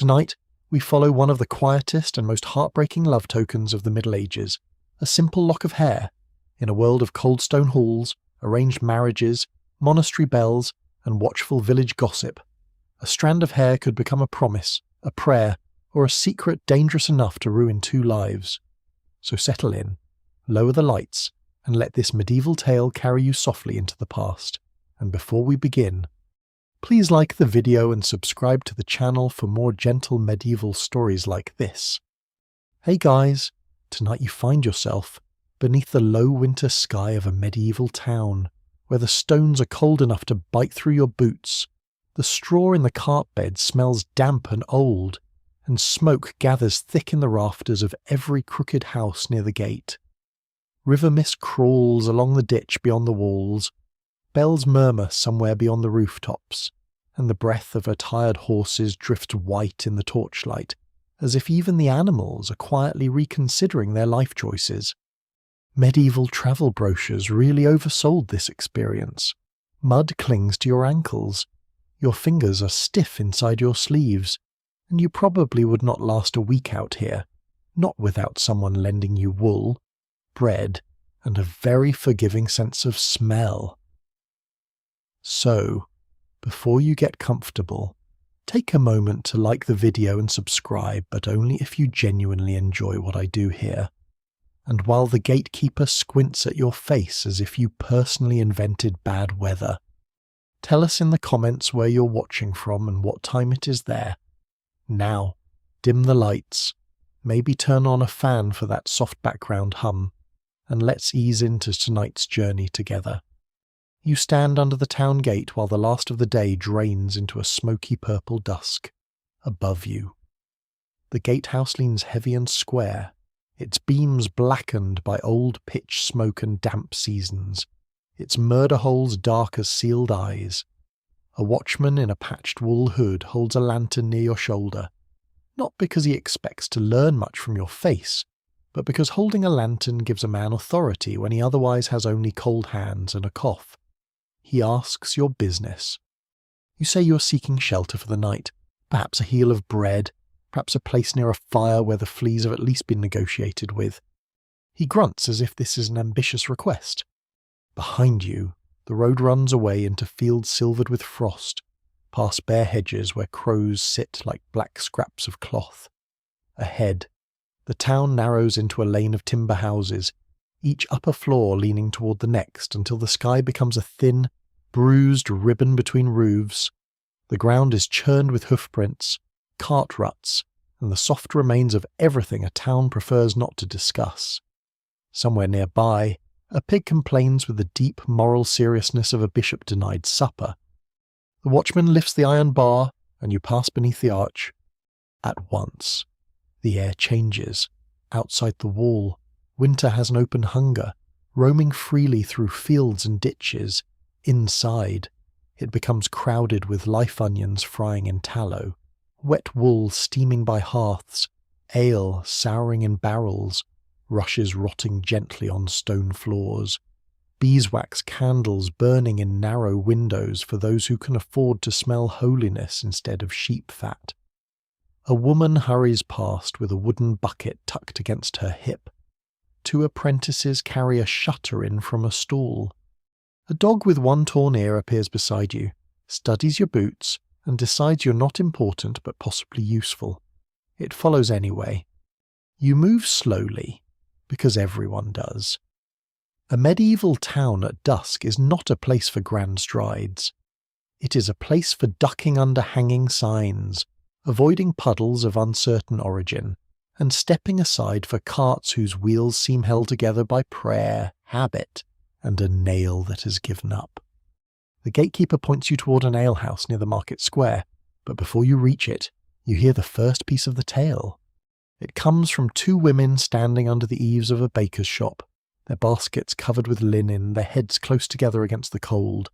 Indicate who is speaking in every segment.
Speaker 1: Tonight, we follow one of the quietest and most heartbreaking love tokens of the Middle Ages, a simple lock of hair, in a world of cold stone halls, arranged marriages, monastery bells, and watchful village gossip. A strand of hair could become a promise, a prayer, or a secret dangerous enough to ruin two lives. So settle in, lower the lights, and let this medieval tale carry you softly into the past. And before we begin, please like the video and subscribe to the channel for more gentle medieval stories like this. Hey guys, tonight you find yourself beneath the low winter sky of a medieval town, where the stones are cold enough to bite through your boots, the straw in the cart bed smells damp and old, and smoke gathers thick in the rafters of every crooked house near the gate. River mist crawls along the ditch beyond the walls, bells murmur somewhere beyond the rooftops, and the breath of tired horses drifts white in the torchlight, as if even the animals are quietly reconsidering their life choices. Medieval travel brochures really oversold this experience. Mud clings to your ankles, your fingers are stiff inside your sleeves, and you probably would not last a week out here, not without someone lending you wool, bread, and a very forgiving sense of smell. So, before you get comfortable, take a moment to like the video and subscribe, but only if you genuinely enjoy what I do here. And while the gatekeeper squints at your face as if you personally invented bad weather, tell us in the comments where you're watching from and what time it is there. Now, dim the lights, maybe turn on a fan for that soft background hum, and let's ease into tonight's journey together. You stand under the town gate while the last of the day drains into a smoky purple dusk. Above you, the gatehouse leans heavy and square, its beams blackened by old pitch smoke and damp seasons, its murder holes dark as sealed eyes. A watchman in a patched wool hood holds a lantern near your shoulder, not because he expects to learn much from your face, but because holding a lantern gives a man authority when he otherwise has only cold hands and a cough. He asks your business. You say you are seeking shelter for the night, perhaps a heel of bread, perhaps a place near a fire where the fleas have at least been negotiated with. He grunts as if this is an ambitious request. Behind you, the road runs away into fields silvered with frost, past bare hedges where crows sit like black scraps of cloth. Ahead, the town narrows into a lane of timber houses, each upper floor leaning toward the next until the sky becomes a thin, bruised ribbon between roofs. The ground is churned with hoofprints, cart ruts, and the soft remains of everything a town prefers not to discuss. Somewhere nearby, a pig complains with the deep moral seriousness of a bishop-denied supper. The watchman lifts the iron bar, and you pass beneath the arch. At once, the air changes. Outside the wall, winter has an open hunger, roaming freely through fields and ditches. Inside, it becomes crowded with life onions frying in tallow, wet wool steaming by hearths, ale souring in barrels, rushes rotting gently on stone floors, beeswax candles burning in narrow windows for those who can afford to smell holiness instead of sheep fat. A woman hurries past with a wooden bucket tucked against her hip. Two apprentices carry a shutter in from a stall. A dog with one torn ear appears beside you, studies your boots, and decides you're not important but possibly useful. It follows anyway. You move slowly, because everyone does. A medieval town at dusk is not a place for grand strides. It is a place for ducking under hanging signs, avoiding puddles of uncertain origin, and stepping aside for carts whose wheels seem held together by prayer, habit, and a nail that has given up. The gatekeeper points you toward an alehouse near the market square, but before you reach it, you hear the first piece of the tale. It comes from two women standing under the eaves of a baker's shop, their baskets covered with linen, their heads close together against the cold.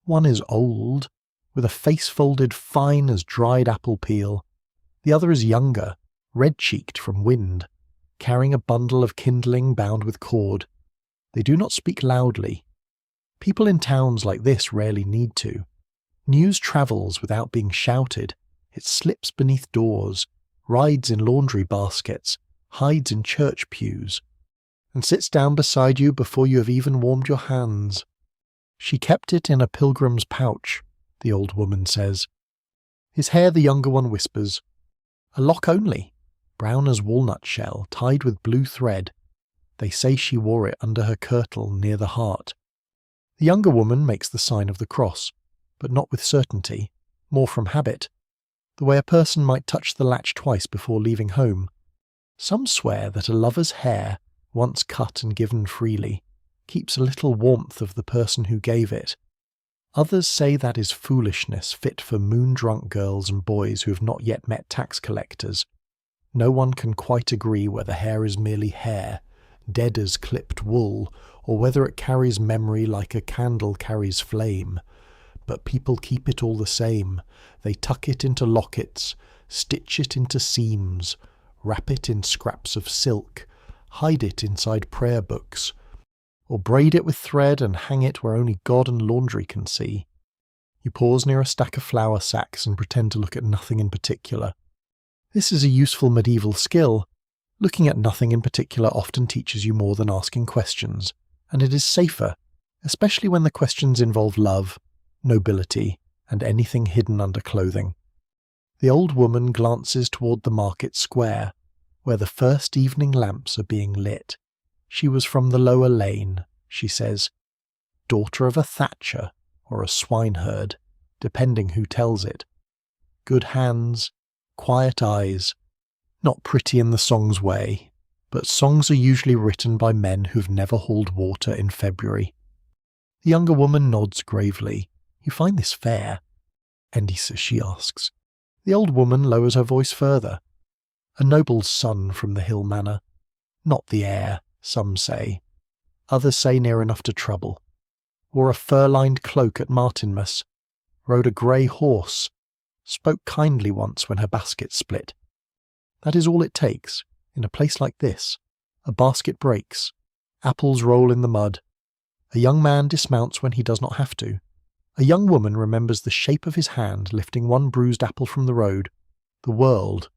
Speaker 1: One is old, with a face folded fine as dried apple peel. The other is younger, red-cheeked from wind, carrying a bundle of kindling bound with cord. They do not speak loudly. People in towns like this rarely need to. News travels without being shouted. It slips beneath doors, rides in laundry baskets, hides in church pews, and sits down beside you before you have even warmed your hands. She kept it in a pilgrim's pouch, the old woman says. His hair, the younger one whispers. A lock only, brown as walnut shell, tied with blue thread. They say she wore it under her kirtle near the heart. The younger woman makes the sign of the cross, but not with certainty, more from habit, the way a person might touch the latch twice before leaving home. Some swear that a lover's hair, once cut and given freely, keeps a little warmth of the person who gave it. Others say that is foolishness fit for moon-drunk girls and boys who have not yet met tax collectors. No one can quite agree whether hair is merely hair, dead as clipped wool, or whether it carries memory like a candle carries flame. But people keep it all the same. They tuck it into lockets, stitch it into seams, wrap it in scraps of silk, hide it inside prayer books, or braid it with thread and hang it where only God and laundry can see. You pause near a stack of flour sacks and pretend to look at nothing in particular. This is a useful medieval skill. Looking at nothing in particular often teaches you more than asking questions, and it is safer, especially when the questions involve love, nobility, and anything hidden under clothing. The old woman glances toward the market square, where the first evening lamps are being lit. She was from the lower lane, she says, daughter of a thatcher or a swineherd, depending who tells it. Good hands, quiet eyes, not pretty in the song's way, but songs are usually written by men who've never hauled water in February. The younger woman nods gravely. You find this fair? Endisa, she asks. The old woman lowers her voice further. A noble's son from the hill manor. Not the heir, some say. Others say near enough to trouble. Wore a fur-lined cloak at Martinmas. Rode a grey horse. Spoke kindly once when her basket split. That is all it takes, in a place like this. A basket breaks. Apples roll in the mud. A young man dismounts when he does not have to. A young woman remembers the shape of his hand lifting one bruised apple from the road. The world,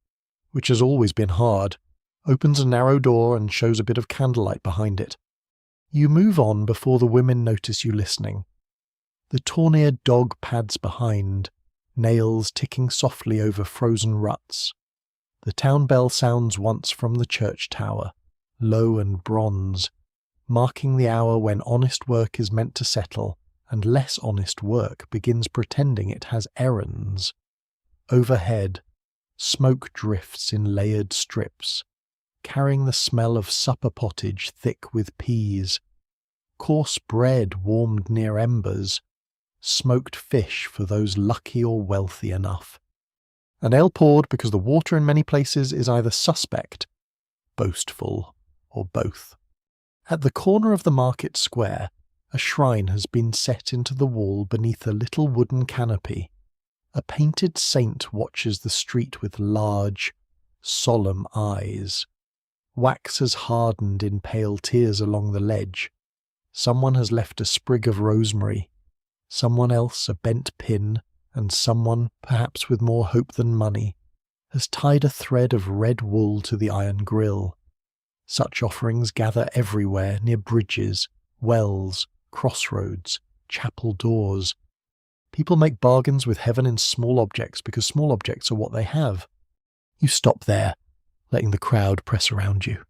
Speaker 1: which has always been hard, opens a narrow door and shows a bit of candlelight behind it. You move on before the women notice you listening. The torn-eared dog pads behind, nails ticking softly over frozen ruts. The town bell sounds once from the church tower, low and bronze, marking the hour when honest work is meant to settle and less honest work begins pretending it has errands. Overhead, smoke drifts in layered strips, carrying the smell of supper pottage thick with peas, coarse bread warmed near embers, smoked fish for those lucky or wealthy enough. An ale poured because the water in many places is either suspect, boastful, or both. At the corner of the market square, a shrine has been set into the wall beneath a little wooden canopy. A painted saint watches the street with large, solemn eyes. Wax has hardened in pale tears along the ledge. Someone has left a sprig of rosemary, someone else a bent pin, and someone, perhaps with more hope than money, has tied a thread of red wool to the iron grill. Such offerings gather everywhere near bridges, wells, crossroads, chapel doors. People make bargains with heaven in small objects because small objects are what they have. You stop there, letting the crowd press around you.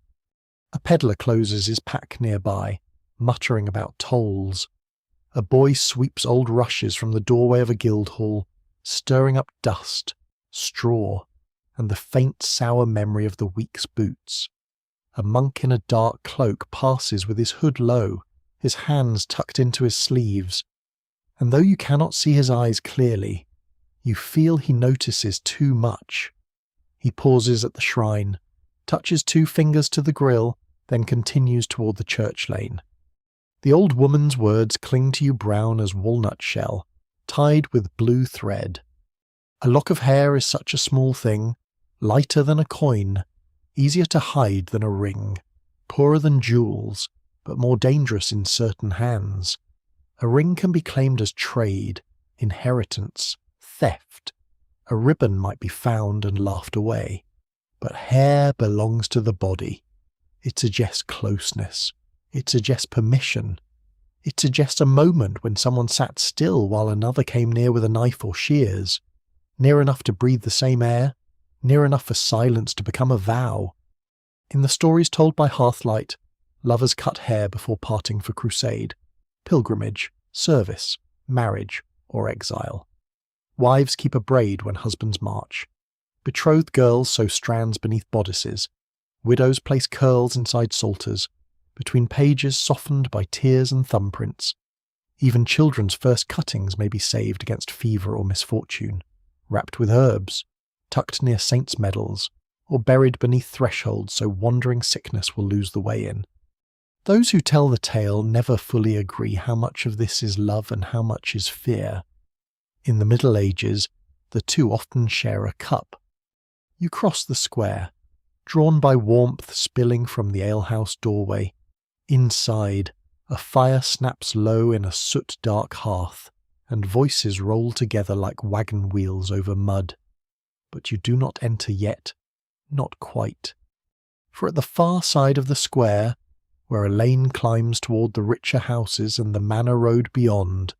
Speaker 1: A peddler closes his pack nearby, muttering about tolls. A boy sweeps old rushes from the doorway of a guild hall, stirring up dust, straw, and the faint sour memory of the week's boots. A monk in a dark cloak passes with his hood low, his hands tucked into his sleeves, and though you cannot see his eyes clearly, you feel he notices too much. He pauses at the shrine, touches 2 fingers to the grill, then continues toward the church lane. The old woman's words cling to you brown as walnut shell, tied with blue thread. A lock of hair is such a small thing, lighter than a coin, easier to hide than a ring, poorer than jewels, but more dangerous in certain hands. A ring can be claimed as trade, inheritance, theft. A ribbon might be found and laughed away, but hair belongs to the body. It suggests closeness. It suggests permission. It suggests a moment when someone sat still while another came near with a knife or shears, near enough to breathe the same air, near enough for silence to become a vow. In the stories told by Hearthlight, lovers cut hair before parting for crusade, pilgrimage, service, marriage, or exile. Wives keep a braid when husbands march. Betrothed girls sew strands beneath bodices. Widows place curls inside psalters, between pages softened by tears and thumbprints. Even children's first cuttings may be saved against fever or misfortune, wrapped with herbs, tucked near saints' medals, or buried beneath thresholds so wandering sickness will lose the way in. Those who tell the tale never fully agree how much of this is love and how much is fear. In the Middle Ages, the two often share a cup. You cross the square, drawn by warmth spilling from the alehouse doorway. Inside, a fire snaps low in a soot-dark hearth, and voices roll together like wagon wheels over mud. But you do not enter yet, not quite. For at the far side of the square, where a lane climbs toward the richer houses and the manor road beyond,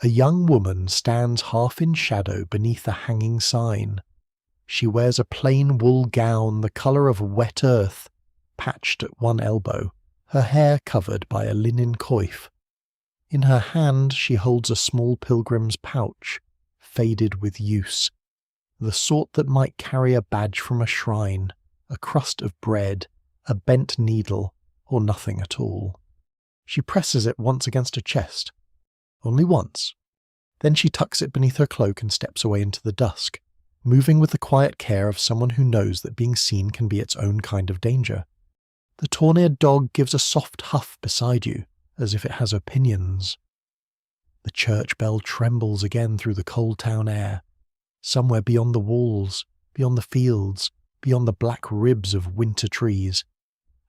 Speaker 1: a young woman stands half in shadow beneath a hanging sign. She wears a plain wool gown the colour of wet earth, patched at one elbow, her hair covered by a linen coif. In her hand she holds a small pilgrim's pouch, faded with use, the sort that might carry a badge from a shrine, a crust of bread, a bent needle, or nothing at all. She presses it once against her chest. Only once. Then she tucks it beneath her cloak and steps away into the dusk, moving with the quiet care of someone who knows that being seen can be its own kind of danger. The tawny-eared dog gives a soft huff beside you, as if it has opinions. The church bell trembles again through the cold town air. Somewhere beyond the walls, beyond the fields, beyond the black ribs of winter trees,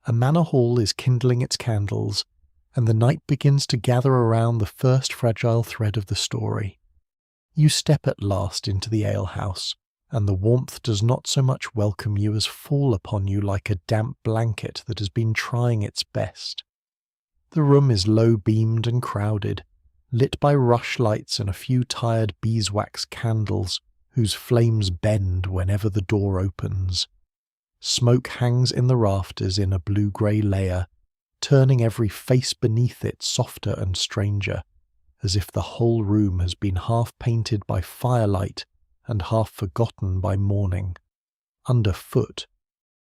Speaker 1: a manor hall is kindling its candles, and the night begins to gather around the first fragile thread of the story. You step at last into the alehouse, and the warmth does not so much welcome you as fall upon you like a damp blanket that has been trying its best. The room is low-beamed and crowded, lit by rush lights and a few tired beeswax candles, whose flames bend whenever the door opens. Smoke hangs in the rafters in a blue-grey layer, turning every face beneath it softer and stranger, as if the whole room has been half painted by firelight and half forgotten by morning. Underfoot,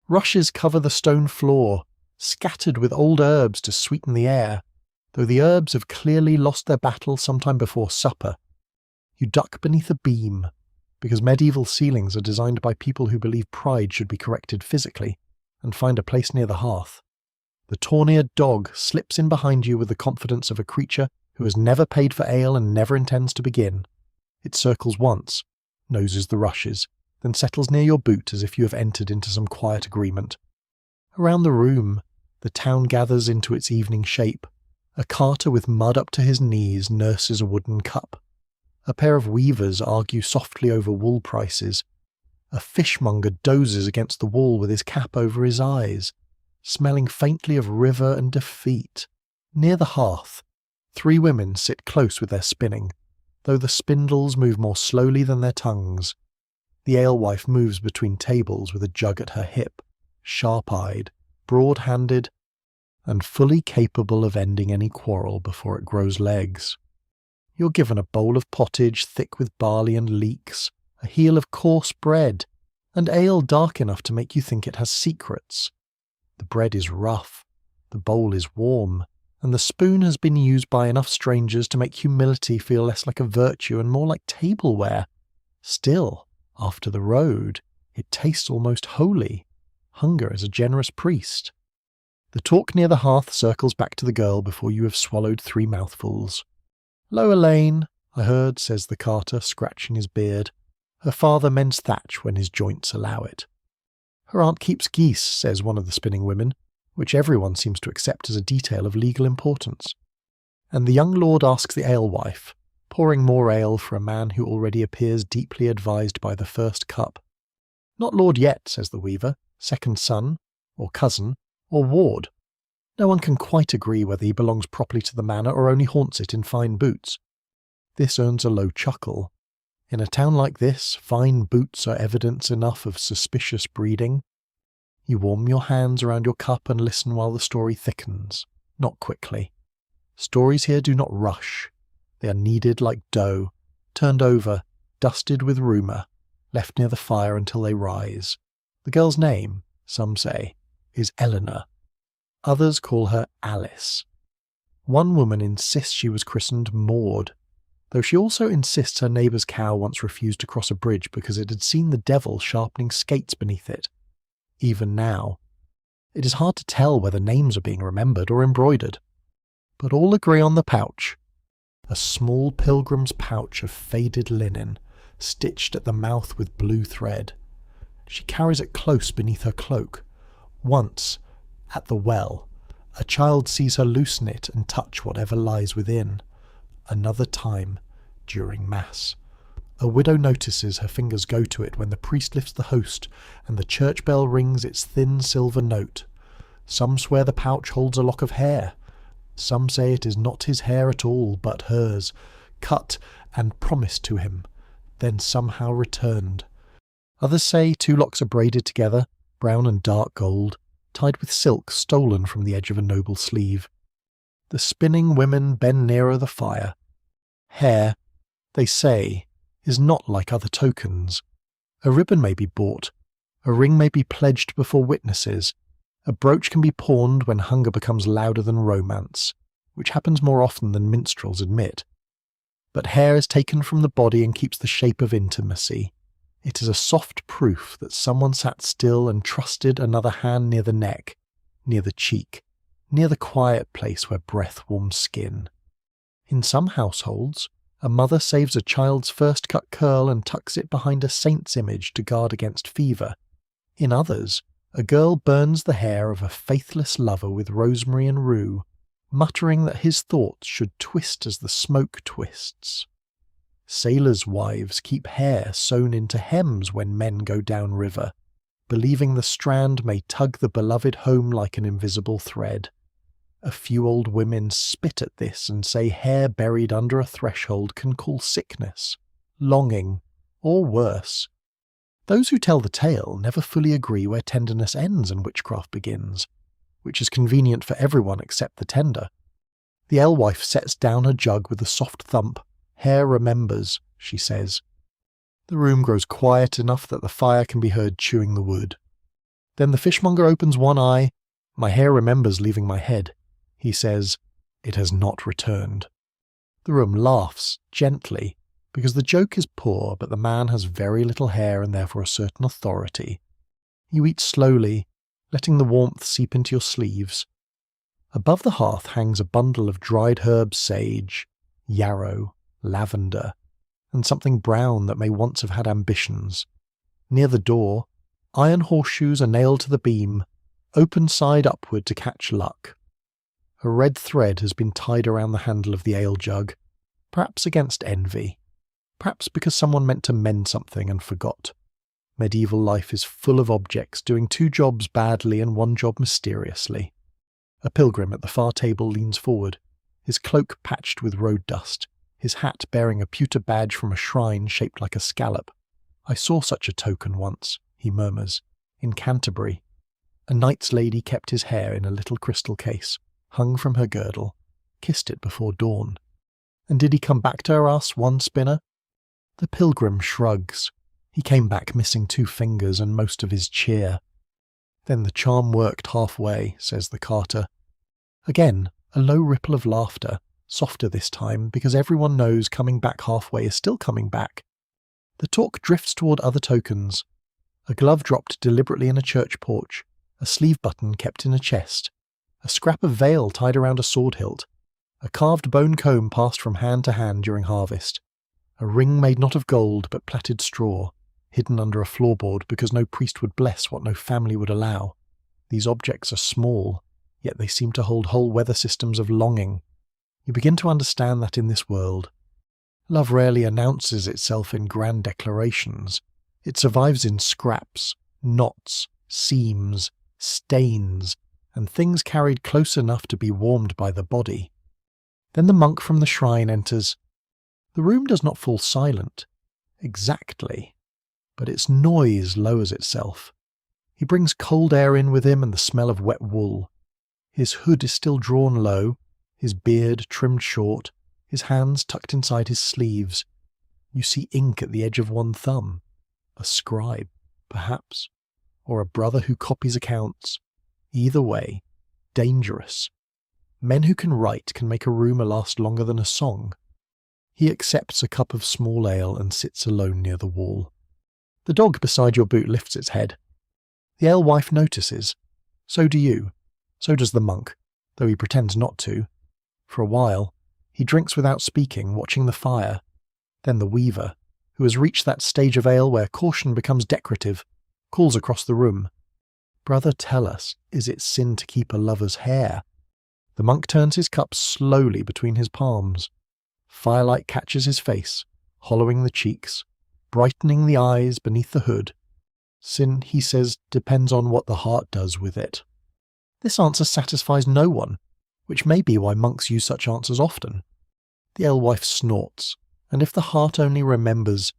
Speaker 1: rushes cover the stone floor, scattered with old herbs to sweeten the air, though the herbs have clearly lost their battle sometime before supper. You duck beneath a beam, because medieval ceilings are designed by people who believe pride should be corrected physically, and find a place near the hearth. The tawny-eared dog slips in behind you with the confidence of a creature who has never paid for ale and never intends to begin. It circles once, noses the rushes, then settles near your boot as if you have entered into some quiet agreement. Around the room, the town gathers into its evening shape. A carter with mud up to his knees nurses a wooden cup. A pair of weavers argue softly over wool prices. A fishmonger dozes against the wall with his cap over his eyes, smelling faintly of river and defeat. Near the hearth, 3 women sit close with their spinning, though the spindles move more slowly than their tongues. The alewife moves between tables with a jug at her hip, sharp-eyed, broad-handed, and fully capable of ending any quarrel before it grows legs. You're given a bowl of pottage thick with barley and leeks, a heel of coarse bread, and ale dark enough to make you think it has secrets. The bread is rough, the bowl is warm, and the spoon has been used by enough strangers to make humility feel less like a virtue and more like tableware. Still, after the road, it tastes almost holy. Hunger is a generous priest. The talk near the hearth circles back to the girl before you have swallowed 3 mouthfuls. "Lower lane," I heard, says the carter, scratching his beard. Her father mends thatch when his joints allow it. Her aunt keeps geese, says one of the spinning women, which everyone seems to accept as a detail of legal importance. And the young lord asks the alewife, pouring more ale for a man who already appears deeply advised by the first cup. "Not lord yet," says the weaver, "second son, or cousin, or ward. No one can quite agree whether he belongs properly to the manor or only haunts it in fine boots." This earns a low chuckle. In a town like this, fine boots are evidence enough of suspicious breeding. You warm your hands around your cup and listen while the story thickens, not quickly. Stories here do not rush. They are kneaded like dough, turned over, dusted with rumour, left near the fire until they rise. The girl's name, some say, is Eleanor. Others call her Alice. One woman insists she was christened Maud, though she also insists her neighbour's cow once refused to cross a bridge because it had seen the devil sharpening skates beneath it. Even now, it is hard to tell whether names are being remembered or embroidered. But all agree on the pouch. A small pilgrim's pouch of faded linen, stitched at the mouth with blue thread. She carries it close beneath her cloak. Once, at the well, a child sees her loosen it and touch whatever lies within. Another time, during Mass, a widow notices her fingers go to it when the priest lifts the host and the church bell rings its thin silver note. Some swear the pouch holds a lock of hair. Some say it is not his hair at all, but hers, cut and promised to him, then somehow returned. Others say 2 locks are braided together, brown and dark gold, tied with silk stolen from the edge of a noble sleeve. The spinning women bend nearer the fire. Hair, they say, is not like other tokens. A ribbon may be bought, a ring may be pledged before witnesses, a brooch can be pawned when hunger becomes louder than romance, which happens more often than minstrels admit. But hair is taken from the body and keeps the shape of intimacy. It is a soft proof that someone sat still and trusted another hand near the neck, near the cheek, near the quiet place where breath warms skin. In some households, a mother saves a child's first cut curl and tucks it behind a saint's image to guard against fever. In others, a girl burns the hair of a faithless lover with rosemary and rue, muttering that his thoughts should twist as the smoke twists. Sailors' wives keep hair sewn into hems when men go down river, believing the strand may tug the beloved home like an invisible thread. A few old women spit at this and say hair buried under a threshold can call sickness, longing, or worse. Those who tell the tale never fully agree where tenderness ends and witchcraft begins, which is convenient for everyone except the tender. The alewife sets down her jug with a soft thump. "Hair remembers," she says. The room grows quiet enough that the fire can be heard chewing the wood. Then the fishmonger opens one eye. "My hair remembers leaving my head," he says. "It has not returned." The room laughs, gently, because the joke is poor, but the man has very little hair and therefore a certain authority. You eat slowly, letting the warmth seep into your sleeves. Above the hearth hangs a bundle of dried herbs, sage, yarrow, lavender, and something brown that may once have had ambitions. Near the door, iron horseshoes are nailed to the beam, open side upward to catch luck. A red thread has been tied around the handle of the ale jug, perhaps against envy, perhaps because someone meant to mend something and forgot. Medieval life is full of objects doing 2 jobs badly and 1 job mysteriously. A pilgrim at the far table leans forward, his cloak patched with road dust, his hat bearing a pewter badge from a shrine shaped like a scallop. "I saw such a token once," he murmurs, "in Canterbury." A knight's lady kept his hair in a little crystal case, hung from her girdle, kissed it before dawn. "And did he come back to her?" asks one spinner. The pilgrim shrugs. He came back missing 2 fingers and most of his cheer. "Then the charm worked halfway," says the carter. Again, a low ripple of laughter, softer this time, because everyone knows coming back halfway is still coming back. The talk drifts toward other tokens. A glove dropped deliberately in a church porch, a sleeve button kept in a chest, a scrap of veil tied around a sword hilt, a carved bone comb passed from hand to hand during harvest, a ring made not of gold but plaited straw, hidden under a floorboard because no priest would bless what no family would allow. These objects are small, yet they seem to hold whole weather systems of longing. You begin to understand that in this world, Love rarely announces itself in grand declarations. It survives in scraps, knots, seams, stains, and things carried close enough to be warmed by the body. Then the monk from the shrine enters. The room does not fall silent, exactly, but its noise lowers itself. He brings cold air in with him and the smell of wet wool. His hood is still drawn low, his beard trimmed short, his hands tucked inside his sleeves. You see ink at the edge of one thumb. A scribe, perhaps, or a brother who copies accounts. Either way, dangerous. Men who can write can make a rumour last longer than a song. He accepts a cup of small ale and sits alone near the wall. The dog beside your boot lifts its head. The alewife notices. So do you. So does the monk, though he pretends not to. For a while, he drinks without speaking, watching the fire. Then the weaver, who has reached that stage of ale where caution becomes decorative, calls across the room. "Brother, tell us, is it sin to keep a lover's hair?" The monk turns his cup slowly between his palms. Firelight catches his face, hollowing the cheeks, brightening the eyes beneath the hood. Sin, he says, depends on what the heart does with it. This answer satisfies no one, which may be why monks use such answers often. The alewife snorts, and if the heart only remembers,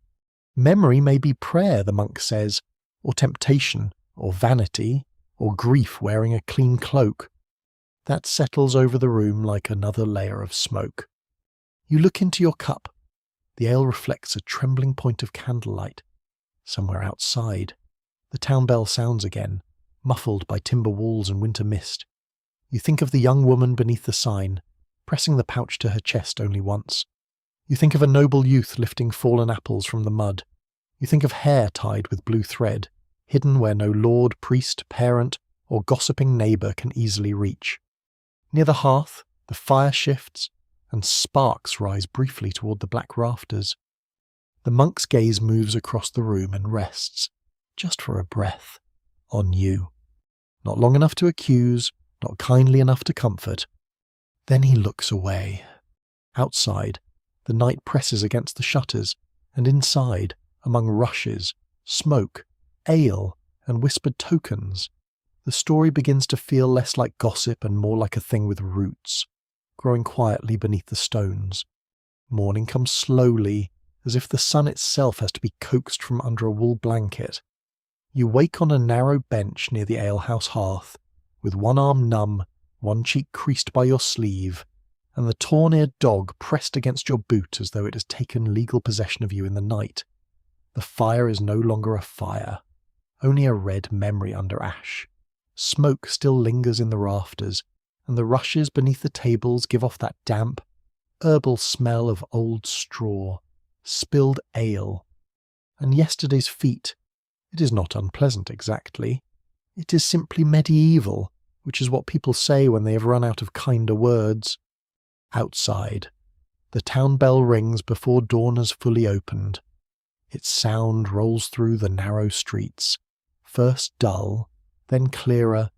Speaker 1: memory may be prayer, the monk says, or temptation, or vanity, or grief wearing a clean cloak. That settles over the room like another layer of smoke. You look into your cup. The ale reflects a trembling point of candlelight. Somewhere outside, the town bell sounds again, muffled by timber walls and winter mist. You think of the young woman beneath the sign, pressing the pouch to her chest only once. You think of a noble youth lifting fallen apples from the mud. You think of hair tied with blue thread, hidden where no lord, priest, parent, or gossiping neighbour can easily reach. Near the hearth, the fire shifts, and sparks rise briefly toward the black rafters. The monk's gaze moves across the room and rests, just for a breath, on you. Not long enough to accuse, not kindly enough to comfort. Then he looks away. Outside, the night presses against the shutters, and inside, among rushes, smoke, ale, and whispered tokens, the story begins to feel less like gossip and more like a thing with roots, growing quietly beneath the stones. Morning comes slowly, as if the sun itself has to be coaxed from under a wool blanket. You wake on a narrow bench near the alehouse hearth, with one arm numb, one cheek creased by your sleeve, and the torn-eared dog pressed against your boot as though it has taken legal possession of you in the night. The fire is no longer a fire, only a red memory under ash. Smoke still lingers in the rafters, and the rushes beneath the tables give off that damp, herbal smell of old straw, spilled ale. And yesterday's feet, it is not unpleasant exactly. It is simply medieval, which is what people say when they have run out of kinder words. Outside, the town bell rings before dawn has fully opened. Its sound rolls through the narrow streets, first dull, then clearer,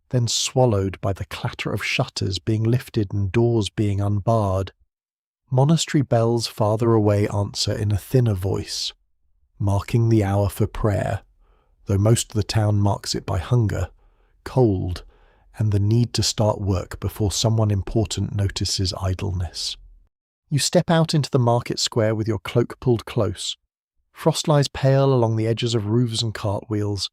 Speaker 1: then swallowed by the clatter of shutters being lifted and doors being unbarred. Monastery bells farther away answer in a thinner voice, marking the hour for prayer, though most of the town marks it by hunger, cold, and the need to start work before someone important notices idleness. You step out into the market square with your cloak pulled close. Frost lies pale along the edges of roofs and cartwheels.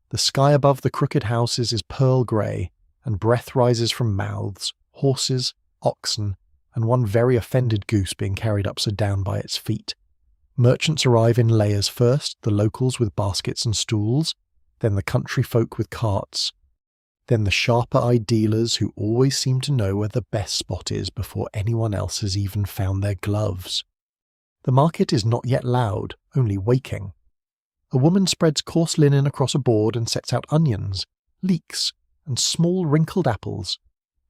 Speaker 1: The sky above the crooked houses is pearl grey, and breath rises from mouths, horses, oxen, and one very offended goose being carried upside down by its feet. Merchants arrive in layers first, the locals with baskets and stools, then the country folk with carts, then the sharper-eyed dealers who always seem to know where the best spot is before anyone else has even found their gloves. The market is not yet loud, only waking. A woman spreads coarse linen across a board and sets out onions, leeks, and small wrinkled apples.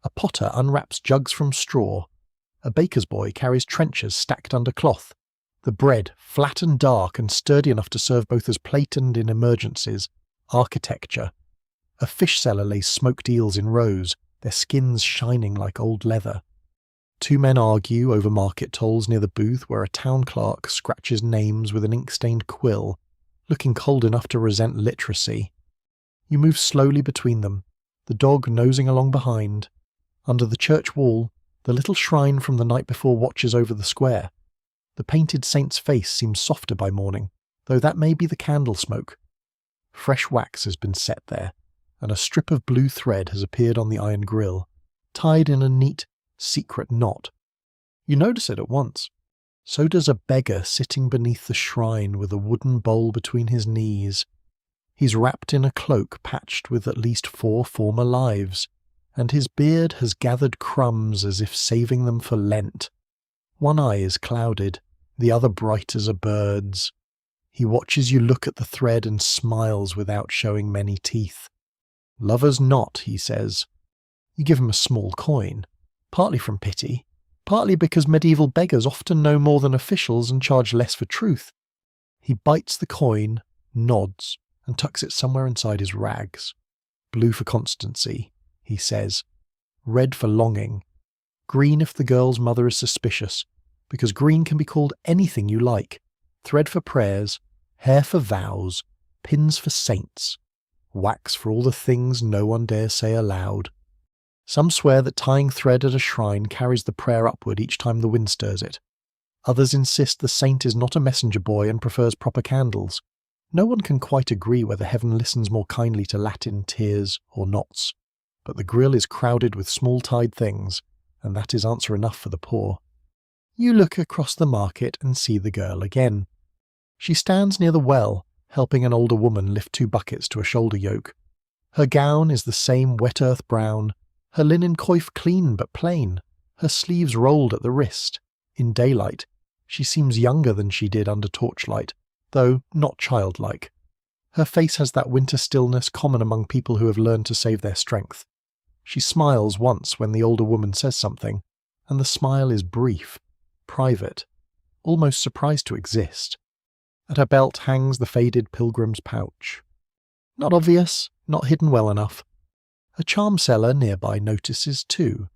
Speaker 1: A potter unwraps jugs from straw. A baker's boy carries trenchers stacked under cloth. The bread, flat and dark and sturdy enough to serve both as plate and in emergencies, architecture. A fish seller lays smoked eels in rows, their skins shining like old leather. Two men argue over market tolls near the booth where a town clerk scratches names with an ink-stained quill, looking cold enough to resent literacy. You move slowly between them, the dog nosing along behind. Under the church wall, the little shrine from the night before watches over the square. The painted saint's face seems softer by morning, though that may be the candle smoke. Fresh wax has been set there, and a strip of blue thread has appeared on the iron grill, tied in a neat, secret knot. You notice it at once. So does a beggar sitting beneath the shrine with a wooden bowl between his knees. He's wrapped in a cloak patched with at least 4 former lives, and his beard has gathered crumbs as if saving them for Lent. One eye is clouded, the other bright as a bird's. He watches you look at the thread and smiles without showing many teeth. "Lover's knot," he says. You give him a small coin, partly from pity, partly because medieval beggars often know more than officials and charge less for truth. He bites the coin, nods, and tucks it somewhere inside his rags. "Blue for constancy," he says. "Red for longing. Green if the girl's mother is suspicious, because green can be called anything you like. Thread for prayers, hair for vows, pins for saints, wax for all the things no one dare say aloud." Some swear that tying thread at a shrine carries the prayer upward each time the wind stirs it. Others insist the saint is not a messenger boy and prefers proper candles. No one can quite agree whether heaven listens more kindly to Latin, tears, or knots. But the grill is crowded with small-tied things, and that is answer enough for the poor. You look across the market and see the girl again. She stands near the well, helping an older woman lift 2 buckets to a shoulder yoke. Her gown is the same wet earth brown, her linen coif clean but plain, her sleeves rolled at the wrist. In daylight, she seems younger than she did under torchlight, though not childlike. Her face has that winter stillness common among people who have learned to save their strength. She smiles once when the older woman says something, and the smile is brief, private, almost surprised to exist. At her belt hangs the faded pilgrim's pouch. Not obvious, not hidden well enough. A charm seller nearby notices too.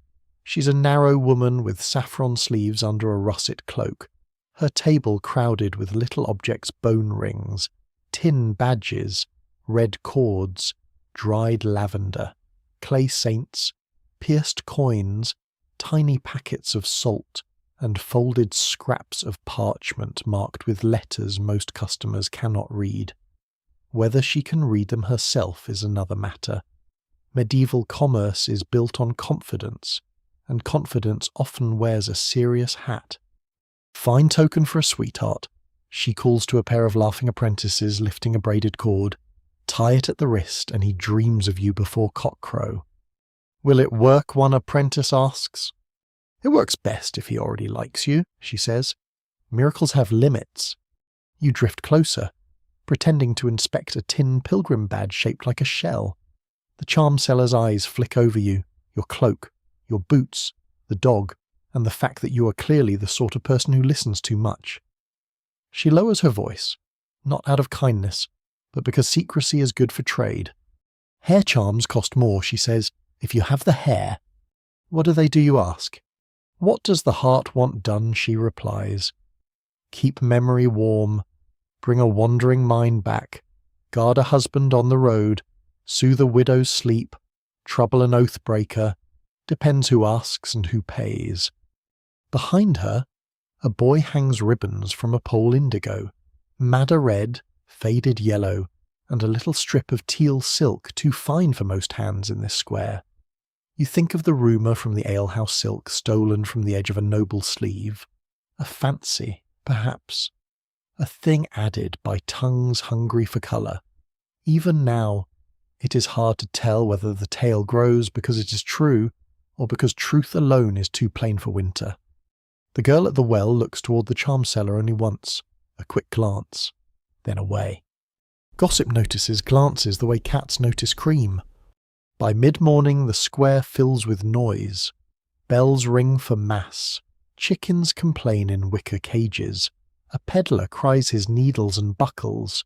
Speaker 1: She's a narrow woman with saffron sleeves under a russet cloak, her table crowded with little objects, bone rings, tin badges, red cords, dried lavender, clay saints, pierced coins, tiny packets of salt, and folded scraps of parchment marked with letters most customers cannot read. Whether she can read them herself is another matter. Medieval commerce is built on confidence, and confidence often wears a serious hat. "Fine token for a sweetheart," she calls to a pair of laughing apprentices lifting a braided cord. "Tie it at the wrist and he dreams of you before cockcrow." "Will it work?" one apprentice asks. "It works best if he already likes you," she says. "Miracles have limits." You drift closer, pretending to inspect a tin pilgrim badge shaped like a shell. The charm seller's eyes flick over you, your cloak, your boots, the dog, and the fact that you are clearly the sort of person who listens too much. She lowers her voice, not out of kindness, but because secrecy is good for trade. "Hair charms cost more," she says, "if you have the hair." "What do they do, you ask?" "What does the heart want done?" she replies. "Keep memory warm, bring a wandering mind back, guard a husband on the road, soothe a widow's sleep, trouble an oath-breaker, depends who asks and who pays." Behind her, a boy hangs ribbons from a pole indigo, madder red, faded yellow, and a little strip of teal silk too fine for most hands in this square. You think of the rumour from the alehouse silk stolen from the edge of a noble sleeve. A fancy, perhaps. A thing added by tongues hungry for colour. Even now, it is hard to tell whether the tale grows because it is true, or because truth alone is too plain for winter. The girl at the well looks toward the charm seller only once, a quick glance, then away. Gossip notices glances the way cats notice cream. By mid-morning the square fills with noise. Bells ring for mass. Chickens complain in wicker cages. A peddler cries his needles and buckles.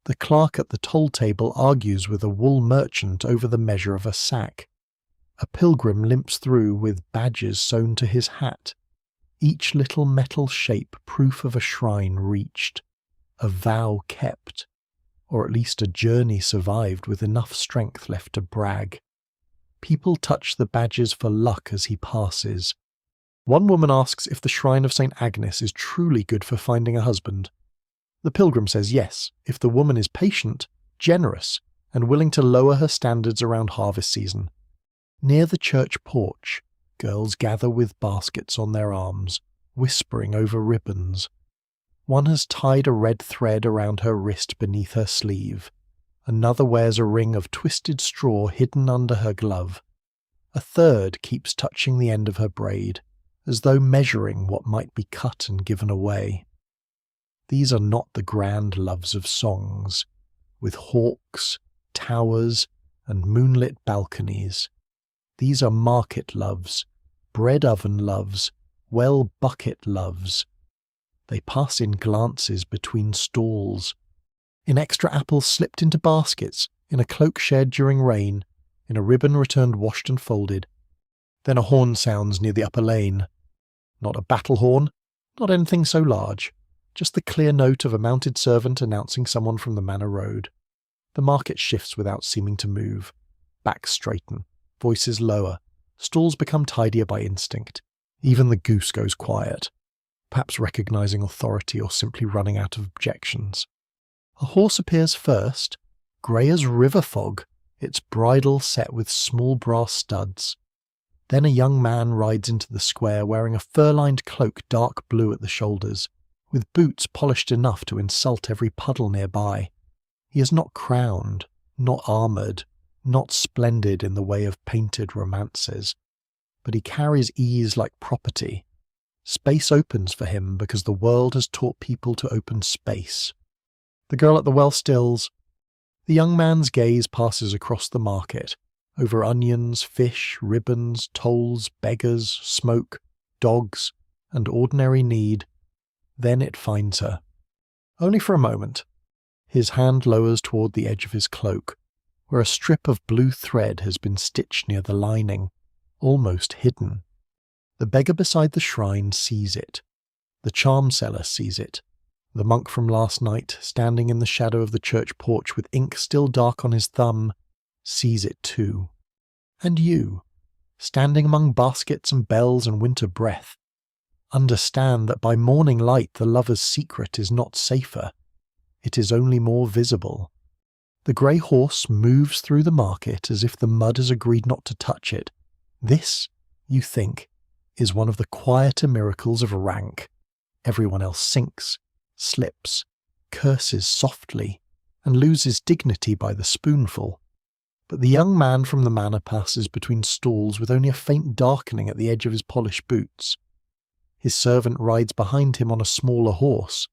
Speaker 1: The clerk at the toll table argues with a wool merchant over the measure of a sack. A pilgrim limps through with badges sewn to his hat, each little metal shape proof of a shrine reached, a vow kept, or at least a journey survived with enough strength left to brag. People touch the badges for luck as he passes. One woman asks if the shrine of St. Agnes is truly good for finding a husband. The pilgrim says yes, if the woman is patient, generous, and willing to lower her standards around harvest season. Near the church porch, girls gather with baskets on their arms, whispering over ribbons. One has tied a red thread around her wrist beneath her sleeve. Another wears a ring of twisted straw hidden under her glove. A third keeps touching the end of her braid, as though measuring what might be cut and given away. These are not the grand loves of songs, with hawks, towers, and moonlit balconies. These are market loves, bread oven loves, well bucket loves. They pass in glances between stalls, in extra apples slipped into baskets, in a cloak shared during rain, in a ribbon returned washed and folded. Then a horn sounds near the upper lane. Not a battle horn, not anything so large, just the clear note of a mounted servant announcing someone from the manor road. The market shifts without seeming to move. Backs straighten, voices lower, stalls become tidier by instinct. Even the goose goes quiet, perhaps recognizing authority or simply running out of objections. A horse appears first, grey as river fog, its bridle set with small brass studs. Then a young man rides into the square wearing a fur-lined cloak dark blue at the shoulders, with boots polished enough to insult every puddle nearby. He is not crowned, not armoured, not splendid in the way of painted romances, but he carries ease like property. Space opens for him because the world has taught people to open space. The girl at the well stills. The young man's gaze passes across the market, over onions, fish, ribbons, tolls, beggars, smoke, dogs, and ordinary need. Then it finds her. Only for a moment. His hand lowers toward the edge of his cloak, where a strip of blue thread has been stitched near the lining, almost hidden. The beggar beside the shrine sees it. The charm seller sees it. The monk from last night, standing in the shadow of the church porch with ink still dark on his thumb, sees it too. And you, standing among baskets and bells and winter breath, understand that by morning light the lover's secret is not safer. It is only more visible. The grey horse moves through the market as if the mud has agreed not to touch it. This, you think, is one of the quieter miracles of rank. Everyone else sinks, slips, curses softly, and loses dignity by the spoonful. But the young man from the manor passes between stalls with only a faint darkening at the edge of his polished boots. His servant rides behind him on a smaller horse,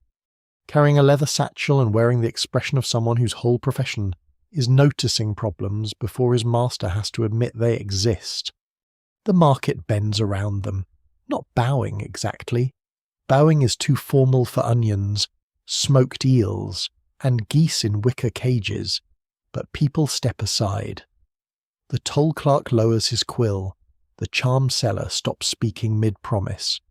Speaker 1: carrying a leather satchel and wearing the expression of someone whose whole profession is noticing problems before his master has to admit they exist. The market bends around them, not bowing exactly. Bowing is too formal for onions, smoked eels, and geese in wicker cages, but people step aside. The toll clerk lowers his quill, the charm seller stops speaking mid-promise.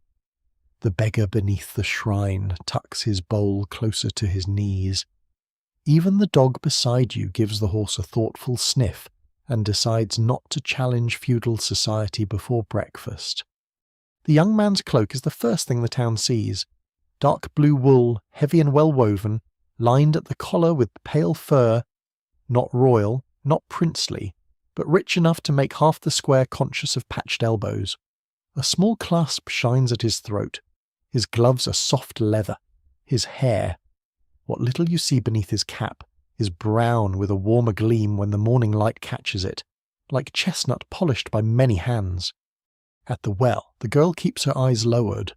Speaker 1: The beggar beneath the shrine tucks his bowl closer to his knees. Even the dog beside you gives the horse a thoughtful sniff and decides not to challenge feudal society before breakfast. The young man's cloak is the first thing the town sees. Dark blue wool, heavy and well woven, lined at the collar with pale fur, not royal, not princely, but rich enough to make half the square conscious of patched elbows. A small clasp shines at his throat. His gloves are soft leather. His hair, what little you see beneath his cap, is brown with a warmer gleam when the morning light catches it, like chestnut polished by many hands. At the well, the girl keeps her eyes lowered.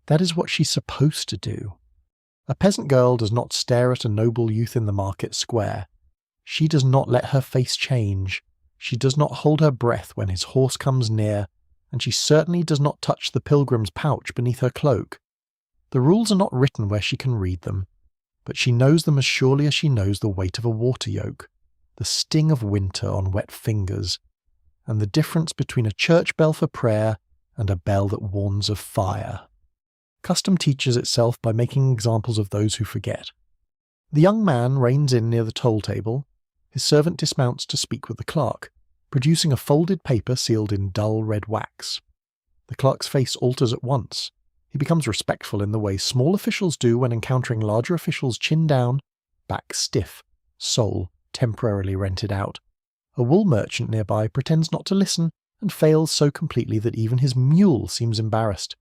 Speaker 1: That is what she's supposed to do. A peasant girl does not stare at a noble youth in the market square. She does not let her face change. She does not hold her breath when his horse comes near, and she certainly does not touch the pilgrim's pouch beneath her cloak. The rules are not written where she can read them, but she knows them as surely as she knows the weight of a water yoke, the sting of winter on wet fingers, and the difference between a church bell for prayer and a bell that warns of fire. Custom teaches itself by making examples of those who forget. The young man reins in near the toll table. His servant dismounts to speak with the clerk, producing a folded paper sealed in dull red wax. The clerk's face alters at once. He becomes respectful in the way small officials do when encountering larger officials, chin down, back stiff, soul temporarily rented out. A wool merchant nearby pretends not to listen and fails so completely that even his mule seems embarrassed.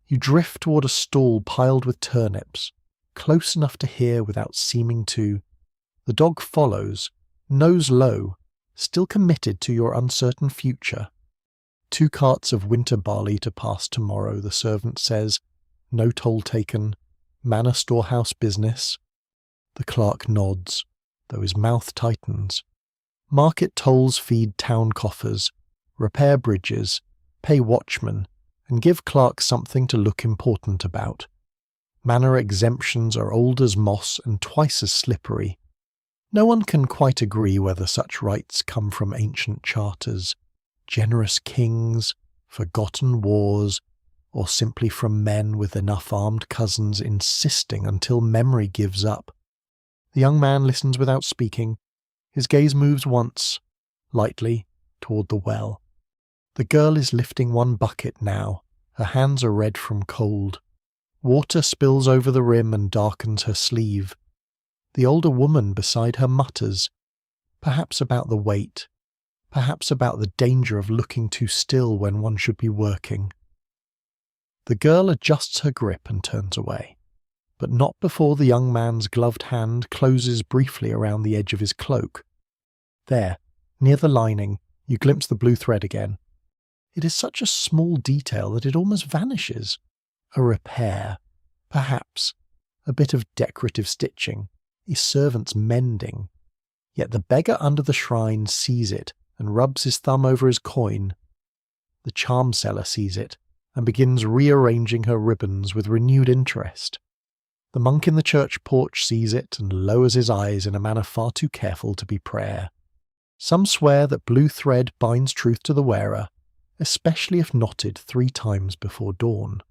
Speaker 1: You drift toward a stall piled with turnips, close enough to hear without seeming to. The dog follows, nose low, still committed to your uncertain future. 2 carts of winter barley to pass tomorrow, the servant says. No toll taken. Manor storehouse business. The clerk nods, though his mouth tightens. Market tolls feed town coffers, repair bridges, pay watchmen, and give clerks something to look important about. Manor exemptions are old as moss and twice as slippery. No one can quite agree whether such rights come from ancient charters, generous kings, forgotten wars, or simply from men with enough armed cousins insisting until memory gives up. The young man listens without speaking. His gaze moves once, lightly, toward the well. The girl is lifting one bucket now. Her hands are red from cold. Water spills over the rim and darkens her sleeve. The older woman beside her mutters, perhaps about the weight, perhaps about the danger of looking too still when one should be working. The girl adjusts her grip and turns away, but not before the young man's gloved hand closes briefly around the edge of his cloak. There, near the lining, you glimpse the blue thread again. It is such a small detail that it almost vanishes. A repair, perhaps, a bit of decorative stitching, a servant's mending. Yet the beggar under the shrine sees it and rubs his thumb over his coin. The charm seller sees it and begins rearranging her ribbons with renewed interest. The monk in the church porch sees it and lowers his eyes in a manner far too careful to be prayer. Some swear that blue thread binds truth to the wearer, especially if knotted 3 times before dawn.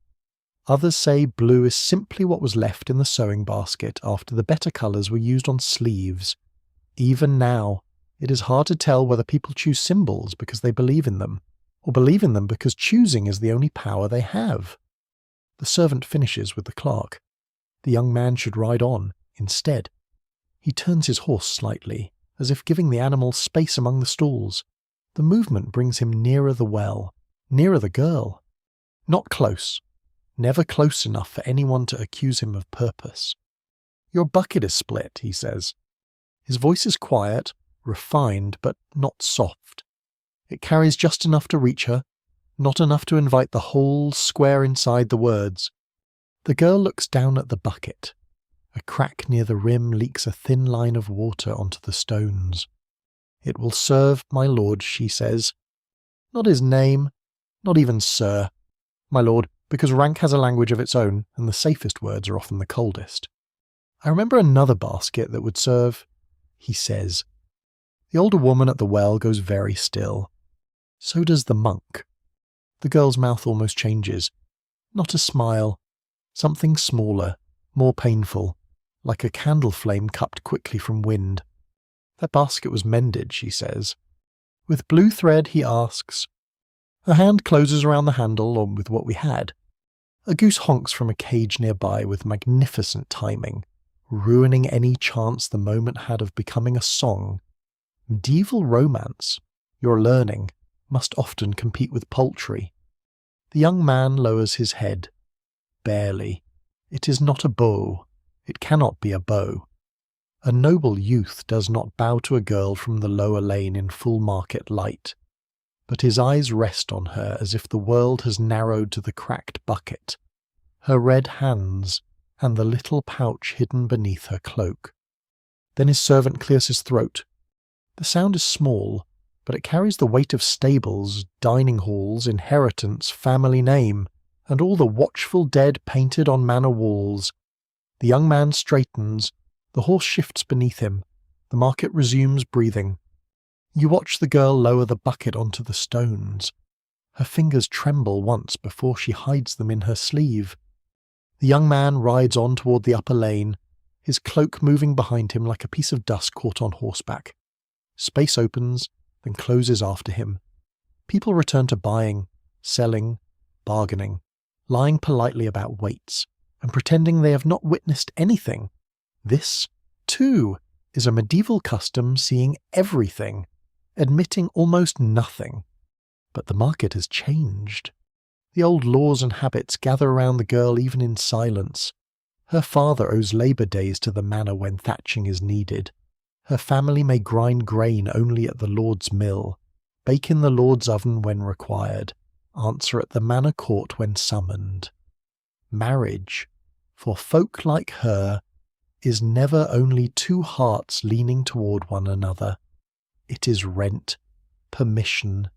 Speaker 1: Others say blue is simply what was left in the sewing basket after the better colours were used on sleeves. Even now, it is hard to tell whether people choose symbols because they believe in them, or believe in them because choosing is the only power they have. The servant finishes with the clerk. The young man should ride on, instead. He turns his horse slightly, as if giving the animal space among the stalls. The movement brings him nearer the well, nearer the girl. Not close. Never close enough for anyone to accuse him of purpose. Your bucket is split, he says. His voice is quiet, refined, but not soft. It carries just enough to reach her, not enough to invite the whole square inside the words. The girl looks down at the bucket. A crack near the rim leaks a thin line of water onto the stones. It will serve my lord, she says. Not his name, not even sir. My lord, because rank has a language of its own, and the safest words are often the coldest. I remember another basket that would serve, he says. The older woman at the well goes very still. So does the monk. The girl's mouth almost changes. Not a smile. Something smaller, more painful, like a candle flame cupped quickly from wind. That basket was mended, she says. With blue thread, he asks. Her hand closes around the handle, or with what we had. A goose honks from a cage nearby with magnificent timing, ruining any chance the moment had of becoming a song. Medieval romance, you're learning, must often compete with poultry. The young man lowers his head. Barely. It is not a bow. It cannot be a bow. A noble youth does not bow to a girl from the lower lane in full market light, but his eyes rest on her as if the world has narrowed to the cracked bucket, her red hands, and the little pouch hidden beneath her cloak. Then his servant clears his throat. The sound is small, but it carries the weight of stables, dining halls, inheritance, family name, and all the watchful dead painted on manor walls. The young man straightens, the horse shifts beneath him, the market resumes breathing. You watch the girl lower the bucket onto the stones. Her fingers tremble once before she hides them in her sleeve. The young man rides on toward the upper lane, his cloak moving behind him like a piece of dust caught on horseback. Space opens, then closes after him. People return to buying, selling, bargaining, lying politely about weights, and pretending they have not witnessed anything. This, too, is a medieval custom seeing everything, admitting almost nothing. But the market has changed. The old laws and habits gather around the girl even in silence. Her father owes labour days to the manor when thatching is needed. Her family may grind grain only at the Lord's mill, bake in the Lord's oven when required, answer at the manor court when summoned. Marriage, for folk like her, is never only two hearts leaning toward one another. It is rent, permission,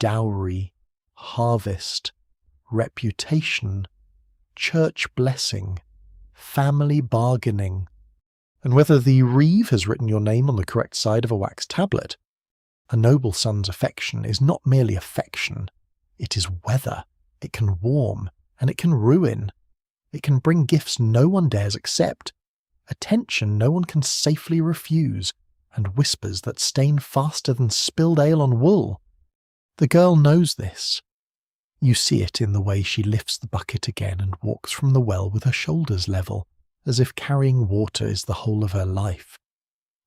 Speaker 1: dowry, harvest, reputation, church blessing, family bargaining, and whether the reeve has written your name on the correct side of a wax tablet. A noble son's affection is not merely affection, it is weather. It can warm, and it can ruin. It can bring gifts no one dares accept, attention no one can safely refuse, and whispers that stain faster than spilled ale on wool. The girl knows this. You see it in the way she lifts the bucket again and walks from the well with her shoulders level, as if carrying water is the whole of her life.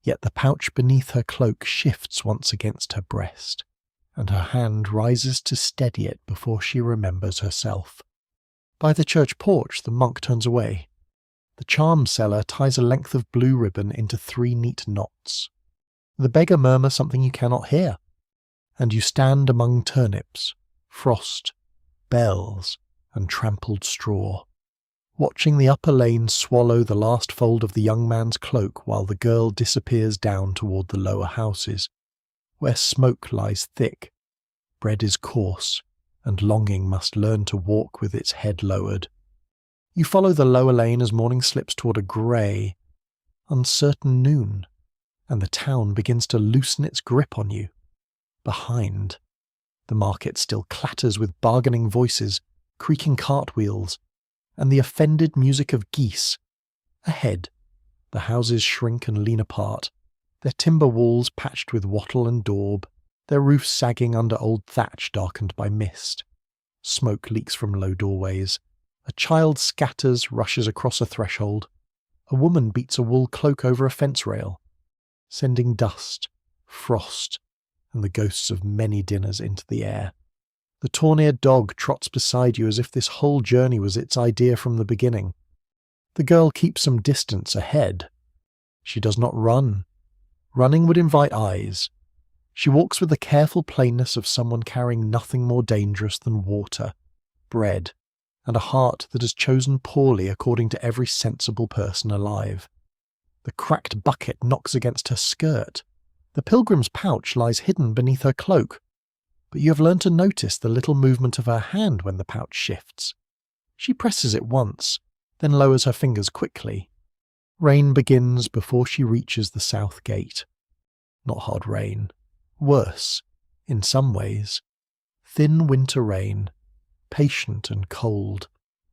Speaker 1: Yet the pouch beneath her cloak shifts once against her breast, and her hand rises to steady it before she remembers herself. By the church porch the monk turns away. The charm seller ties a length of blue ribbon into 3 neat knots. The beggar murmurs something you cannot hear, and you stand among turnips, frost, bells, and trampled straw, watching the upper lane swallow the last fold of the young man's cloak while the girl disappears down toward the lower houses, where smoke lies thick, bread is coarse, and longing must learn to walk with its head lowered. You follow the lower lane as morning slips toward a grey, uncertain noon, and the town begins to loosen its grip on you. Behind, the market still clatters with bargaining voices, creaking cartwheels, and the offended music of geese. Ahead, the houses shrink and lean apart, their timber walls patched with wattle and daub, their roofs sagging under old thatch darkened by mist. Smoke leaks from low doorways. A child scatters, rushes across a threshold. A woman beats a wool cloak over a fence rail, sending dust, frost, and the ghosts of many dinners into the air. The torn-eared dog trots beside you as if this whole journey was its idea from the beginning. The girl keeps some distance ahead. She does not run. Running would invite eyes. She walks with the careful plainness of someone carrying nothing more dangerous than water, bread, and a heart that has chosen poorly according to every sensible person alive. The cracked bucket knocks against her skirt. The pilgrim's pouch lies hidden beneath her cloak, but you have learned to notice the little movement of her hand when the pouch shifts. She presses it once, then lowers her fingers quickly. Rain begins before she reaches the south gate. Not hard rain. Worse, in some ways. Thin winter rain, patient and cold,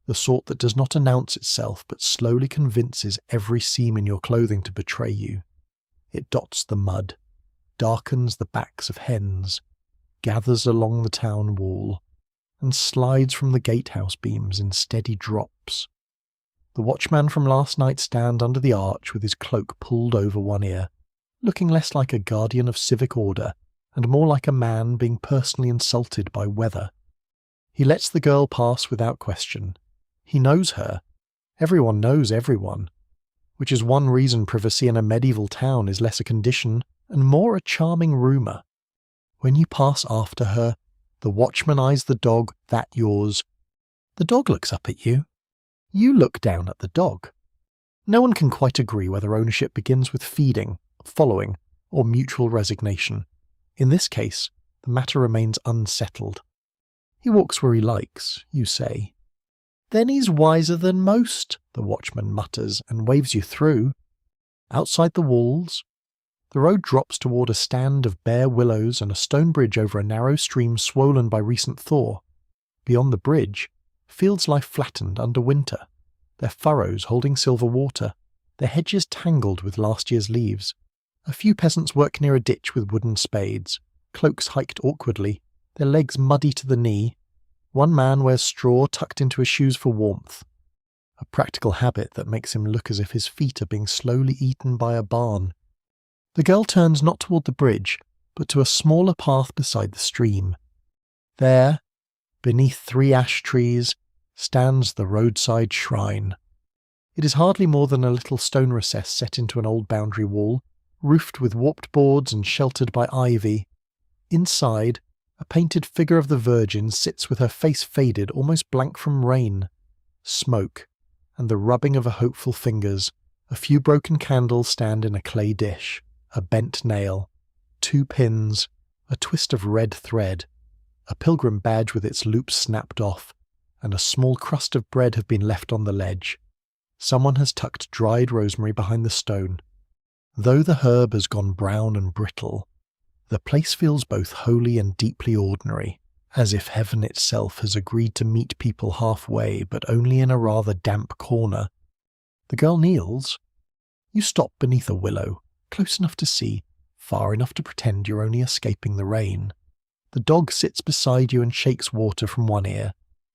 Speaker 1: the sort that does not announce itself but slowly convinces every seam in your clothing to betray you. It dots the mud, darkens the backs of hens, gathers along the town wall, and slides from the gatehouse beams in steady drops. The watchman from last night stands under the arch with his cloak pulled over one ear, looking less like a guardian of civic order and more like a man being personally insulted by weather. He lets the girl pass without question. He knows her. Everyone knows everyone, which is one reason privacy in a medieval town is less a condition and more a charming rumour. When you pass after her, the watchman eyes the dog, that yours. The dog looks up at you. You look down at the dog. No one can quite agree whether ownership begins with feeding, following, or mutual resignation. In this case, the matter remains unsettled. He walks where he likes, you say. Then he's wiser than most, the watchman mutters and waves you through. Outside the walls, The road drops toward a stand of bare willows and a stone bridge over a narrow stream swollen by recent thaw. Beyond the bridge, fields lie flattened under winter, their furrows holding silver water, their hedges tangled with last year's leaves. A few peasants work near a ditch with wooden spades, cloaks hiked awkwardly, their legs muddy to the knee. One man wears straw tucked into his shoes for warmth, a practical habit that makes him look as if his feet are being slowly eaten by a barn. The girl turns not toward the bridge, but to a smaller path beside the stream. There, beneath 3 ash trees, stands the roadside shrine. It is hardly more than a little stone recess set into an old boundary wall, roofed with warped boards and sheltered by ivy. Inside, a painted figure of the Virgin sits with her face faded, almost blank from rain. Smoke, and the rubbing of hopeful fingers. A few broken candles stand in a clay dish, a bent nail, 2 pins, a twist of red thread, a pilgrim badge with its loops snapped off, and a small crust of bread have been left on the ledge. Someone has tucked dried rosemary behind the stone. Though the herb has gone brown and brittle, the place feels both holy and deeply ordinary, as if heaven itself has agreed to meet people halfway, but only in a rather damp corner. The girl kneels. You stop beneath a willow, close enough to see, far enough to pretend you're only escaping the rain. The dog sits beside you and shakes water from one ear,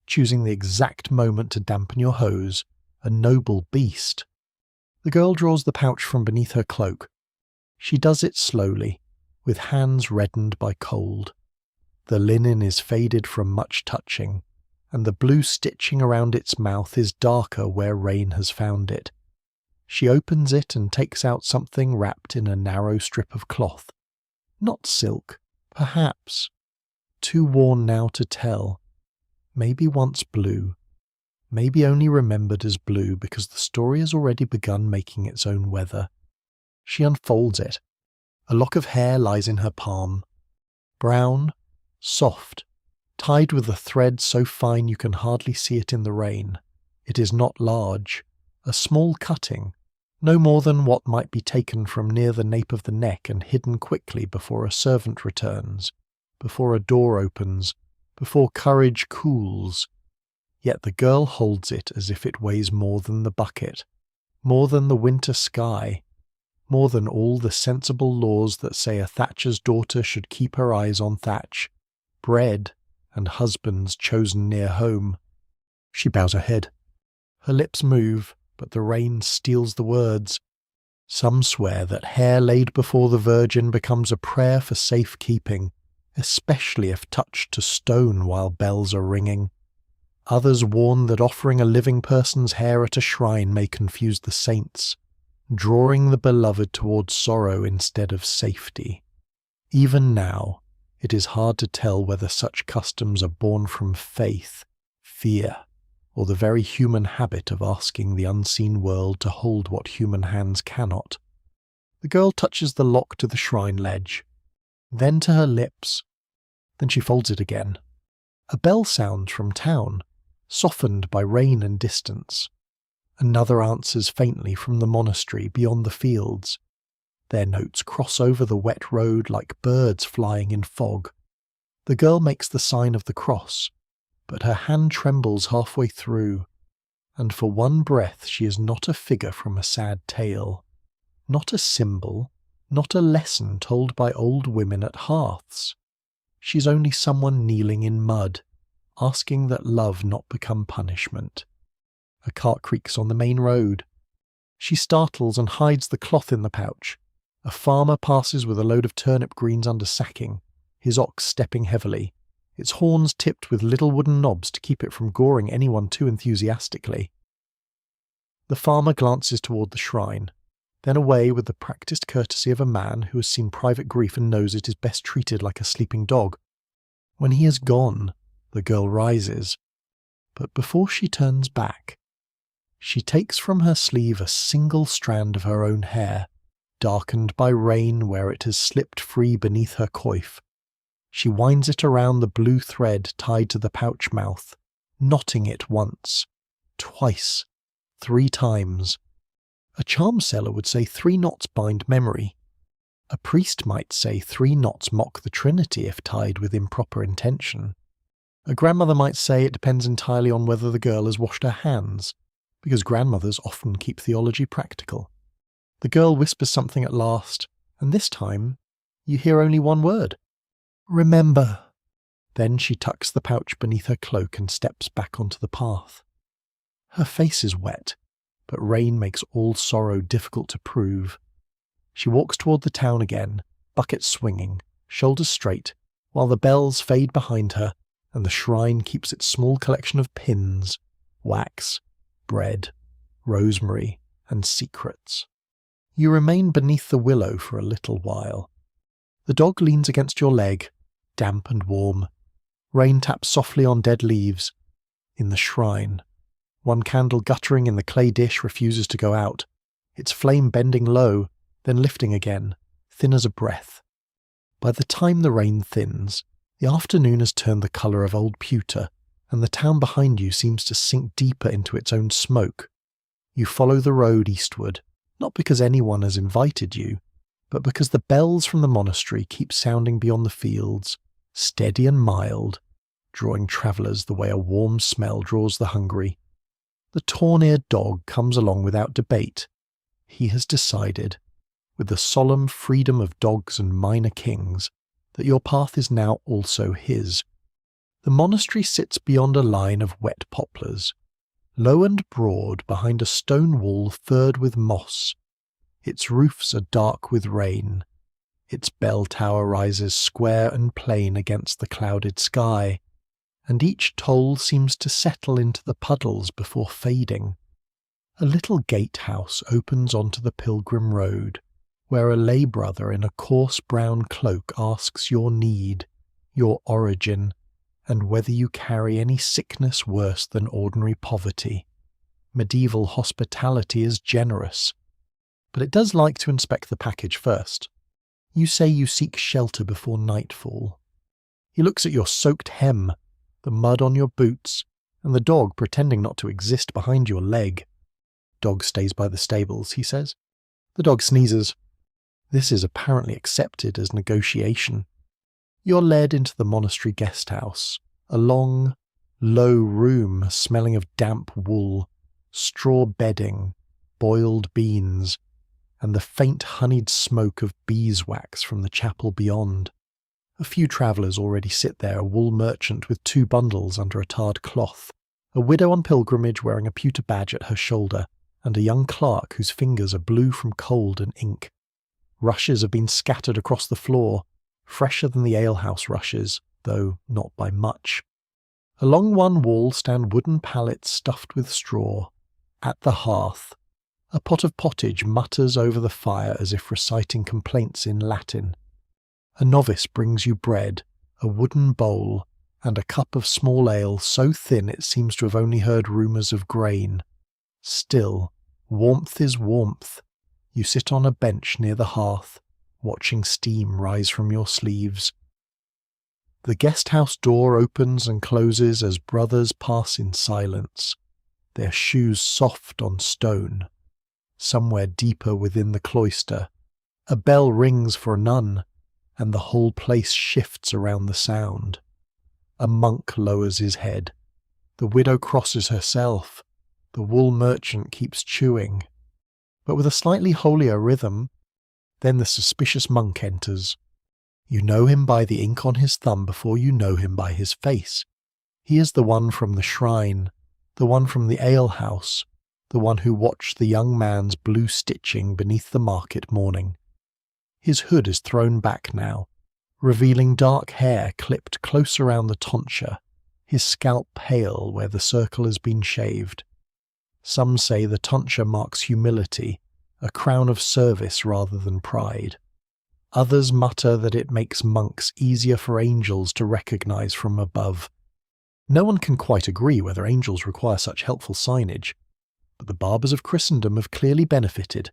Speaker 1: choosing the exact moment to dampen your hose, a noble beast. The girl draws the pouch from beneath her cloak. She does it slowly, with hands reddened by cold. The linen is faded from much touching, and the blue stitching around its mouth is darker where rain has found it. She opens it and takes out something wrapped in a narrow strip of cloth. Not silk, perhaps. Too worn now to tell. Maybe once blue. Maybe only remembered as blue because the story has already begun making its own weather. She unfolds it. A lock of hair lies in her palm. Brown, soft, tied with a thread so fine you can hardly see it in the rain. It is not large. A small cutting, no more than what might be taken from near the nape of the neck and hidden quickly before a servant returns, before a door opens, before courage cools. Yet the girl holds it as if it weighs more than the bucket, more than the winter sky, more than all the sensible laws that say a thatcher's daughter should keep her eyes on thatch, bread, and husbands chosen near home. She bows her head. Her lips move, but the rain steals the words. Some swear that hair laid before the Virgin becomes a prayer for safekeeping, especially if touched to stone while bells are ringing. Others warn that offering a living person's hair at a shrine may confuse the saints, drawing the beloved towards sorrow instead of safety. Even now, it is hard to tell whether such customs are born from faith, fear, or the very human habit of asking the unseen world to hold what human hands cannot. The girl touches the lock to the shrine ledge, then to her lips. Then she folds it again. A bell sounds from town, softened by rain and distance. Another answers faintly from the monastery beyond the fields. Their notes cross over the wet road like birds flying in fog. The girl makes the sign of the cross, but her hand trembles halfway through, and for one breath she is not a figure from a sad tale, not a symbol, not a lesson told by old women at hearths. She is only someone kneeling in mud, asking that love not become punishment. A cart creaks on the main road. She startles and hides the cloth in the pouch. A farmer passes with a load of turnip greens under sacking, his ox stepping heavily, its horns tipped with little wooden knobs to keep it from goring anyone too enthusiastically. The farmer glances toward the shrine, then away with the practised courtesy of a man who has seen private grief and knows it is best treated like a sleeping dog. When he is gone, the girl rises, but before she turns back, she takes from her sleeve a single strand of her own hair, darkened by rain where it has slipped free beneath her coif. She winds it around the blue thread tied to the pouch mouth, knotting it once, twice, 3 times. A charm seller would say 3 knots bind memory. A priest might say 3 knots mock the Trinity if tied with improper intention. A grandmother might say it depends entirely on whether the girl has washed her hands, because grandmothers often keep theology practical. The girl whispers something at last, and this time you hear only one word. Remember. Then she tucks the pouch beneath her cloak and steps back onto the path. Her face is wet, but rain makes all sorrow difficult to prove. She walks toward the town again, bucket swinging, shoulders straight, while the bells fade behind her and the shrine keeps its small collection of pins, wax, bread, rosemary, and secrets. You remain beneath the willow for a little while. The dog leans against your leg, damp and warm. Rain taps softly on dead leaves. In the shrine, one candle guttering in the clay dish refuses to go out, its flame bending low, then lifting again, thin as a breath. By the time the rain thins, the afternoon has turned the colour of old pewter, and the town behind you seems to sink deeper into its own smoke. You follow the road eastward, not because anyone has invited you, but because the bells from the monastery keep sounding beyond the fields, steady and mild, drawing travellers the way a warm smell draws the hungry. The torn-eared dog comes along without debate. He has decided, with the solemn freedom of dogs and minor kings, that your path is now also his. The monastery sits beyond a line of wet poplars, low and broad behind a stone wall furred with moss. Its roofs are dark with rain. Its bell tower rises square and plain against the clouded sky, and each toll seems to settle into the puddles before fading. A little gatehouse opens onto the pilgrim road, where a lay brother in a coarse brown cloak asks your need, your origin, and whether you carry any sickness worse than ordinary poverty. Medieval hospitality is generous, but it does like to inspect the package first. You say you seek shelter before nightfall. He looks at your soaked hem, the mud on your boots, and the dog pretending not to exist behind your leg. Dog stays by the stables, he says. The dog sneezes. This is apparently accepted as negotiation. You're led into the monastery guest house, a long, low room smelling of damp wool, straw bedding, boiled beans, and the faint honeyed smoke of beeswax from the chapel beyond. A few travellers already sit there, a wool merchant with 2 bundles under a tarred cloth, a widow on pilgrimage wearing a pewter badge at her shoulder, and a young clerk whose fingers are blue from cold and ink. Rushes have been scattered across the floor, fresher than the alehouse rushes, though not by much. Along one wall stand wooden pallets stuffed with straw. At the hearth, a pot of pottage mutters over the fire as if reciting complaints in Latin. A novice brings you bread, a wooden bowl, and a cup of small ale so thin it seems to have only heard rumours of grain. Still, warmth is warmth. You sit on a bench near the hearth, watching steam rise from your sleeves. The guest-house door opens and closes as brothers pass in silence, their shoes soft on stone. Somewhere deeper within the cloister, a bell rings for a nun, and the whole place shifts around the sound. A monk lowers his head. The widow crosses herself. The wool merchant keeps chewing, but with a slightly holier rhythm. Then the suspicious monk enters. You know him by the ink on his thumb before you know him by his face. He is the one from the shrine, the one from the alehouse, the one who watched the young man's blue stitching beneath the market morning. His hood is thrown back now, revealing dark hair clipped close around the tonsure, his scalp pale where the circle has been shaved. Some say the tonsure marks humility, a crown of service rather than pride. Others mutter that it makes monks easier for angels to recognize from above. No one can quite agree whether angels require such helpful signage, but the barbers of Christendom have clearly benefited.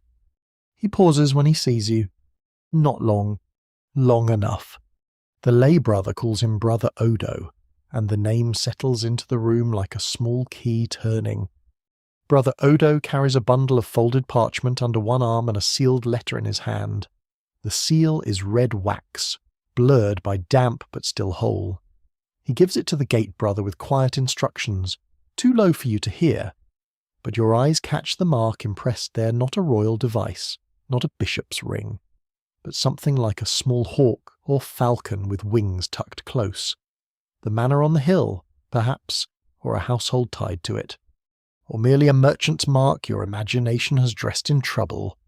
Speaker 1: He pauses when he sees you. Not long. Long enough. The lay brother calls him Brother Odo, and the name settles into the room like a small key turning. Brother Odo carries a bundle of folded parchment under one arm and a sealed letter in his hand. The seal is red wax, blurred by damp but still whole. He gives it to the gate brother with quiet instructions, too low for you to hear, but your eyes catch the mark impressed there, not a royal device, not a bishop's ring, but something like a small hawk or falcon with wings tucked close. The manor on the hill, perhaps, or a household tied to it. Or merely a merchant's mark your imagination has dressed in trouble.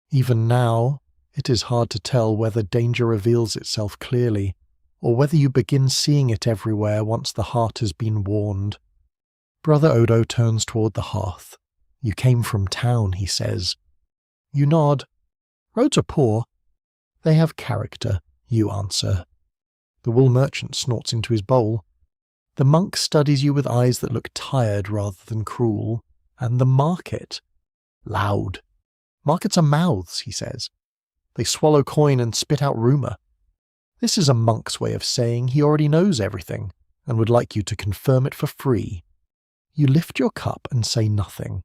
Speaker 1: Even now, it is hard to tell whether danger reveals itself clearly, or whether you begin seeing it everywhere once the heart has been warned. Brother Odo turns toward the hearth. You came from town, he says. You nod. Roads are poor. They have character, you answer. The wool merchant snorts into his bowl. The monk studies you with eyes that look tired rather than cruel. And the market? Loud. Markets are mouths, he says. They swallow coin and spit out rumour. This is a monk's way of saying he already knows everything, and would like you to confirm it for free. You lift your cup and say nothing.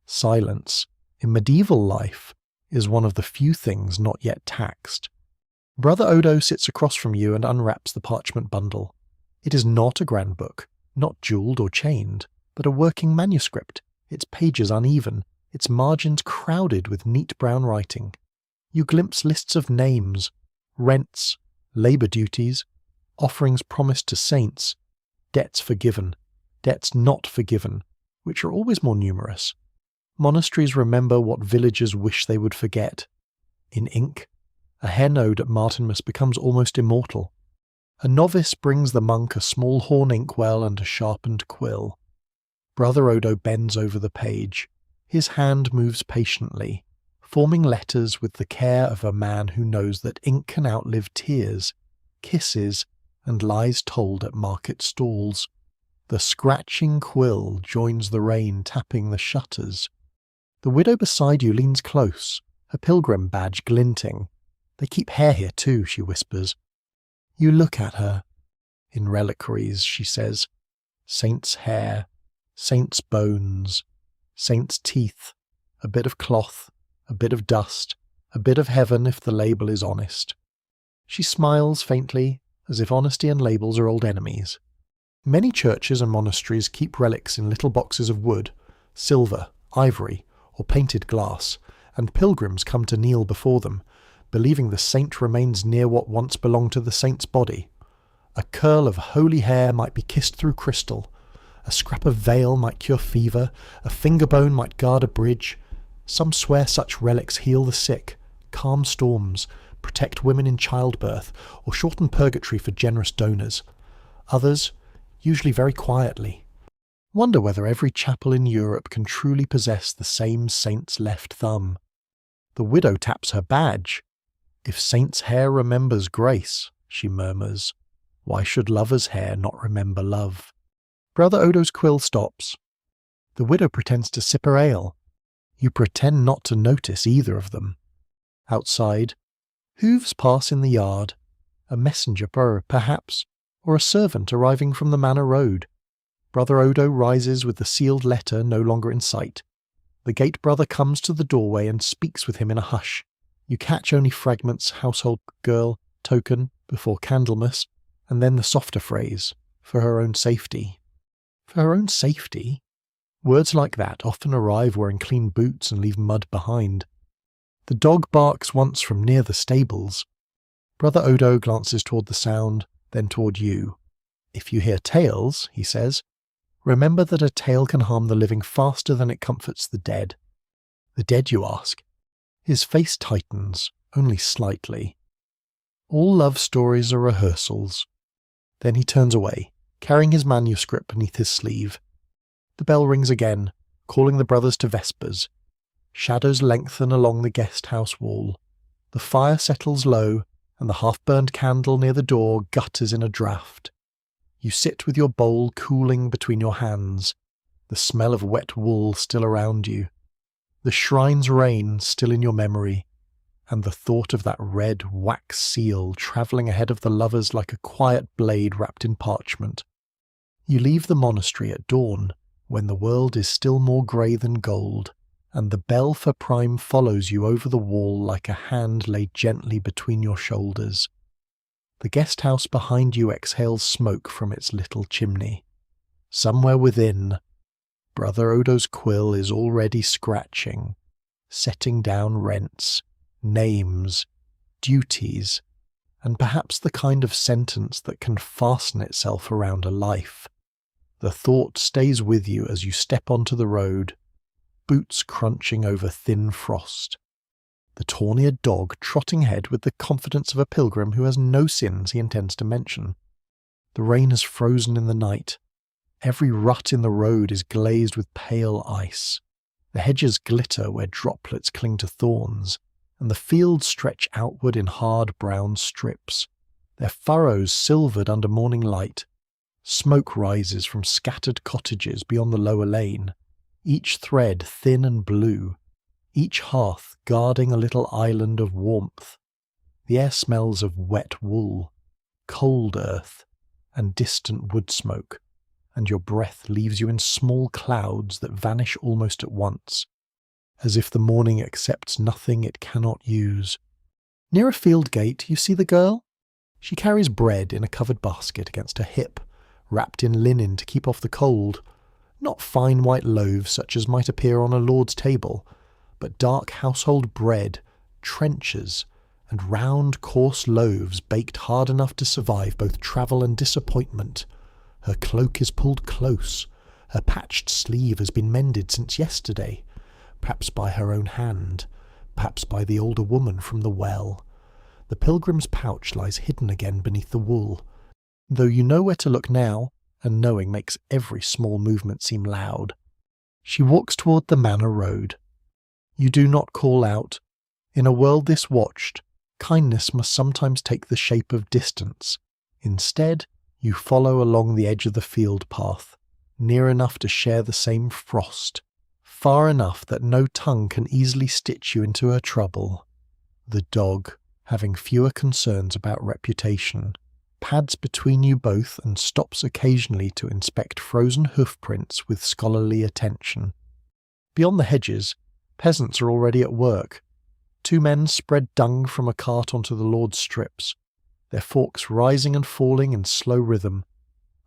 Speaker 1: Silence, in medieval life, is one of the few things not yet taxed. Brother Odo sits across from you and unwraps the parchment bundle. It is not a grand book, not jewelled or chained, but a working manuscript, its pages uneven, its margins crowded with neat brown writing. You glimpse lists of names, rents, labour duties, offerings promised to saints, debts forgiven, debts not forgiven, which are always more numerous. Monasteries remember what villagers wish they would forget. In ink, a hen ode at Martinmas becomes almost immortal. A novice brings the monk a small horn inkwell and a sharpened quill. Brother Odo bends over the page. His hand moves patiently, forming letters with the care of a man who knows that ink can outlive tears, kisses, and lies told at market stalls. The scratching quill joins the rain tapping the shutters. The widow beside you leans close, her pilgrim badge glinting. They keep hair here too, she whispers. You look at her. In reliquaries, she says. Saint's hair, saint's bones, saint's teeth, a bit of cloth, a bit of dust, a bit of heaven if the label is honest. She smiles faintly, as if honesty and labels are old enemies. Many churches and monasteries keep relics in little boxes of wood, silver, ivory, or painted glass, and pilgrims come to kneel before them, believing the saint remains near what once belonged to the saint's body. A curl of holy hair might be kissed through crystal, a scrap of veil might cure fever, a finger bone might guard a bridge. Some swear such relics heal the sick, calm storms, protect women in childbirth, or shorten purgatory for generous donors. Others, usually very quietly, wonder whether every chapel in Europe can truly possess the same saint's left thumb. The widow taps her badge. If saint's hair remembers grace, she murmurs, why should lover's hair not remember love? Brother Odo's quill stops. The widow pretends to sip her ale. You pretend not to notice either of them. Outside, hooves pass in the yard, a messenger perhaps, or a servant arriving from the manor road. Brother Odo rises with the sealed letter no longer in sight. The gate brother comes to the doorway and speaks with him in a hush. You catch only fragments, household girl, token, before Candlemas, and then the softer phrase, for her own safety. For her own safety? Words like that often arrive wearing clean boots and leave mud behind. The dog barks once from near the stables. Brother Odo glances toward the sound, then toward you. If you hear tales, he says, remember that a tale can harm the living faster than it comforts the dead. The dead, you ask? His face tightens, only slightly. All love stories are rehearsals. Then he turns away, carrying his manuscript beneath his sleeve. The bell rings again, calling the brothers to vespers. Shadows lengthen along the guest house wall. The fire settles low, and the half-burned candle near the door gutters in a draught. You sit with your bowl cooling between your hands, the smell of wet wool still around you, the shrine's rain still in your memory, and the thought of that red wax seal travelling ahead of the lovers like a quiet blade wrapped in parchment. You leave the monastery at dawn, when the world is still more grey than gold, and the bell for prime follows you over the wall like a hand laid gently between your shoulders. The guest house behind you exhales smoke from its little chimney. Somewhere within, Brother Odo's quill is already scratching, setting down rents, names, duties, and perhaps the kind of sentence that can fasten itself around a life. The thought stays with you as you step onto the road, boots crunching over thin frost. The tawny-eared dog trotting ahead with the confidence of a pilgrim who has no sins he intends to mention. The rain has frozen in the night. Every rut in the road is glazed with pale ice. The hedges glitter where droplets cling to thorns, and the fields stretch outward in hard brown strips, their furrows silvered under morning light. Smoke rises from scattered cottages beyond the lower lane, each thread thin and blue, each hearth guarding a little island of warmth. The air smells of wet wool, cold earth, and distant wood smoke, and your breath leaves you in small clouds that vanish almost at once, as if the morning accepts nothing it cannot use. Near a field gate you see the girl. She carries bread in a covered basket against her hip, wrapped in linen to keep off the cold. Not fine white loaves such as might appear on a lord's table, but dark household bread, trenchers, and round coarse loaves baked hard enough to survive both travel and disappointment. Her cloak is pulled close. Her patched sleeve has been mended since yesterday, perhaps by her own hand, perhaps by the older woman from the well. The pilgrim's pouch lies hidden again beneath the wool, though you know where to look now, and knowing makes every small movement seem loud. She walks toward the manor road. You do not call out. In a world this watched, kindness must sometimes take the shape of distance. Instead, you follow along the edge of the field path, near enough to share the same frost, far enough that no tongue can easily stitch you into her trouble. The dog, having fewer concerns about reputation, pads between you both and stops occasionally to inspect frozen hoofprints with scholarly attention. Beyond the hedges, peasants are already at work. 2 men spread dung from a cart onto the lord's strips, their forks rising and falling in slow rhythm.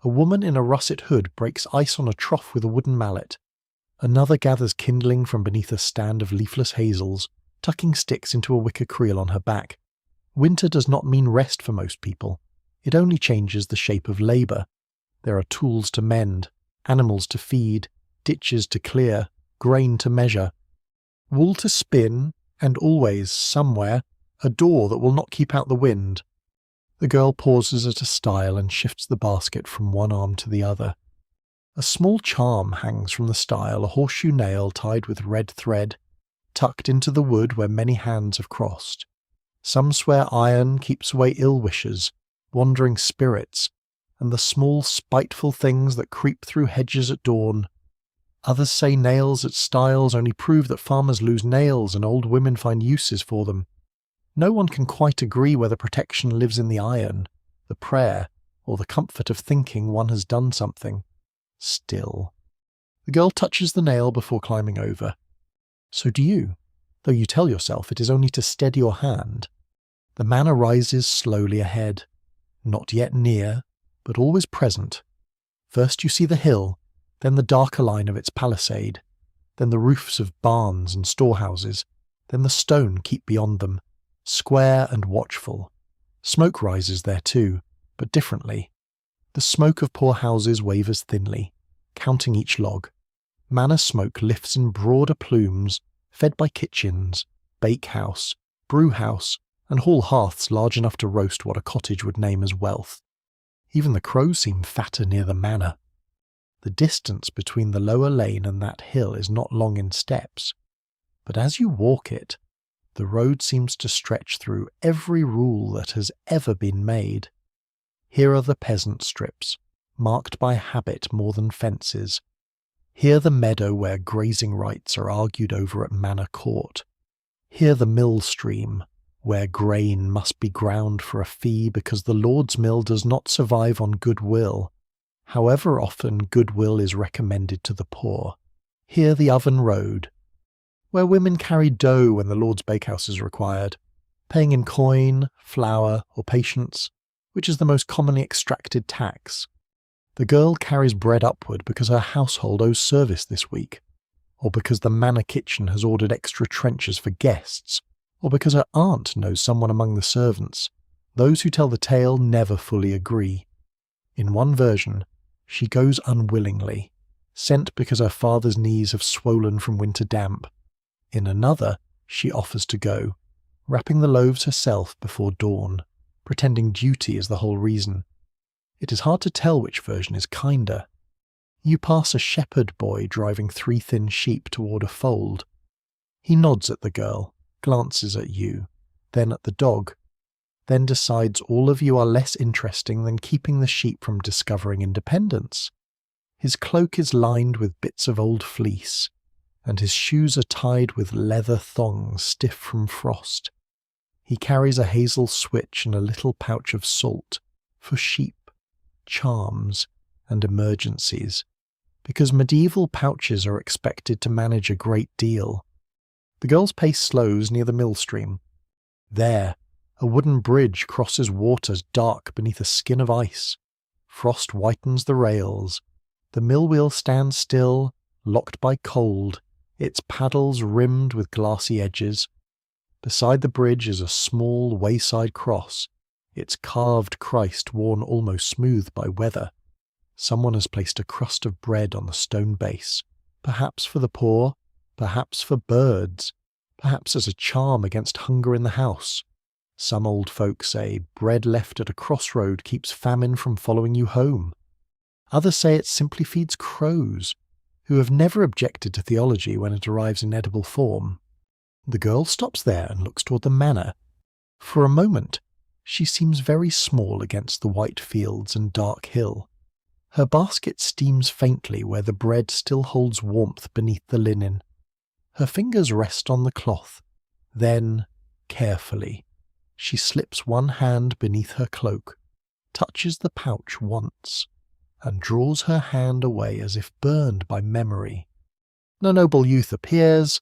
Speaker 1: A woman in a russet hood breaks ice on a trough with a wooden mallet. Another gathers kindling from beneath a stand of leafless hazels, tucking sticks into a wicker creel on her back. Winter does not mean rest for most people. It only changes the shape of labour. There are tools to mend, animals to feed, ditches to clear, grain to measure, wool to spin, and always, somewhere, a door that will not keep out the wind. The girl pauses at a stile and shifts the basket from one arm to the other. A small charm hangs from the stile, a horseshoe nail tied with red thread, tucked into the wood where many hands have crossed. Some swear iron keeps away ill wishers, wandering spirits, and the small spiteful things that creep through hedges at dawn. Others say nails at stiles only prove that farmers lose nails and old women find uses for them. No one can quite agree whether protection lives in the iron, the prayer, or the comfort of thinking one has done something. Still. The girl touches the nail before climbing over. So do you, though you tell yourself it is only to steady your hand. The manor rises slowly ahead, not yet near, but always present. First you see the hill, then the darker line of its palisade, then the roofs of barns and storehouses, then the stone keep beyond them, square and watchful. Smoke rises there too, but differently. The smoke of poor houses wavers thinly, counting each log. Manor smoke lifts in broader plumes, fed by kitchens, bakehouse, brewhouse, and hall hearths large enough to roast what a cottage would name as wealth. Even the crows seem fatter near the manor. The distance between the lower lane and that hill is not long in steps, but as you walk it, the road seems to stretch through every rule that has ever been made. Here are the peasant strips, marked by habit more than fences. Here the meadow where grazing rights are argued over at manor court. Here the mill stream, where grain must be ground for a fee because the lord's mill does not survive on goodwill, however often goodwill is recommended to the poor. Here the oven road. where women carry dough when the Lord's bakehouse is required, paying in coin, flour, or patience, which is the most commonly extracted tax. The girl carries bread upward because her household owes service this week, or because the manor kitchen has ordered extra trenchers for guests, or because her aunt knows someone among the servants. Those who tell the tale never fully agree. In one version, she goes unwillingly, sent because her father's knees have swollen from winter damp. In another, she offers to go, wrapping the loaves herself before dawn, pretending duty is the whole reason. It is hard to tell which version is kinder. You pass a shepherd boy driving 3 thin sheep toward a fold. He nods at the girl, glances at you, then at the dog, then decides all of you are less interesting than keeping the sheep from discovering independence. His cloak is lined with bits of old fleece, and his shoes are tied with leather thongs stiff from frost. He carries a hazel switch and a little pouch of salt for sheep, charms, and emergencies, because medieval pouches are expected to manage a great deal. The girl's pace slows near the mill stream. There, a wooden bridge crosses waters dark beneath a skin of ice. Frost whitens the rails. The mill wheel stands still, locked by cold, its paddles rimmed with glassy edges. Beside the bridge is a small wayside cross, its carved Christ worn almost smooth by weather. Someone has placed a crust of bread on the stone base, perhaps for the poor, perhaps for birds, perhaps as a charm against hunger in the house. Some old folk say bread left at a crossroad keeps famine from following you home. Others say it simply feeds crows, who have never objected to theology when it arrives in edible form. The girl stops there and looks toward the manor. For a moment, she seems very small against the white fields and dark hill. Her basket steams faintly where the bread still holds warmth beneath the linen. Her fingers rest on the cloth. Then, carefully, she slips one hand beneath her cloak, touches the pouch once, and draws her hand away as if burned by memory. No noble youth appears.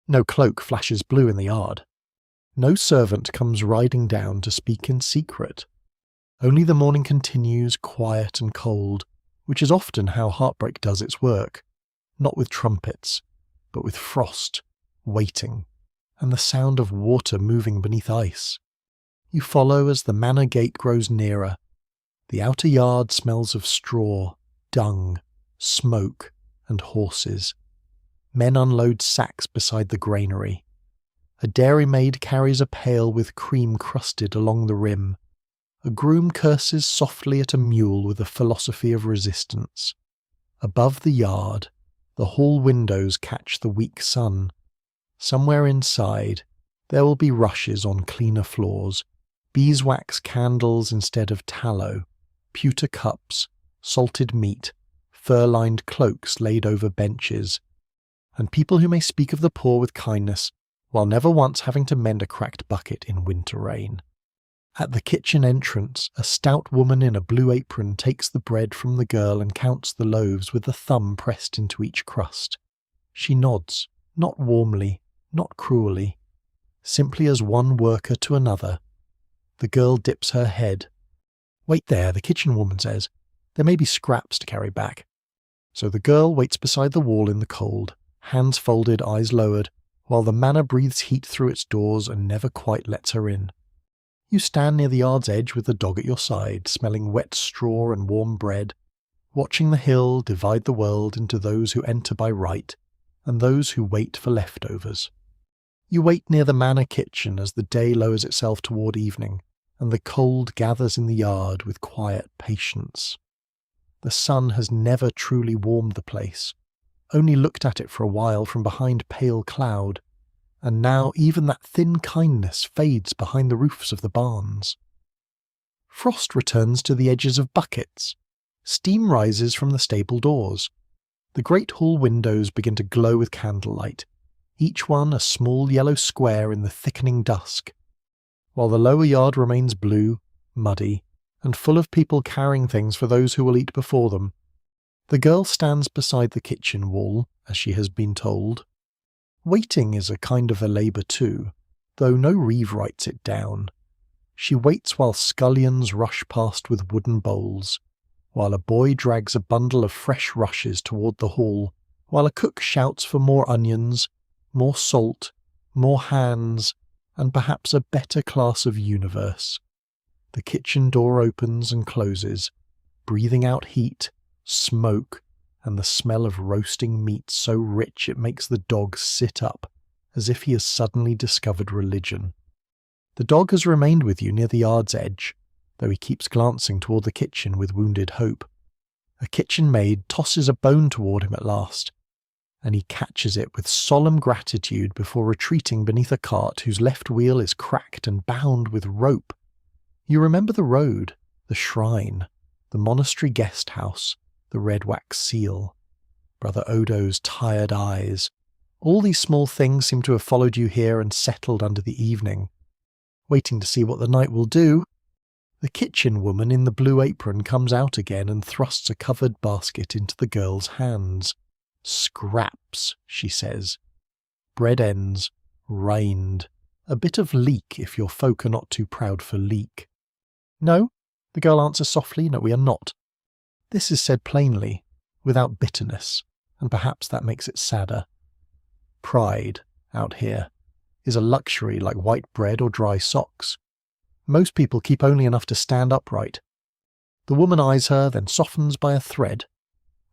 Speaker 1: No cloak flashes blue in the yard. No servant comes riding down to speak in secret. Only the morning continues quiet and cold, which is often how heartbreak does its work, not with trumpets, but with frost, waiting, and the sound of water moving beneath ice. You follow as the manor gate grows nearer. The outer yard smells of straw, dung, smoke, and horses. Men unload sacks beside the granary. A dairymaid carries a pail with cream crusted along the rim. A groom curses softly at a mule with a philosophy of resistance. Above the yard, the hall windows catch the weak sun. Somewhere inside, there will be rushes on cleaner floors, beeswax candles instead of tallow, pewter cups, salted meat, fur-lined cloaks laid over benches, and people who may speak of the poor with kindness, while never once having to mend a cracked bucket in winter rain. At the kitchen entrance, a stout woman in a blue apron takes the bread from the girl and counts the loaves with the thumb pressed into each crust. She nods, not warmly, not cruelly, simply as one worker to another. The girl dips her head. "Wait there," the kitchen woman says. "There may be scraps to carry back." So the girl waits beside the wall in the cold, hands folded, eyes lowered, while the manor breathes heat through its doors and never quite lets her in. You stand near the yard's edge with the dog at your side, smelling wet straw and warm bread, watching the hill divide the world into those who enter by right and those who wait for leftovers. You wait near the manor kitchen as the day lowers itself toward evening, and the cold gathers in the yard with quiet patience. The sun has never truly warmed the place, only looked at it for a while from behind pale cloud, and now even that thin kindness fades behind the roofs of the barns. Frost returns to the edges of buckets. Steam rises from the stable doors. The great hall windows begin to glow with candlelight, each one a small yellow square in the thickening dusk, while the lower yard remains blue, muddy, and full of people carrying things for those who will eat before them. The girl stands beside the kitchen wall, as she has been told. Waiting is a kind of a labour too, though no Reeve writes it down. She waits while scullions rush past with wooden bowls, while a boy drags a bundle of fresh rushes toward the hall, while a cook shouts for more onions, more salt, more hands, and perhaps a better class of universe. The kitchen door opens and closes, breathing out heat, smoke, and the smell of roasting meat so rich it makes the dog sit up, as if he has suddenly discovered religion. The dog has remained with you near the yard's edge, though he keeps glancing toward the kitchen with wounded hope. A kitchen maid tosses a bone toward him at last, and he catches it with solemn gratitude before retreating beneath a cart whose left wheel is cracked and bound with rope. You remember the road, the shrine, the monastery guest house, the red wax seal, Brother Odo's tired eyes. All these small things seem to have followed you here and settled under the evening. Waiting to see what the night will do, the kitchen woman in the blue apron comes out again and thrusts a covered basket into the girl's hands. Scraps, she says. Bread ends, rind, a bit of leek if your folk are not too proud for leek. No, the girl answers softly, no, we are not. This is said plainly, without bitterness, and perhaps that makes it sadder. Pride, out here, is a luxury like white bread or dry socks. Most people keep only enough to stand upright. The woman eyes her, then softens by a thread.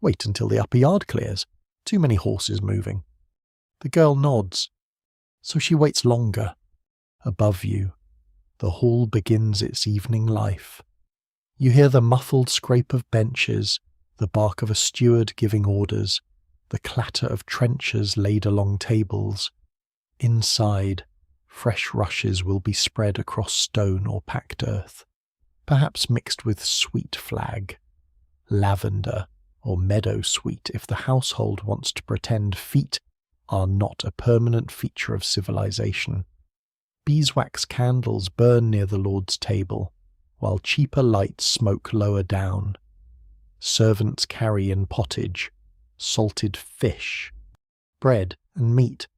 Speaker 1: Wait until the upper yard clears. Too many horses moving. The girl nods. So she waits longer. Above you, the hall begins its evening life. You hear the muffled scrape of benches, the bark of a steward giving orders, the clatter of trenchers laid along tables. Inside, fresh rushes will be spread across stone or packed earth, perhaps mixed with sweet flag, lavender, or meadow sweet if the household wants to pretend feet are not a permanent feature of civilization. Beeswax candles burn near the Lord's table, while cheaper lights smoke lower down. Servants carry in pottage, salted fish, bread and meat.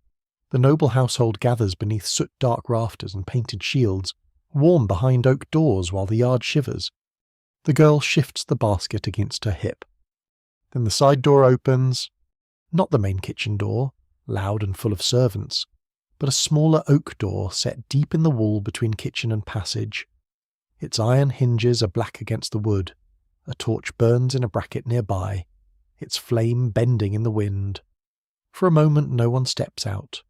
Speaker 1: The noble household gathers beneath soot-dark rafters and painted shields, warm behind oak doors while the yard shivers. The girl shifts the basket against her hip. Then the side door opens, not the main kitchen door, loud and full of servants, but a smaller oak door set deep in the wall between kitchen and passage. Its iron hinges are black against the wood. A torch burns in a bracket nearby, its flame bending in the wind. For a moment no one steps out.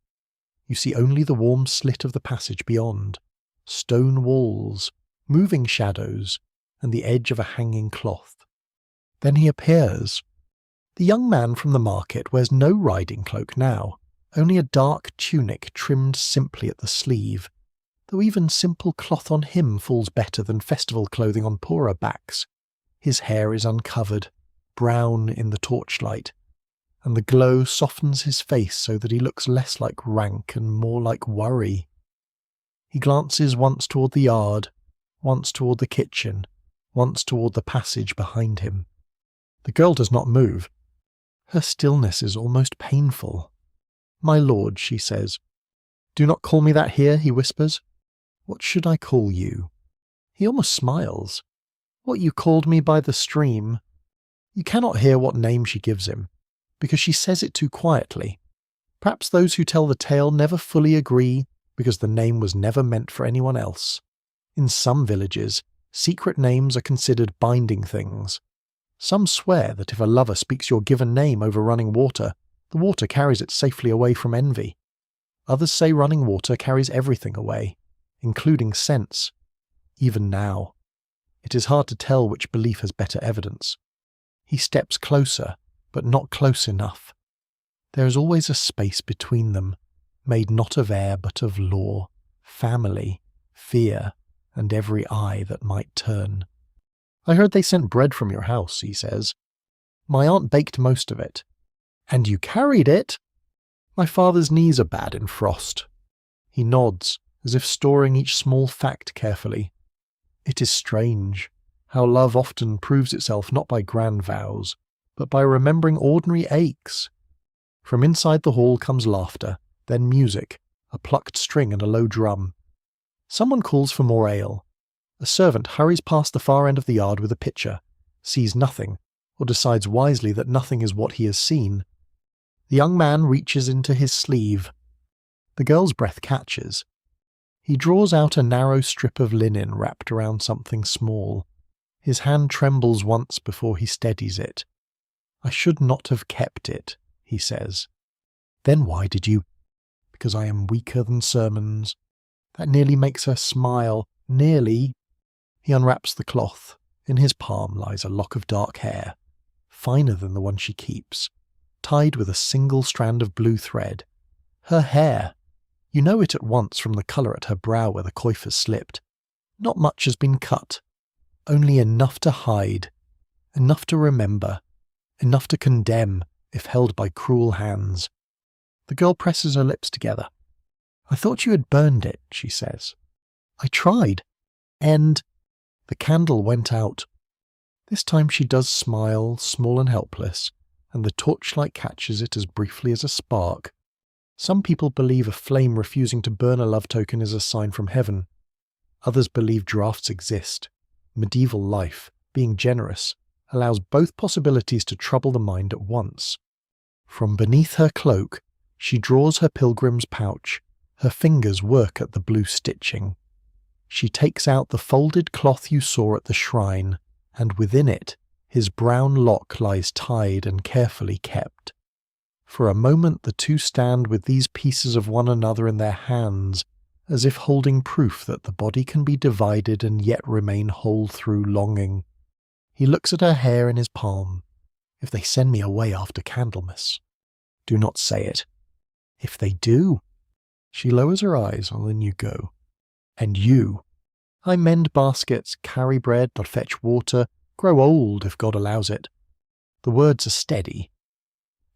Speaker 1: You see only the warm slit of the passage beyond, stone walls, moving shadows, and the edge of a hanging cloth. Then he appears. The young man from the market wears no riding cloak now, only a dark tunic trimmed simply at the sleeve, though even simple cloth on him falls better than festival clothing on poorer backs. His hair is uncovered, brown in the torchlight, and the glow softens his face so that he looks less like rank and more like worry. He glances once toward the yard, once toward the kitchen, once toward the passage behind him. The girl does not move. Her stillness is almost painful. "My lord," she says. "Do not call me that here," he whispers. "What should I call you?" He almost smiles. "What you called me by the stream." You cannot hear what name she gives him, because she says it too quietly. Perhaps those who tell the tale never fully agree, because the name was never meant for anyone else. In some villages, secret names are considered binding things. Some swear that if a lover speaks your given name over running water, the water carries it safely away from envy. Others say running water carries everything away, including sense. Even now, it is hard to tell which belief has better evidence. He steps closer, but not close enough. There is always a space between them, made not of air but of law, family, fear, and every eye that might turn. "I heard they sent bread from your house," he says. "My aunt baked most of it." "And you carried it?" "My father's knees are bad in frost." He nods, as if storing each small fact carefully. It is strange, how love often proves itself not by grand vows, but by remembering ordinary aches. From inside the hall comes laughter, then music, a plucked string and a low drum. Someone calls for more ale. A servant hurries past the far end of the yard with a pitcher, sees nothing, or decides wisely that nothing is what he has seen. The young man reaches into his sleeve. The girl's breath catches. He draws out a narrow strip of linen wrapped around something small. His hand trembles once before he steadies it. "I should not have kept it," he says. "Then why did you—" "Because I am weaker than sermons." That nearly makes her smile. Nearly. He unwraps the cloth. In his palm lies a lock of dark hair, finer than the one she keeps, tied with a single strand of blue thread. Her hair! You know it at once from the colour at her brow where the coif has slipped. Not much has been cut. Only enough to hide. Enough to remember. Enough to condemn, if held by cruel hands. The girl presses her lips together. "I thought you had burned it," she says. "I tried. And—" The candle went out. This time she does smile, small and helpless, and the torchlight catches it as briefly as a spark. Some people believe a flame refusing to burn a love token is a sign from heaven. Others believe drafts exist. Medieval life, being generous, allows both possibilities to trouble the mind at once. From beneath her cloak, she draws her pilgrim's pouch. Her fingers work at the blue stitching. She takes out the folded cloth you saw at the shrine, and within it, his brown lock lies tied and carefully kept. For a moment the two stand with these pieces of one another in their hands, as if holding proof that the body can be divided and yet remain whole through longing. He looks at her hair in his palm. "If they send me away after Candlemas." "Do not say it." "If they do." She lowers her eyes, and then you go. "And you." "I mend baskets, carry bread, or fetch water, grow old if God allows it." The words are steady,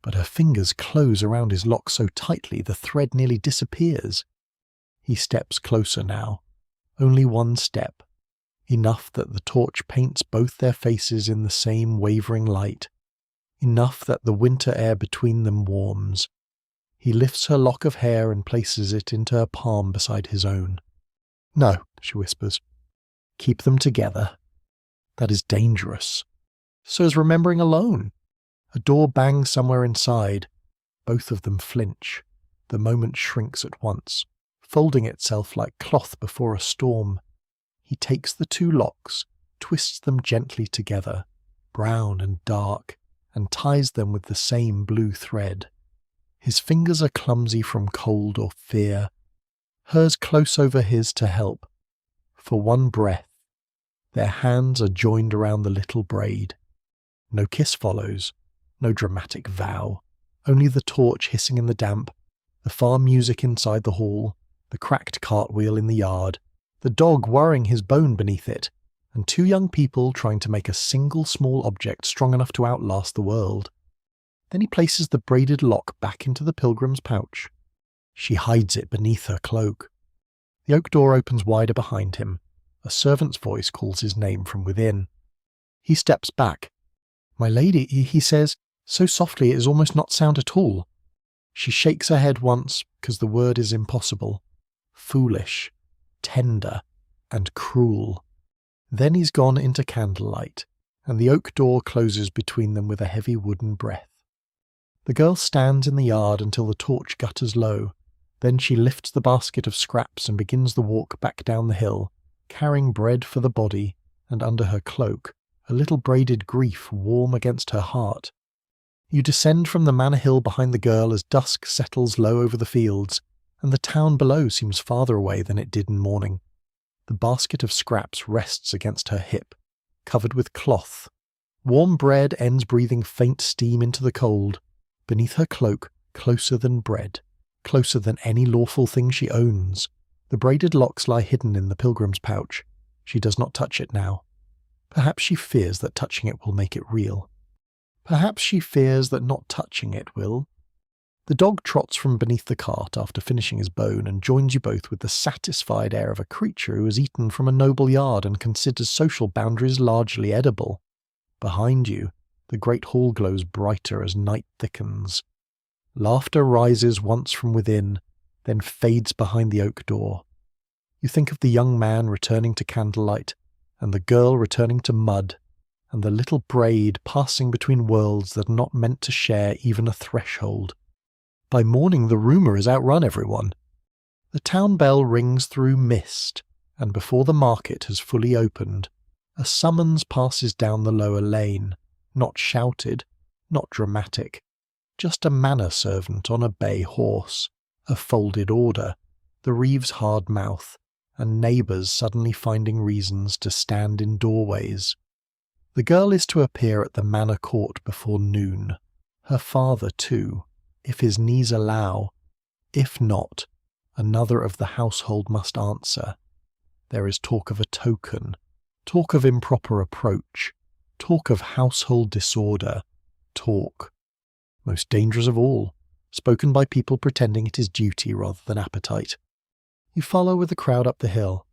Speaker 1: but her fingers close around his lock so tightly the thread nearly disappears. He steps closer now. Only one step. Enough that the torch paints both their faces in the same wavering light. Enough that the winter air between them warms. He lifts her lock of hair and places it into her palm beside his own. "No," she whispers. "Keep them together. That is dangerous. So is remembering alone." A door bangs somewhere inside. Both of them flinch. The moment shrinks at once, folding itself like cloth before a storm. He takes the two locks, twists them gently together, brown and dark, and ties them with the same blue thread. His fingers are clumsy from cold or fear, hers close over his to help. For one breath, their hands are joined around the little braid. No kiss follows, no dramatic vow, only the torch hissing in the damp, the far music inside the hall, the cracked cartwheel in the yard, the dog worrying his bone beneath it, and two young people trying to make a single small object strong enough to outlast the world. Then he places the braided lock back into the pilgrim's pouch. She hides it beneath her cloak. The oak door opens wider behind him. A servant's voice calls his name from within. He steps back. "My lady," he says, so softly it is almost not sound at all. She shakes her head once, because the word is impossible. Foolish, tender, and cruel. Then he's gone into candlelight, and the oak door closes between them with a heavy wooden breath. The girl stands in the yard until the torch gutters low. Then she lifts the basket of scraps and begins the walk back down the hill, carrying bread for the body, and under her cloak, a little braided grief warm against her heart. You descend from the manor hill behind the girl as dusk settles low over the fields, and the town below seems farther away than it did in morning. The basket of scraps rests against her hip, covered with cloth. Warm bread ends breathing faint steam into the cold. Beneath her cloak, closer than bread, closer than any lawful thing she owns. The braided locks lie hidden in the pilgrim's pouch. She does not touch it now. Perhaps she fears that touching it will make it real. Perhaps she fears that not touching it will. The dog trots from beneath the cart after finishing his bone and joins you both with the satisfied air of a creature who has eaten from a noble yard and considers social boundaries largely edible. Behind you, the great hall glows brighter as night thickens. Laughter rises once from within, then fades behind the oak door. You think of the young man returning to candlelight, and the girl returning to mud, and the little braid passing between worlds that are not meant to share even a threshold. By morning the rumour has outrun everyone. The town bell rings through mist, and before the market has fully opened, a summons passes down the lower lane, not shouted, not dramatic, just a manor servant on a bay horse, a folded order, the reeve's hard mouth, and neighbours suddenly finding reasons to stand in doorways. The girl is to appear at the manor court before noon. Her father, too, if his knees allow. If not, another of the household must answer. There is talk of a token, talk of improper approach, talk of household disorder, talk, most dangerous of all, spoken by people pretending it is duty rather than appetite. You follow with the crowd up the hill.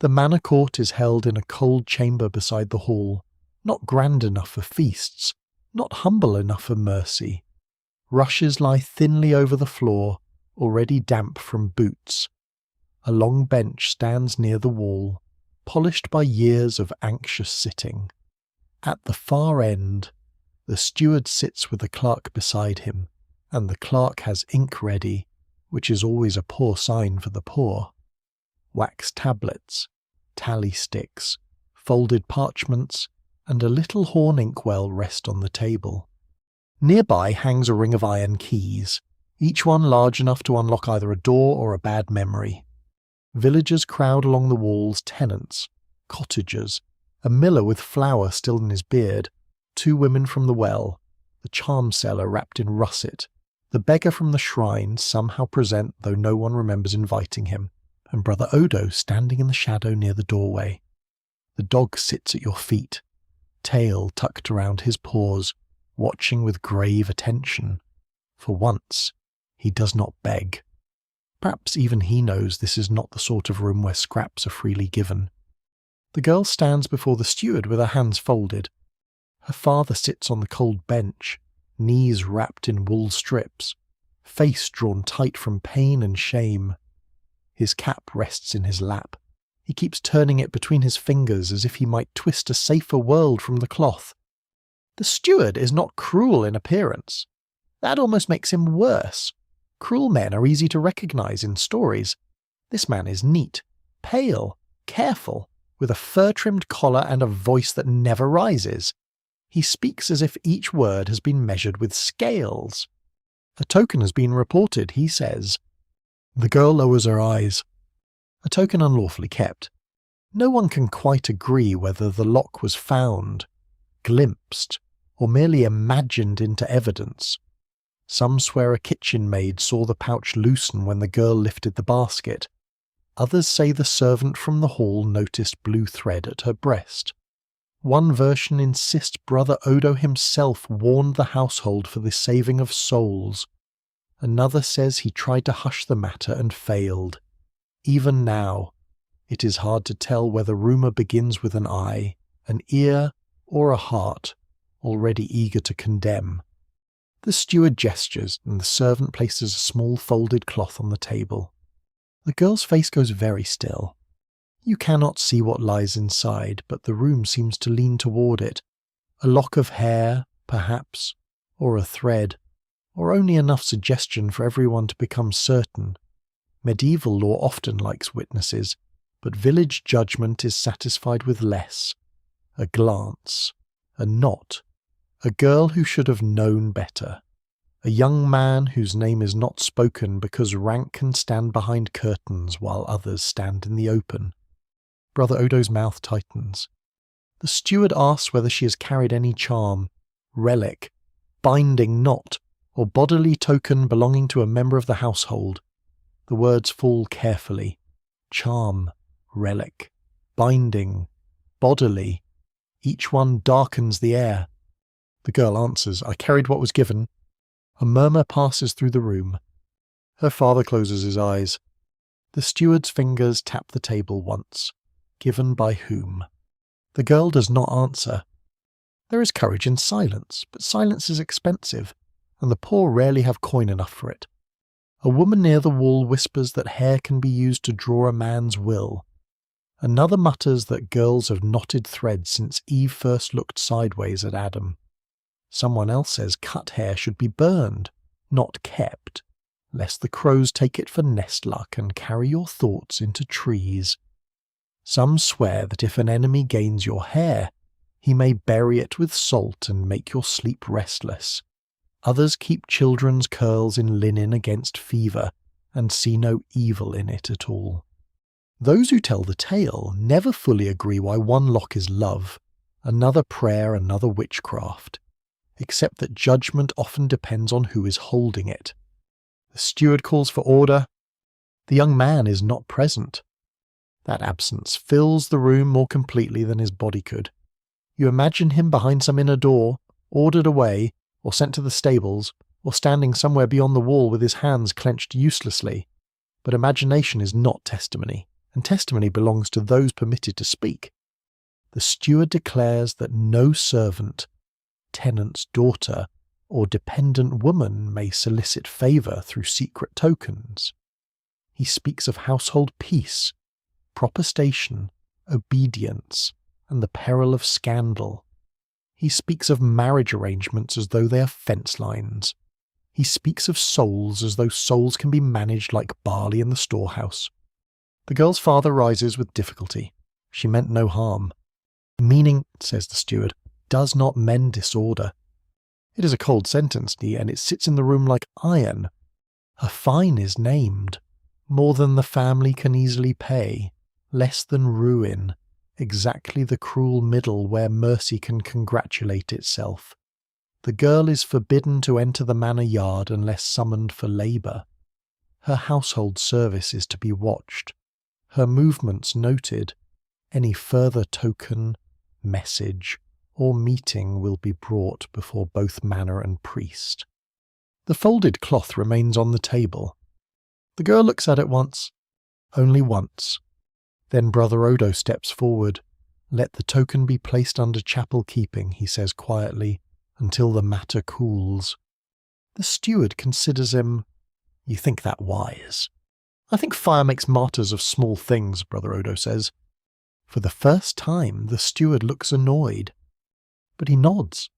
Speaker 1: The manor court is held in a cold chamber beside the hall, not grand enough for feasts, not humble enough for mercy. Rushes lie thinly over the floor, already damp from boots. A long bench stands near the wall, polished by years of anxious sitting. At the far end, the steward sits with the clerk beside him, and the clerk has ink ready, which is always a poor sign for the poor. Wax tablets, tally sticks, folded parchments, and a little horn inkwell rest on the table. Nearby hangs a ring of iron keys, each one large enough to unlock either a door or a bad memory. Villagers crowd along the walls, tenants, cottagers, a miller with flour still in his beard, 2 women from the well, the charm seller wrapped in russet, the beggar from the shrine somehow present though no one remembers inviting him, and Brother Odo standing in the shadow near the doorway. The dog sits at your feet, tail tucked around his paws, watching with grave attention. For once, he does not beg. Perhaps even he knows this is not the sort of room where scraps are freely given. The girl stands before the steward with her hands folded. Her father sits on the cold bench, knees wrapped in wool strips, face drawn tight from pain and shame. His cap rests in his lap. He keeps turning it between his fingers as if he might twist a safer world from the cloth. The steward is not cruel in appearance. That almost makes him worse. Cruel men are easy to recognize in stories. This man is neat, pale, careful, with a fur-trimmed collar and a voice that never rises. He speaks as if each word has been measured with scales. A token has been reported, he says. The girl lowers her eyes. A token unlawfully kept. No one can quite agree whether the lock was found, glimpsed, or merely imagined into evidence. Some swear a kitchen maid saw the pouch loosen when the girl lifted the basket. Others say the servant from the hall noticed blue thread at her breast. One version insists Brother Odo himself warned the household for the saving of souls. Another says he tried to hush the matter and failed. Even now, it is hard to tell whether rumour begins with an eye, an ear, or a heart, already eager to condemn. The steward gestures, and the servant places a small folded cloth on the table. The girl's face goes very still. You cannot see what lies inside, but the room seems to lean toward it. A lock of hair, perhaps, or a thread, or only enough suggestion for everyone to become certain. Medieval law often likes witnesses, but village judgment is satisfied with less. A glance, a nod, a girl who should have known better, a young man whose name is not spoken because rank can stand behind curtains while others stand in the open. Brother Odo's mouth tightens. The steward asks whether she has carried any charm, relic, binding knot, or bodily token belonging to a member of the household. The words fall carefully. Charm, relic, binding, bodily. Each one darkens the air. The girl answers, I carried what was given. A murmur passes through the room. Her father closes his eyes. The steward's fingers tap the table once. Given by whom? The girl does not answer. There is courage in silence, but silence is expensive, and the poor rarely have coin enough for it. A woman near the wall whispers that hair can be used to draw a man's will. Another mutters that girls have knotted threads since Eve first looked sideways at Adam. Someone else says cut hair should be burned, not kept, lest the crows take it for nest luck and carry your thoughts into trees. Some swear that if an enemy gains your hair, he may bury it with salt and make your sleep restless. Others keep children's curls in linen against fever, and see no evil in it at all. Those who tell the tale never fully agree why one lock is love, another prayer, another witchcraft, except that judgment often depends on who is holding it. The steward calls for order. The young man is not present. That absence fills the room more completely than his body could. You imagine him behind some inner door, ordered away, or sent to the stables, or standing somewhere beyond the wall with his hands clenched uselessly. But imagination is not testimony, and testimony belongs to those permitted to speak. The steward declares that no servant, tenant's daughter, or dependent woman may solicit favour through secret tokens. He speaks of household peace, proper station, obedience, and the peril of scandal. He speaks of marriage arrangements as though they are fence lines. He speaks of souls as though souls can be managed like barley in the storehouse. The girl's father rises with difficulty. She meant no harm. Meaning, says the steward, does not mend disorder. It is a cold sentence, and it sits in the room like iron. A fine is named, more than the family can easily pay, less than ruin, exactly the cruel middle where mercy can congratulate itself. The girl is forbidden to enter the manor yard unless summoned for labour. Her household service is to be watched, her movements noted. Any further token, message, or meeting will be brought before both manor and priest. The folded cloth remains on the table. The girl looks at it once, only once. Then Brother Odo steps forward. Let the token be placed under chapel keeping, he says quietly, until the matter cools. The steward considers him. You think that wise? I think fire makes martyrs of small things, Brother Odo says. For the first time, the steward looks annoyed. But he nods.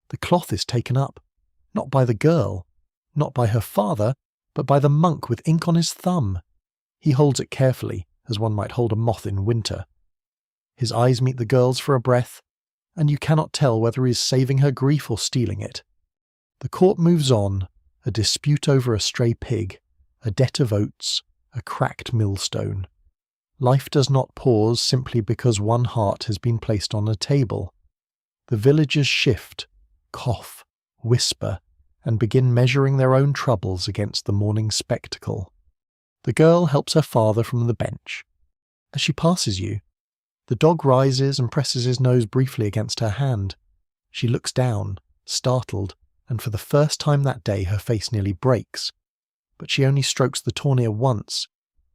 Speaker 1: The cloth is taken up, not by the girl, not by her father, but by the monk with ink on his thumb. He holds it carefully, as one might hold a moth in winter. His eyes meet the girl's for a breath, and you cannot tell whether he is saving her grief or stealing it. The court moves on, a dispute over a stray pig, a debt of oats, a cracked millstone. Life does not pause simply because one heart has been placed on a table. The villagers shift, cough, whisper, and begin measuring their own troubles against the morning spectacle. The girl helps her father from the bench. As she passes you, the dog rises and presses his nose briefly against her hand. She looks down, startled, and for the first time that day her face nearly breaks. But she only strokes the tournier once,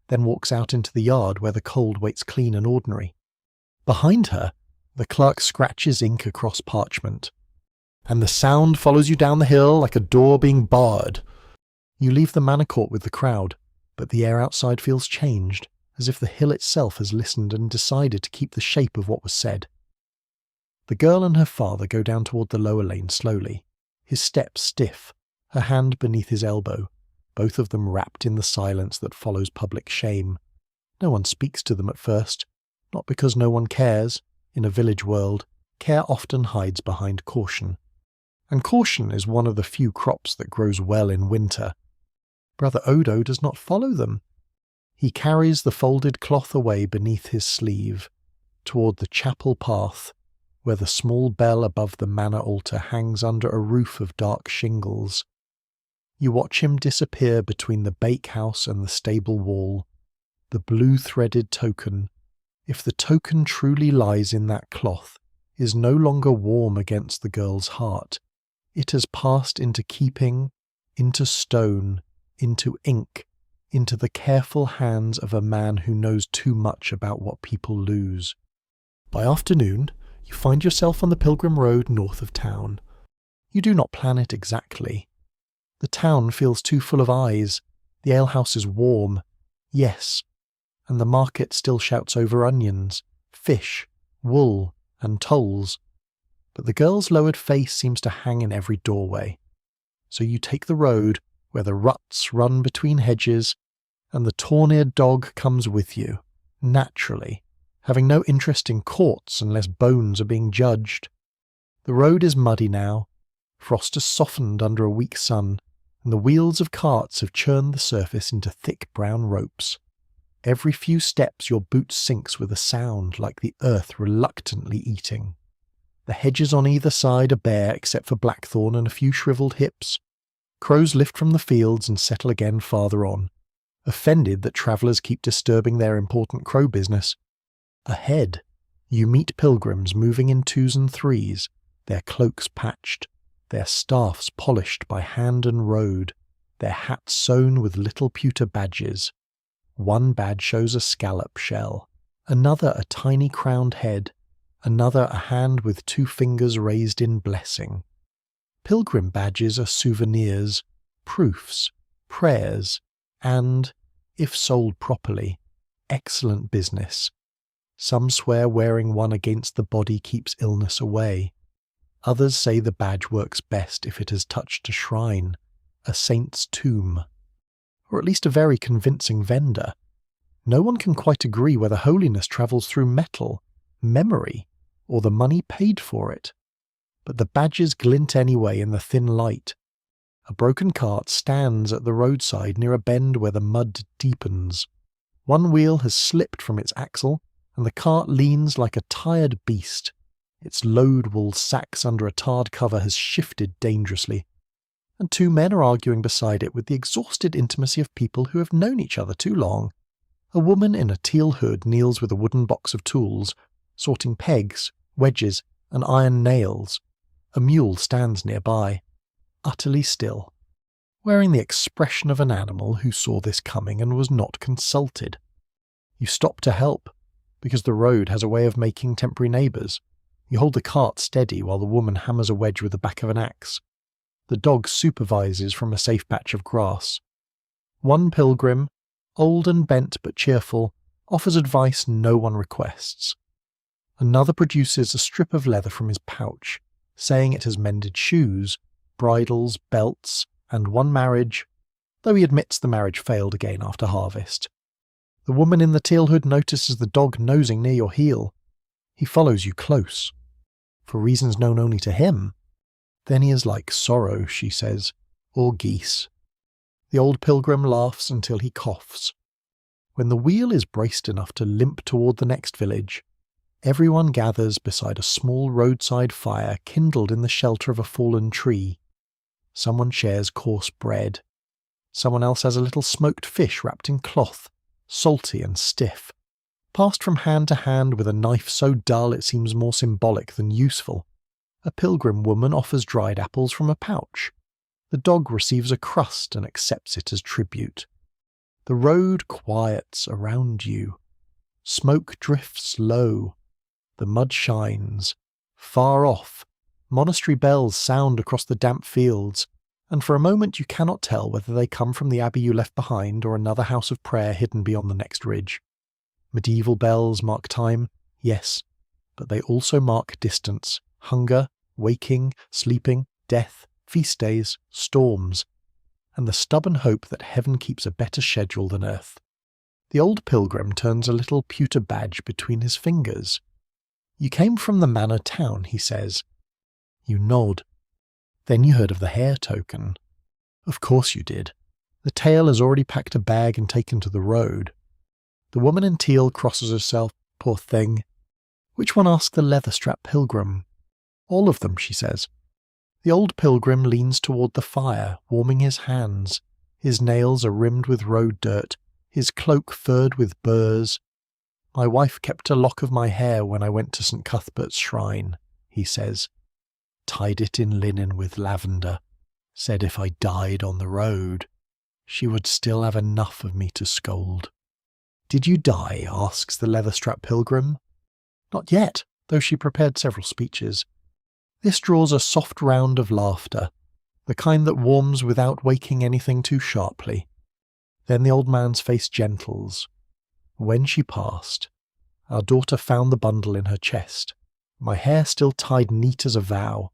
Speaker 1: then walks out into the yard where the cold waits clean and ordinary. Behind her, the clerk scratches ink across parchment, and the sound follows you down the hill like a door being barred. You leave the manor court with the crowd, but the air outside feels changed, as if the hill itself has listened and decided to keep the shape of what was said. The girl and her father go down toward the lower lane slowly, his step stiff, her hand beneath his elbow, both of them wrapped in the silence that follows public shame. No one speaks to them at first, not because no one cares. In a village world, care often hides behind caution. And caution is one of the few crops that grows well in winter. Brother Odo does not follow them. He carries the folded cloth away beneath his sleeve, toward the chapel path, where the small bell above the manor altar hangs under a roof of dark shingles. You watch him disappear between the bakehouse and the stable wall, the blue-threaded token, if the token truly lies in that cloth, is no longer warm against the girl's heart. It has passed into keeping, into stone, into ink, into the careful hands of a man who knows too much about what people lose. By afternoon, you find yourself on the pilgrim road north of town. You do not plan it exactly. The town feels too full of eyes, The alehouse is warm, yes, and the market still shouts over onions, fish, wool, and tolls. But the girl's lowered face seems to hang in every doorway. So you take the road where the ruts run between hedges, and the torn-eared dog comes with you, naturally, having no interest in courts unless bones are being judged. The road is muddy now. Frost has softened under a weak sun, and the wheels of carts have churned the surface into thick brown ropes. Every few steps your boot sinks with a sound like the earth reluctantly eating. The hedges on either side are bare except for blackthorn and a few shriveled hips. Crows lift from the fields and settle again farther on, offended that travellers keep disturbing their important crow business. Ahead, you meet pilgrims moving in 2s and 3s, their cloaks patched, their staffs polished by hand and road, their hats sewn with little pewter badges. One badge shows a scallop shell, another a tiny crowned head, another a hand with 2 fingers raised in blessing. Pilgrim badges are souvenirs, proofs, prayers, and, if sold properly, excellent business. Some swear wearing one against the body keeps illness away. Others say the badge works best if it has touched a shrine, a saint's tomb, or at least a very convincing vendor. No one can quite agree whether holiness travels through metal, memory, or the money paid for it. But the badges glint anyway in the thin light. A broken cart stands at the roadside near a bend where the mud deepens. One wheel has slipped from its axle, and the cart leans like a tired beast. Its load-wool sacks under a tarred cover has shifted dangerously, and 2 men are arguing beside it with the exhausted intimacy of people who have known each other too long. A woman in a teal hood kneels with a wooden box of tools, sorting pegs, wedges, and iron nails. A mule stands nearby, utterly still, wearing the expression of an animal who saw this coming and was not consulted. You stop to help, because the road has a way of making temporary neighbours. You hold the cart steady while the woman hammers a wedge with the back of an axe. The dog supervises from a safe patch of grass. One pilgrim, old and bent but cheerful, offers advice no one requests. Another produces a strip of leather from his pouch, saying it has mended shoes, bridles, belts, and one marriage, though he admits the marriage failed again after harvest. The woman in the teal hood notices the dog nosing near your heel. He follows you close, for reasons known only to him. Then he is like sorrow, she says, or geese. The old pilgrim laughs until he coughs. When the wheel is braced enough to limp toward the next village, everyone gathers beside a small roadside fire kindled in the shelter of a fallen tree. Someone shares coarse bread. Someone else has a little smoked fish wrapped in cloth, salty and stiff, passed from hand to hand with a knife so dull it seems more symbolic than useful. A pilgrim woman offers dried apples from a pouch. The dog receives a crust and accepts it as tribute. The road quiets around you. Smoke drifts low. The mud shines. Far off, monastery bells sound across the damp fields, and for a moment you cannot tell whether they come from the abbey you left behind or another house of prayer hidden beyond the next ridge. Medieval bells mark time, yes, but they also mark distance, hunger, waking, sleeping, death, feast days, storms, and the stubborn hope that heaven keeps a better schedule than earth. The old pilgrim turns a little pewter badge between his fingers. "You came from the manor town," he says. You nod. Then you heard of the hair token. Of course you did. The tail has already packed a bag and taken to the road. The woman in teal crosses herself, poor thing. Which one asked the leather-strapped pilgrim? All of them, she says. The old pilgrim leans toward the fire, warming his hands. His nails are rimmed with road dirt, his cloak furred with burrs. My wife kept a lock of my hair when I went to St. Cuthbert's shrine, he says. Tied it in linen with lavender. Said if I died on the road, she would still have enough of me to scold. Did you die? Asks the leather-strapped pilgrim. Not yet, though she prepared several speeches. This draws a soft round of laughter, the kind that warms without waking anything too sharply. Then the old man's face gentles. When she passed, our daughter found the bundle in her chest, my hair still tied neat as a vow,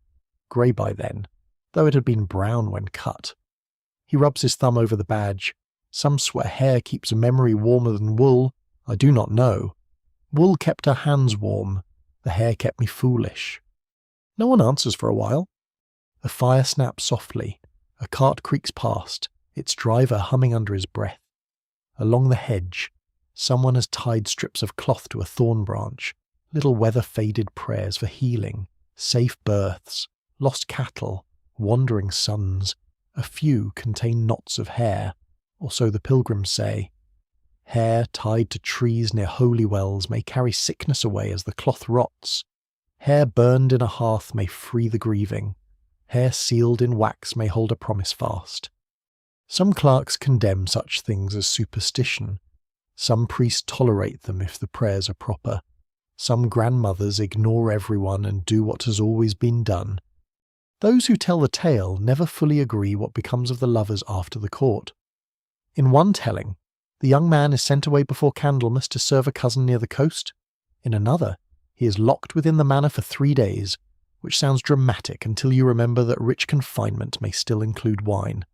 Speaker 1: grey by then, though it had been brown when cut. He rubs his thumb over the badge. Some swear hair keeps memory warmer than wool. I do not know. Wool kept her hands warm. The hair kept me foolish. No one answers for a while. The fire snaps softly. A cart creaks past, its driver humming under his breath. Along the hedge, someone has tied strips of cloth to a thorn branch, little weather-faded prayers for healing, safe births, lost cattle, wandering sons. A few contain knots of hair, or so the pilgrims say. Hair tied to trees near holy wells may carry sickness away as the cloth rots. Hair burned in a hearth may free the grieving. Hair sealed in wax may hold a promise fast. Some clerks condemn such things as superstition. Some priests tolerate them if the prayers are proper. Some grandmothers ignore everyone and do what has always been done. Those who tell the tale never fully agree what becomes of the lovers after the court. In one telling, the young man is sent away before Candlemas to serve a cousin near the coast. In another, he is locked within the manor for 3 days, which sounds dramatic until you remember that rich confinement may still include wine.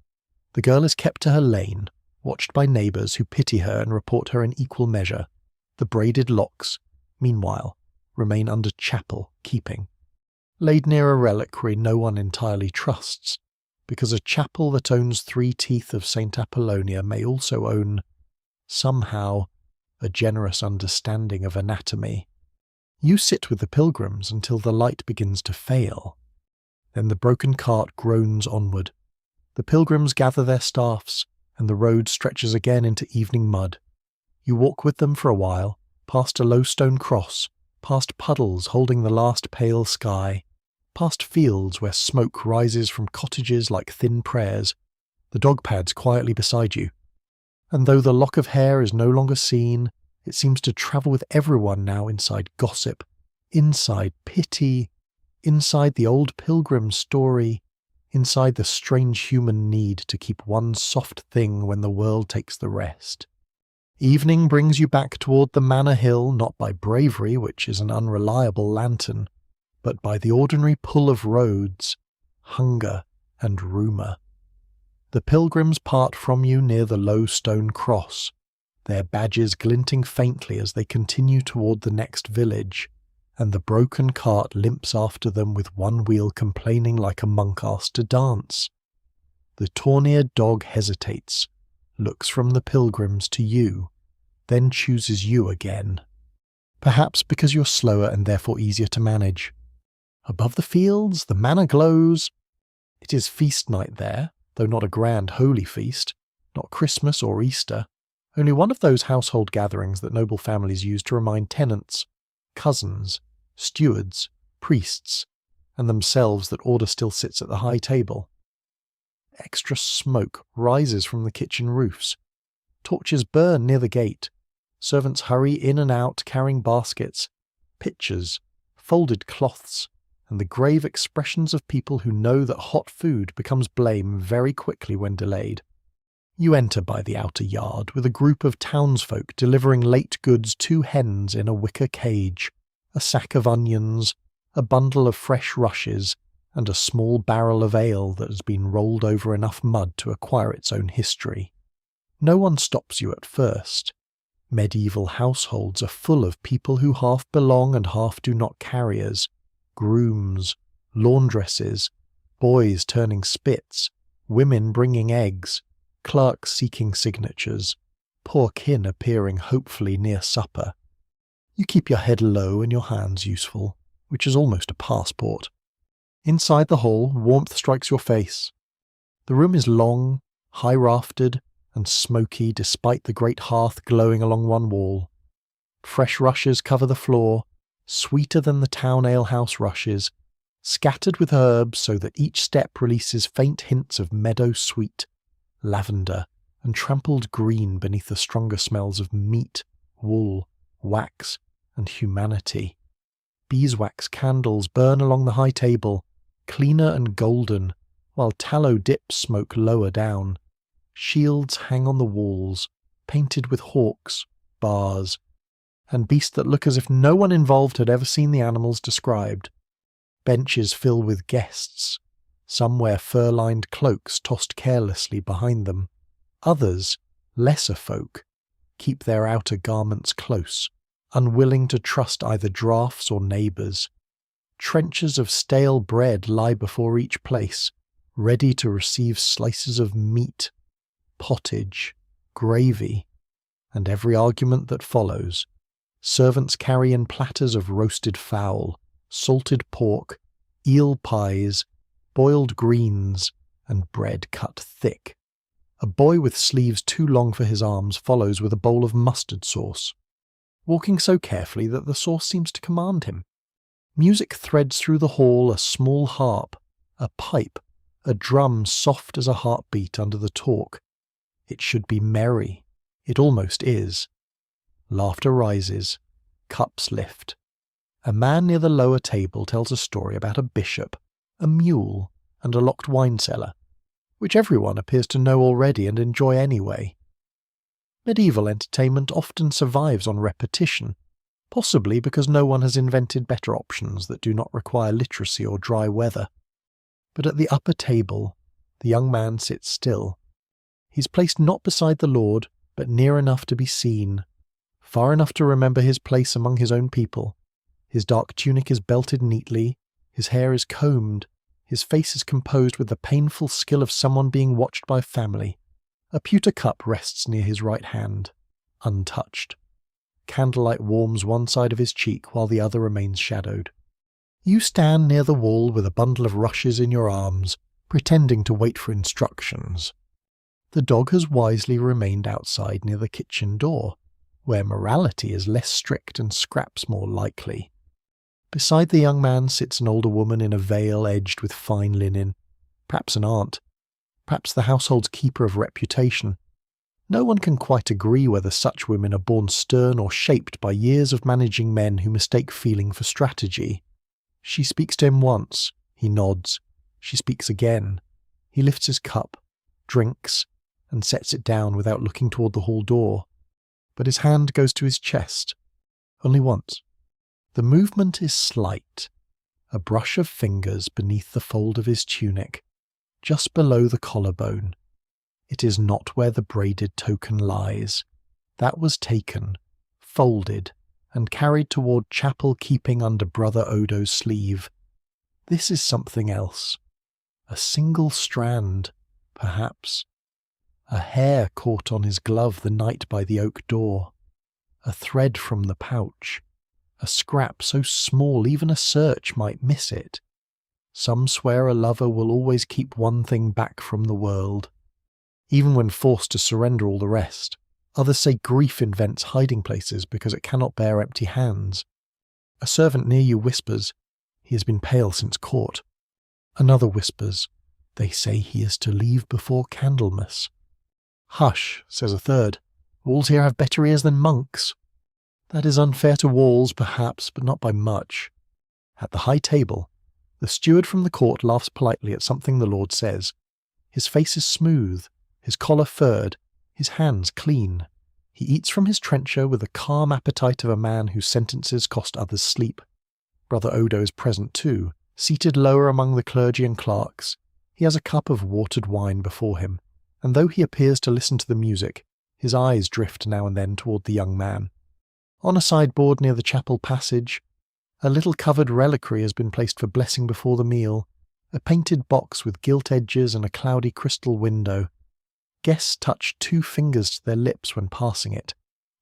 Speaker 1: The girl is kept to her lane, watched by neighbours who pity her and report her in equal measure. The braided locks, meanwhile, remain under chapel keeping, laid near a reliquary no one entirely trusts, because a chapel that owns 3 teeth of St. Apollonia may also own, somehow, a generous understanding of anatomy. You sit with the pilgrims until the light begins to fail. Then the broken cart groans onward. The pilgrims gather their staffs, and the road stretches again into evening mud. You walk with them for a while, past a low stone cross, past puddles holding the last pale sky, past fields where smoke rises from cottages like thin prayers, the dog pads quietly beside you. And though the lock of hair is no longer seen, it seems to travel with everyone now inside gossip, inside pity, inside the old pilgrim story, inside the strange human need to keep one soft thing when the world takes the rest. Evening brings you back toward the manor hill not by bravery, which is an unreliable lantern, but by the ordinary pull of roads, hunger and rumour. The pilgrims part from you near the low stone cross, their badges glinting faintly as they continue toward the next village, and the broken cart limps after them with one wheel complaining like a monk asked to dance. The torn-eared dog hesitates, looks from the pilgrims to you, then chooses you again. Perhaps because you're slower and therefore easier to manage. Above the fields, the manor glows. It is feast night there, though not a grand holy feast, not Christmas or Easter, only one of those household gatherings that noble families use to remind tenants, cousins, stewards, priests, and themselves that order still sits at the high table. Extra smoke rises from the kitchen roofs. Torches burn near the gate. Servants hurry in and out carrying baskets, pitchers, folded cloths, and the grave expressions of people who know that hot food becomes blame very quickly when delayed. You enter by the outer yard with a group of townsfolk delivering late goods, 2 hens in a wicker cage, a sack of onions, a bundle of fresh rushes, and a small barrel of ale that has been rolled over enough mud to acquire its own history. No one stops you at first. Medieval households are full of people who half belong and half do not, carriers, grooms, laundresses, boys turning spits, women bringing eggs, clerks seeking signatures, poor kin appearing hopefully near supper. You keep your head low and your hands useful, which is almost a passport. Inside the hall, warmth strikes your face. The room is long, high-raftered, and smoky despite the great hearth glowing along one wall. Fresh rushes cover the floor, sweeter than the town alehouse rushes, scattered with herbs so that each step releases faint hints of meadow sweet, lavender, and trampled green beneath the stronger smells of meat, wool, wax, and humanity. Beeswax candles burn along the high table, cleaner and golden, while tallow dips smoke lower down. Shields hang on the walls, painted with hawks, bars, and beasts that look as if no one involved had ever seen the animals described. Benches fill with guests. Some wear fur-lined cloaks tossed carelessly behind them. Others, lesser folk, keep their outer garments close, unwilling to trust either draughts or neighbours. Trenchers of stale bread lie before each place, ready to receive slices of meat, pottage, gravy, and every argument that follows. Servants carry in platters of roasted fowl, salted pork, eel pies, boiled greens, and bread cut thick. A boy with sleeves too long for his arms follows with a bowl of mustard sauce, walking so carefully that the sauce seems to command him. Music threads through the hall, a small harp, a pipe, a drum soft as a heartbeat under the talk. It should be merry. It almost is. Laughter rises. Cups lift. A man near the lower table tells a story about a bishop, a mule, and a locked wine cellar, which everyone appears to know already and enjoy anyway. Medieval entertainment often survives on repetition, possibly because no one has invented better options that do not require literacy or dry weather. But at the upper table, the young man sits still. He's placed not beside the Lord, but near enough to be seen, far enough to remember his place among his own people. His dark tunic is belted neatly, his hair is combed, his face is composed with the painful skill of someone being watched by family. A pewter cup rests near his right hand, untouched. Candlelight warms one side of his cheek while the other remains shadowed. You stand near the wall with a bundle of rushes in your arms, pretending to wait for instructions. The dog has wisely remained outside near the kitchen door, where morality is less strict and scraps more likely. Beside the young man sits an older woman in a veil edged with fine linen, perhaps an aunt, perhaps the household's keeper of reputation. No one can quite agree whether such women are born stern or shaped by years of managing men who mistake feeling for strategy. She speaks to him once, he nods. She speaks again. He lifts his cup, drinks, and sets it down without looking toward the hall door. But his hand goes to his chest. Only once. The movement is slight. A brush of fingers beneath the fold of his tunic, just below the collarbone. It is not where the braided token lies. That was taken, folded, and carried toward chapel keeping under Brother Odo's sleeve. This is something else. A single strand, perhaps. A hair caught on his glove the night by the oak door. A thread from the pouch. A scrap so small even a search might miss it. Some swear a lover will always keep one thing back from the world, even when forced to surrender all the rest. Others say grief invents hiding places because it cannot bear empty hands. A servant near you whispers, he has been pale since court. Another whispers, they say he is to leave before Candlemas. Hush, says a third, walls here have better ears than monks. That is unfair to walls, perhaps, but not by much. At the high table, the steward from the court laughs politely at something the Lord says. His face is smooth, his collar furred, his hands clean. He eats from his trencher with the calm appetite of a man whose sentences cost others sleep. Brother Odo is present too, seated lower among the clergy and clerks. He has a cup of watered wine before him, and though he appears to listen to the music, his eyes drift now and then toward the young man. On a sideboard near the chapel passage, a little covered reliquary has been placed for blessing before the meal, a painted box with gilt edges and a cloudy crystal window. Guests touch 2 fingers to their lips when passing it.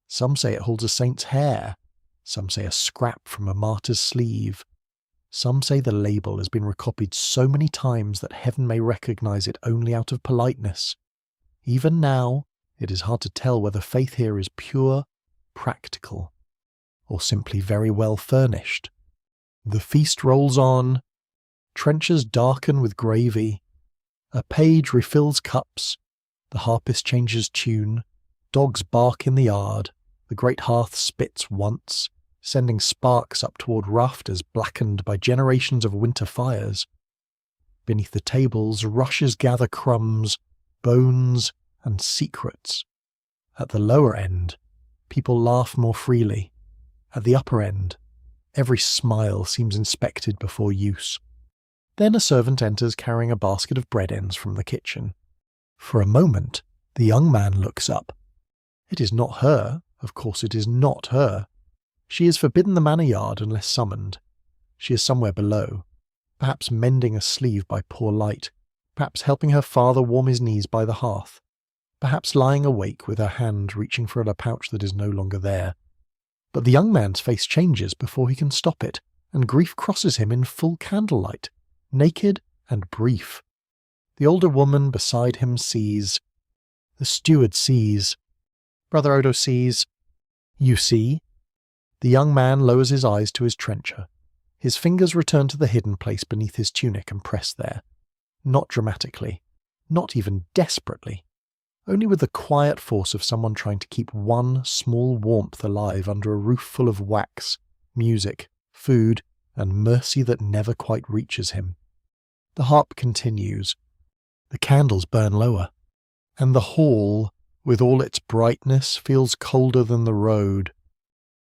Speaker 1: Some say it holds a saint's hair. Some say a scrap from a martyr's sleeve. Some say the label has been recopied so many times that heaven may recognize it only out of politeness. Even now, it is hard to tell whether faith here is pure, practical, or simply very well furnished. The feast rolls on. Trenchers darken with gravy. A page refills cups. The harpist changes tune. Dogs bark in the yard. The great hearth spits once, sending sparks up toward rafters blackened by generations of winter fires. Beneath the tables, rushes gather crumbs, bones, and secrets. At the lower end, people laugh more freely. At the upper end, every smile seems inspected before use. Then a servant enters carrying a basket of bread ends from the kitchen. For a moment, the young man looks up. It is not her, of course it is not her. She is forbidden the manor yard unless summoned. She is somewhere below, perhaps mending a sleeve by poor light, perhaps helping her father warm his knees by the hearth, perhaps lying awake with her hand reaching for a pouch that is no longer there. But the young man's face changes before he can stop it, and grief crosses him in full candlelight, naked and brief. The older woman beside him sees. The steward sees. Brother Odo sees. You see? The young man lowers his eyes to his trencher. His fingers return to the hidden place beneath his tunic and press there. Not dramatically, not even desperately, only with the quiet force of someone trying to keep one small warmth alive under a roof full of wax, music, food, and mercy that never quite reaches him. The harp continues. The candles burn lower, and the hall, with all its brightness, feels colder than the road.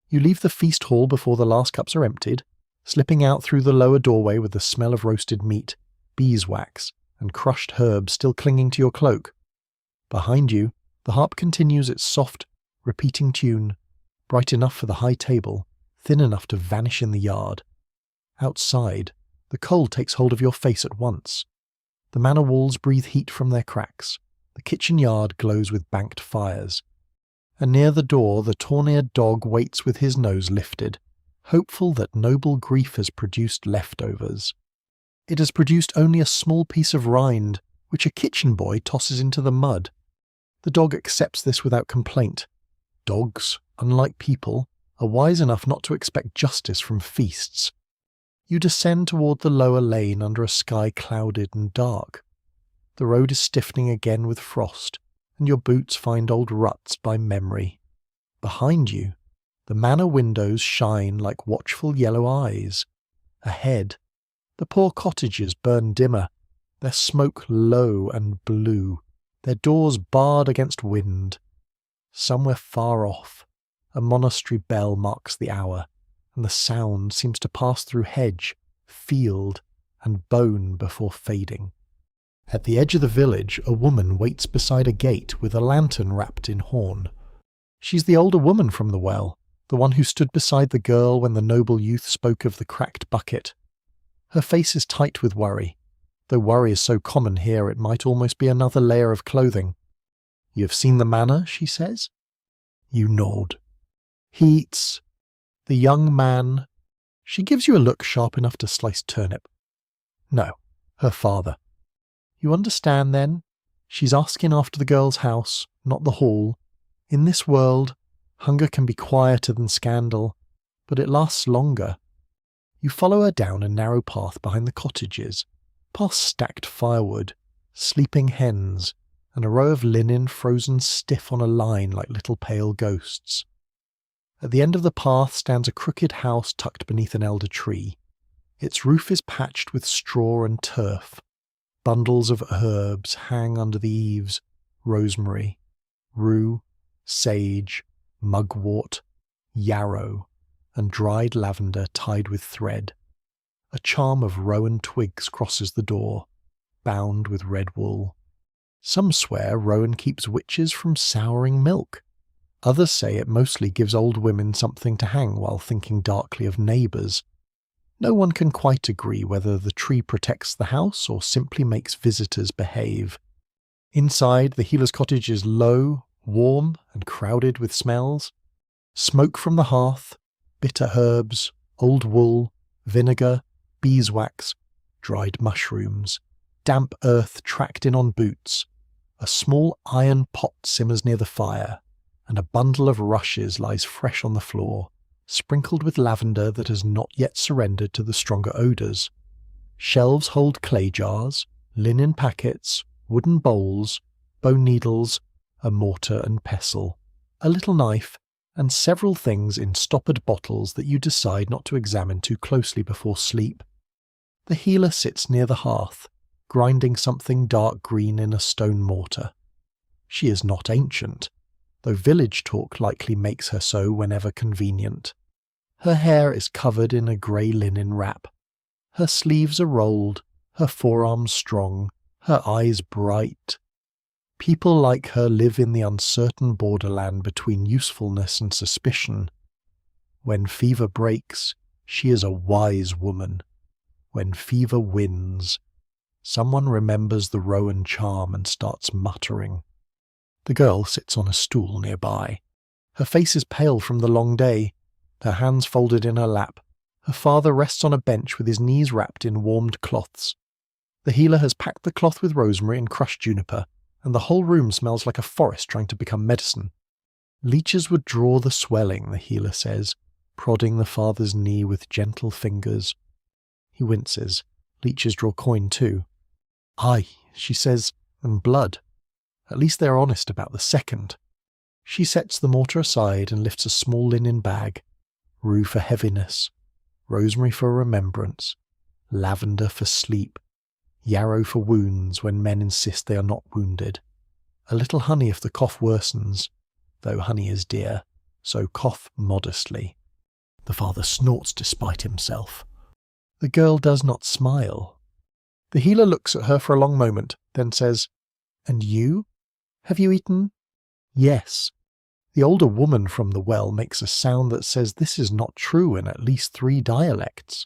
Speaker 1: You leave the feast hall before the last cups are emptied, slipping out through the lower doorway with the smell of roasted meat, beeswax, and crushed herbs still clinging to your cloak. Behind you, the harp continues its soft, repeating tune, bright enough for the high table, thin enough to vanish in the yard. Outside, the cold takes hold of your face at once. The manor walls breathe heat from their cracks. The kitchen yard glows with banked fires. And near the door the torn-eared dog waits with his nose lifted, hopeful that noble grief has produced leftovers. It has produced only a small piece of rind, which a kitchen boy tosses into the mud. The dog accepts this without complaint. Dogs, unlike people, are wise enough not to expect justice from feasts. You descend toward the lower lane under a sky clouded and dark. The road is stiffening again with frost, and your boots find old ruts by memory. Behind you, the manor windows shine like watchful yellow eyes. Ahead, the poor cottages burn dimmer, their smoke low and blue, their doors barred against wind. Somewhere far off, a monastery bell marks the hour, and the sound seems to pass through hedge, field, and bone before fading. At the edge of the village, a woman waits beside a gate with a lantern wrapped in horn. She's the older woman from the well, the one who stood beside the girl when the noble youth spoke of the cracked bucket. Her face is tight with worry, though worry is so common here it might almost be another layer of clothing. "You have seen the manor," she says. You nod. He eats. The young man. She gives you a look sharp enough to slice turnip. No, her father. You understand, then? She's asking after the girl's house, not the hall. In this world, hunger can be quieter than scandal, but it lasts longer. You follow her down a narrow path behind the cottages, past stacked firewood, sleeping hens, and a row of linen frozen stiff on a line like little pale ghosts. At the end of the path stands a crooked house tucked beneath an elder tree. Its roof is patched with straw and turf. Bundles of herbs hang under the eaves: rosemary, rue, sage, mugwort, yarrow, and dried lavender tied with thread. A charm of rowan twigs crosses the door, bound with red wool. Some swear rowan keeps witches from souring milk. Others say it mostly gives old women something to hang while thinking darkly of neighbours. No one can quite agree whether the tree protects the house or simply makes visitors behave. Inside, the healer's cottage is low, warm, and crowded with smells. Smoke from the hearth, bitter herbs, old wool, vinegar, beeswax, dried mushrooms, damp earth tracked in on boots. A small iron pot simmers near the fire, and a bundle of rushes lies fresh on the floor, sprinkled with lavender that has not yet surrendered to the stronger odours. Shelves hold clay jars, linen packets, wooden bowls, bone needles, a mortar and pestle, a little knife, and several things in stoppered bottles that you decide not to examine too closely before sleep. The healer sits near the hearth, grinding something dark green in a stone mortar. She is not ancient, though village talk likely makes her so whenever convenient. Her hair is covered in a grey linen wrap. Her sleeves are rolled, her forearms strong, her eyes bright. People like her live in the uncertain borderland between usefulness and suspicion. When fever breaks, she is a wise woman. When fever wins, someone remembers the Rowan charm and starts muttering. The girl sits on a stool nearby. Her face is pale from the long day, her hands folded in her lap. Her father rests on a bench with his knees wrapped in warmed cloths. The healer has packed the cloth with rosemary and crushed juniper, and the whole room smells like a forest trying to become medicine. Leeches would draw the swelling, the healer says, prodding the father's knee with gentle fingers. He winces. Leeches draw coin too. Aye, she says, and blood. At least they're honest about the second. She sets the mortar aside and lifts a small linen bag. Rue for heaviness, rosemary for remembrance, lavender for sleep, yarrow for wounds when men insist they are not wounded, a little honey if the cough worsens, though honey is dear, so cough modestly. The father snorts despite himself. The girl does not smile. The healer looks at her for a long moment, then says, "And you? Have you eaten?" "Yes." The older woman from the well makes a sound that says this is not true in at least 3 dialects.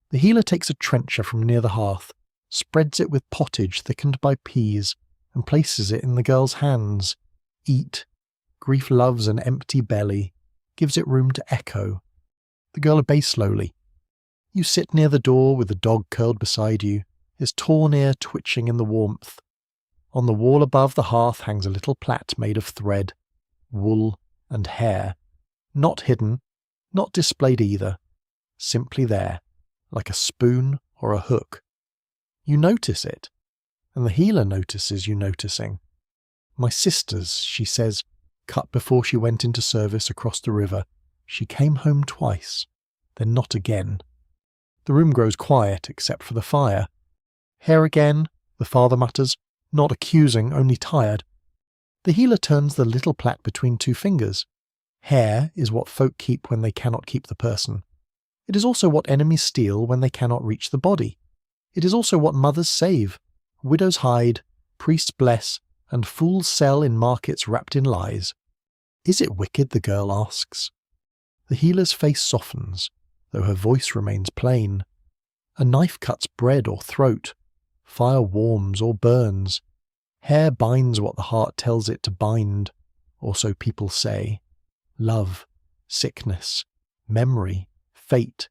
Speaker 1: The healer takes a trencher from near the hearth, spreads it with pottage thickened by peas, and places it in the girl's hands. Eat. Grief loves an empty belly, gives it room to echo. The girl obeys slowly. You sit near the door with the dog curled beside you, his torn ear twitching in the warmth. On the wall above the hearth hangs a little plait made of thread, wool and hair, not hidden, not displayed either, simply there, like a spoon or a hook. You notice it, and the healer notices you noticing. My sister's, she says, cut before she went into service across the river. She came home twice, then not again. The room grows quiet except for the fire. Hair again, the father mutters, not accusing, only tired. The healer turns the little plait between 2 fingers. Hair is what folk keep when they cannot keep the person. It is also what enemies steal when they cannot reach the body. It is also what mothers save, widows hide, priests bless, and fools sell in markets wrapped in lies. Is it wicked, the girl asks. The healer's face softens, though her voice remains plain. A knife cuts bread or throat. Fire warms or burns. Hair binds what the heart tells it to bind, or so people say. Love, sickness, memory, fate.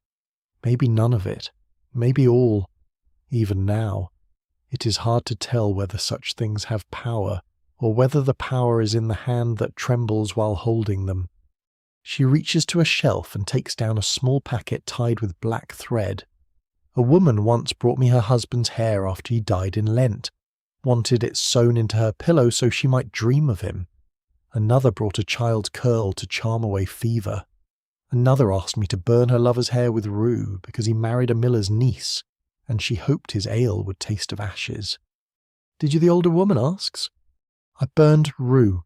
Speaker 1: Maybe none of it. Maybe all. Even now, it is hard to tell whether such things have power, or whether the power is in the hand that trembles while holding them. She reaches to a shelf and takes down a small packet tied with black thread. A woman once brought me her husband's hair after he died in Lent, wanted it sewn into her pillow so she might dream of him. Another brought a child's curl to charm away fever. Another asked me to burn her lover's hair with rue because he married a miller's niece, and she hoped his ale would taste of ashes. Did you, the older woman asks. I burned rue,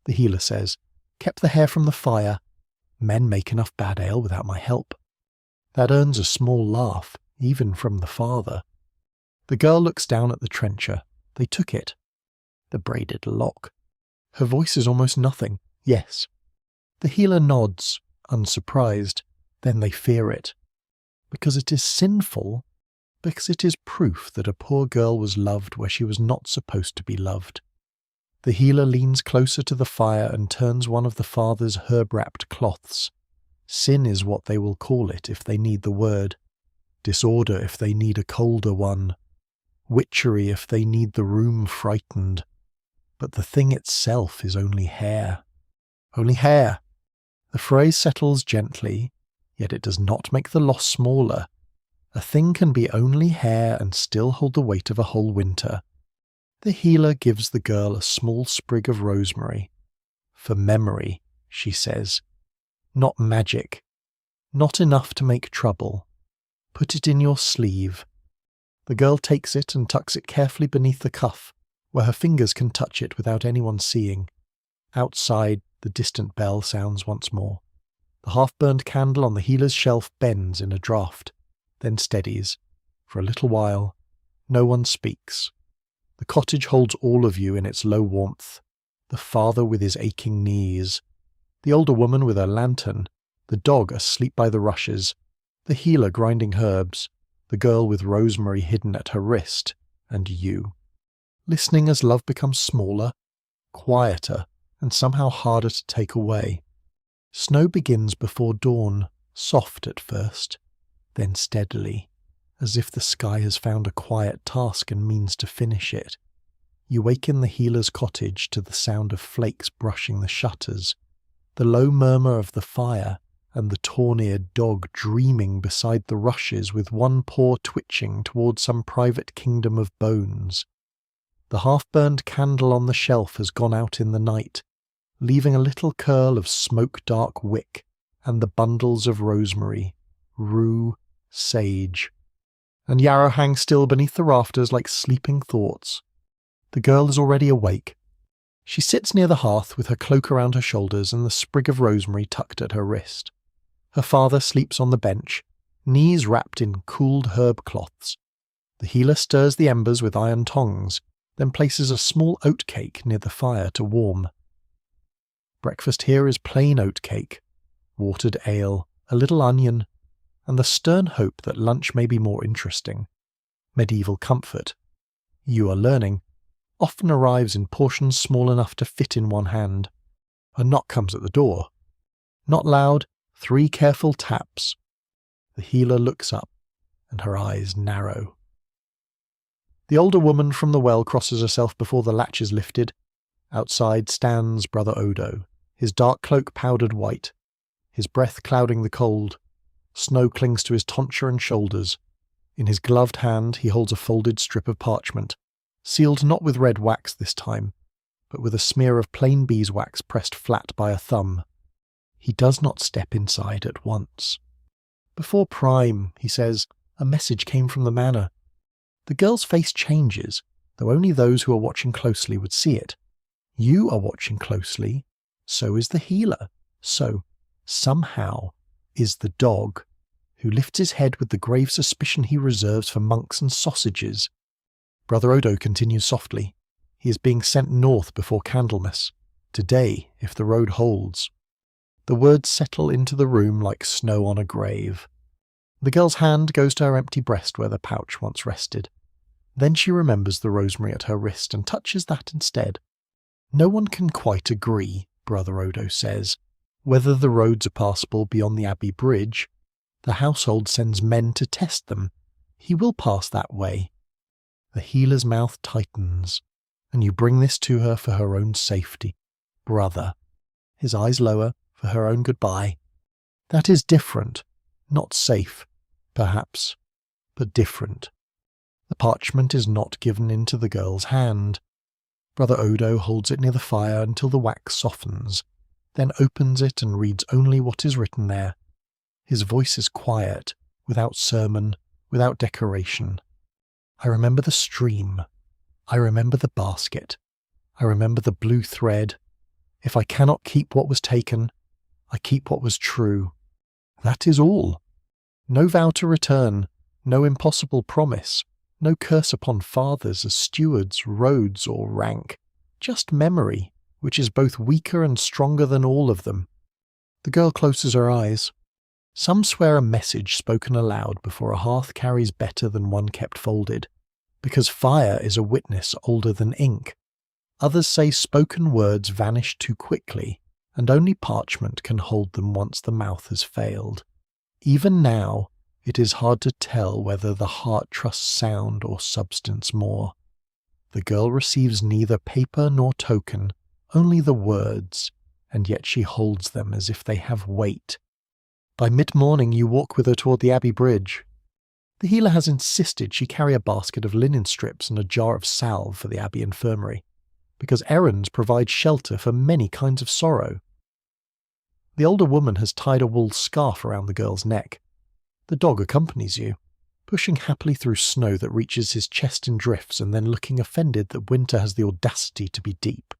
Speaker 1: the healer says, kept the hair from the fire. Men make enough bad ale without my help. That earns a small laugh, even from the father. The girl looks down at the trencher. They took it. The braided lock. Her voice is almost nothing. Yes. The healer nods, unsurprised. Then they fear it. Because it is sinful. Because it is proof that a poor girl was loved where she was not supposed to be loved. The healer leans closer to the fire and turns one of the father's herb-wrapped cloths. Sin is what they will call it if they need the word. Disorder if they need a colder one. Witchery if they need the room frightened. But the thing itself is only hair. Only hair. The phrase settles gently, yet it does not make the loss smaller. A thing can be only hair and still hold the weight of a whole winter. The healer gives the girl a small sprig of rosemary. For memory, she says. Not magic. Not enough to make trouble. Put it in your sleeve. The girl takes it and tucks it carefully beneath the cuff, where her fingers can touch it without anyone seeing. Outside, the distant bell sounds once more. The half-burned candle on the healer's shelf bends in a draught, then steadies. For a little while, no one speaks. The cottage holds all of you in its low warmth. The father with his aching knees, the older woman with her lantern, the dog asleep by the rushes, the healer grinding herbs, the girl with rosemary hidden at her wrist, and you. Listening as love becomes smaller, quieter, and somehow harder to take away. Snow begins before dawn, soft at first, then steadily, as if the sky has found a quiet task and means to finish it. You wake in the healer's cottage to the sound of flakes brushing the shutters, the low murmur of the fire, and the torn-eared dog dreaming beside the rushes with one paw twitching toward some private kingdom of bones. The half-burned candle on the shelf has gone out in the night, leaving a little curl of smoke-dark wick and the bundles of rosemary, rue, sage. And Yarrow hangs still beneath the rafters like sleeping thoughts. The girl is already awake. She sits near the hearth with her cloak around her shoulders and the sprig of rosemary tucked at her wrist. Her father sleeps on the bench, knees wrapped in cooled herb cloths. The healer stirs the embers with iron tongs, then places a small oat cake near the fire to warm. Breakfast here is plain oat cake, watered ale, a little onion, and the stern hope that lunch may be more interesting. Medieval comfort, you are learning, often arrives in portions small enough to fit in one hand. A knock comes at the door. Not loud, 3 careful taps. The healer looks up, and her eyes narrow. The older woman from the well crosses herself before the latch is lifted. Outside stands Brother Odo, his dark cloak powdered white, his breath clouding the cold. Snow clings to his tonsure and shoulders. In his gloved hand he holds a folded strip of parchment, sealed not with red wax this time, but with a smear of plain beeswax pressed flat by a thumb. He does not step inside at once. Before prime, he says, a message came from the manor. The girl's face changes, though only those who are watching closely would see it. You are watching closely, so is the healer, so, somehow, is the dog, who lifts his head with the grave suspicion he reserves for monks and sausages. Brother Odo continues softly. He is being sent north before Candlemas, today if the road holds. The words settle into the room like snow on a grave. The girl's hand goes to her empty breast where the pouch once rested. Then she remembers the rosemary at her wrist and touches that instead. No one can quite agree, Brother Odo says, whether the roads are passable beyond the Abbey Bridge. The household sends men to test them. He will pass that way. The healer's mouth tightens, and you bring this to her for her own safety. Brother. His eyes lower, for her own goodbye. That is different. Not safe, perhaps, but different. The parchment is not given into the girl's hand. Brother Odo holds it near the fire until the wax softens, then opens it and reads only what is written there. His voice is quiet, without sermon, without decoration. I remember the stream. I remember the basket. I remember the blue thread. If I cannot keep what was taken, I keep what was true. That is all. No vow to return, no impossible promise, no curse upon fathers as stewards, roads, or rank. Just memory, which is both weaker and stronger than all of them. The girl closes her eyes. Some swear a message spoken aloud before a hearth carries better than one kept folded, because fire is a witness older than ink. Others say spoken words vanish too quickly, and only parchment can hold them once the mouth has failed. Even now, it is hard to tell whether the heart trusts sound or substance more. The girl receives neither paper nor token, only the words, and yet she holds them as if they have weight. By mid-morning you walk with her toward the Abbey Bridge. The healer has insisted she carry a basket of linen strips and a jar of salve for the Abbey infirmary, because errands provide shelter for many kinds of sorrow. The older woman has tied a wool scarf around the girl's neck. The dog accompanies you. pushing happily through snow that reaches his chest in drifts and then looking offended that winter has the audacity to be deep.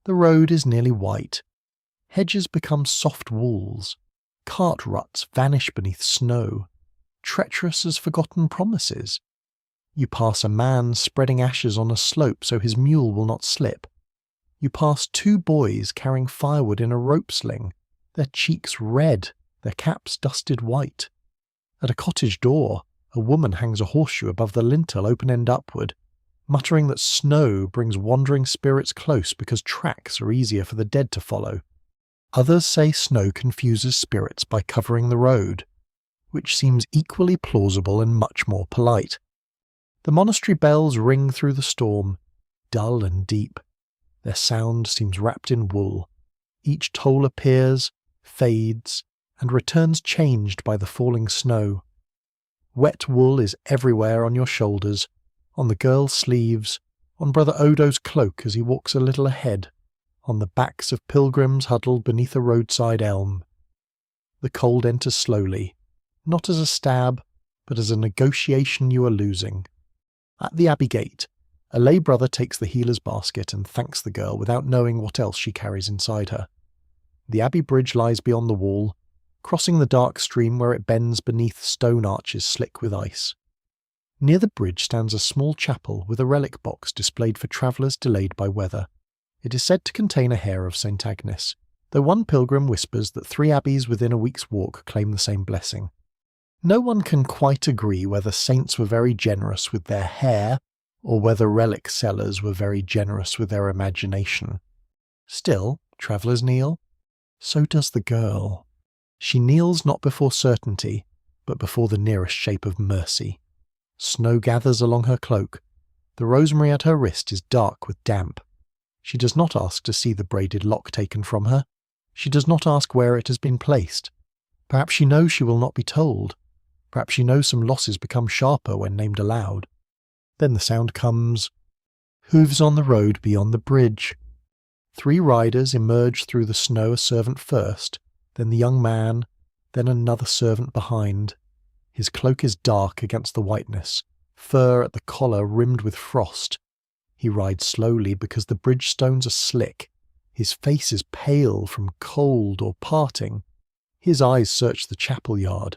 Speaker 1: The road is nearly white. Hedges become soft walls. Cart ruts vanish beneath snow, treacherous as forgotten promises. You pass a man spreading ashes on a slope so his mule will not slip. You pass 2 boys carrying firewood in a rope sling, their cheeks red, their caps dusted white. At a cottage door, a woman hangs a horseshoe above the lintel open-end upward, muttering that snow brings wandering spirits close because tracks are easier for the dead to follow. Others say snow confuses spirits by covering the road, which seems equally plausible and much more polite. The monastery bells ring through the storm, dull and deep. Their sound seems wrapped in wool. Each toll appears, fades, and returns changed by the falling snow. Wet wool is everywhere on your shoulders, on the girl's sleeves, on Brother Odo's cloak as he walks a little ahead, on the backs of pilgrims huddled beneath a roadside elm. The cold enters slowly, not as a stab, but as a negotiation you are losing. At the abbey gate, a lay brother takes the healer's basket and thanks the girl without knowing what else she carries inside her. The abbey bridge lies beyond the wall, crossing the dark stream where it bends beneath stone arches slick with ice. Near the bridge stands a small chapel with a relic box displayed for travellers delayed by weather. It is said to contain a hair of St. Agnes, though one pilgrim whispers that 3 abbeys within a week's walk claim the same blessing. No one can quite agree whether saints were very generous with their hair or whether relic sellers were very generous with their imagination. Still, travellers kneel. So does the girl. She kneels not before certainty, but before the nearest shape of mercy. Snow gathers along her cloak. The rosemary at her wrist is dark with damp. She does not ask to see the braided lock taken from her. She does not ask where it has been placed. Perhaps she knows she will not be told. Perhaps she knows some losses become sharper when named aloud. Then the sound comes. Hooves on the road beyond the bridge. 3 riders emerge through the snow, a servant first, then the young man, then another servant behind. His cloak is dark against the whiteness, fur at the collar rimmed with frost. He rides slowly because the bridge stones are slick. His face is pale from cold or parting. His eyes search the chapel yard.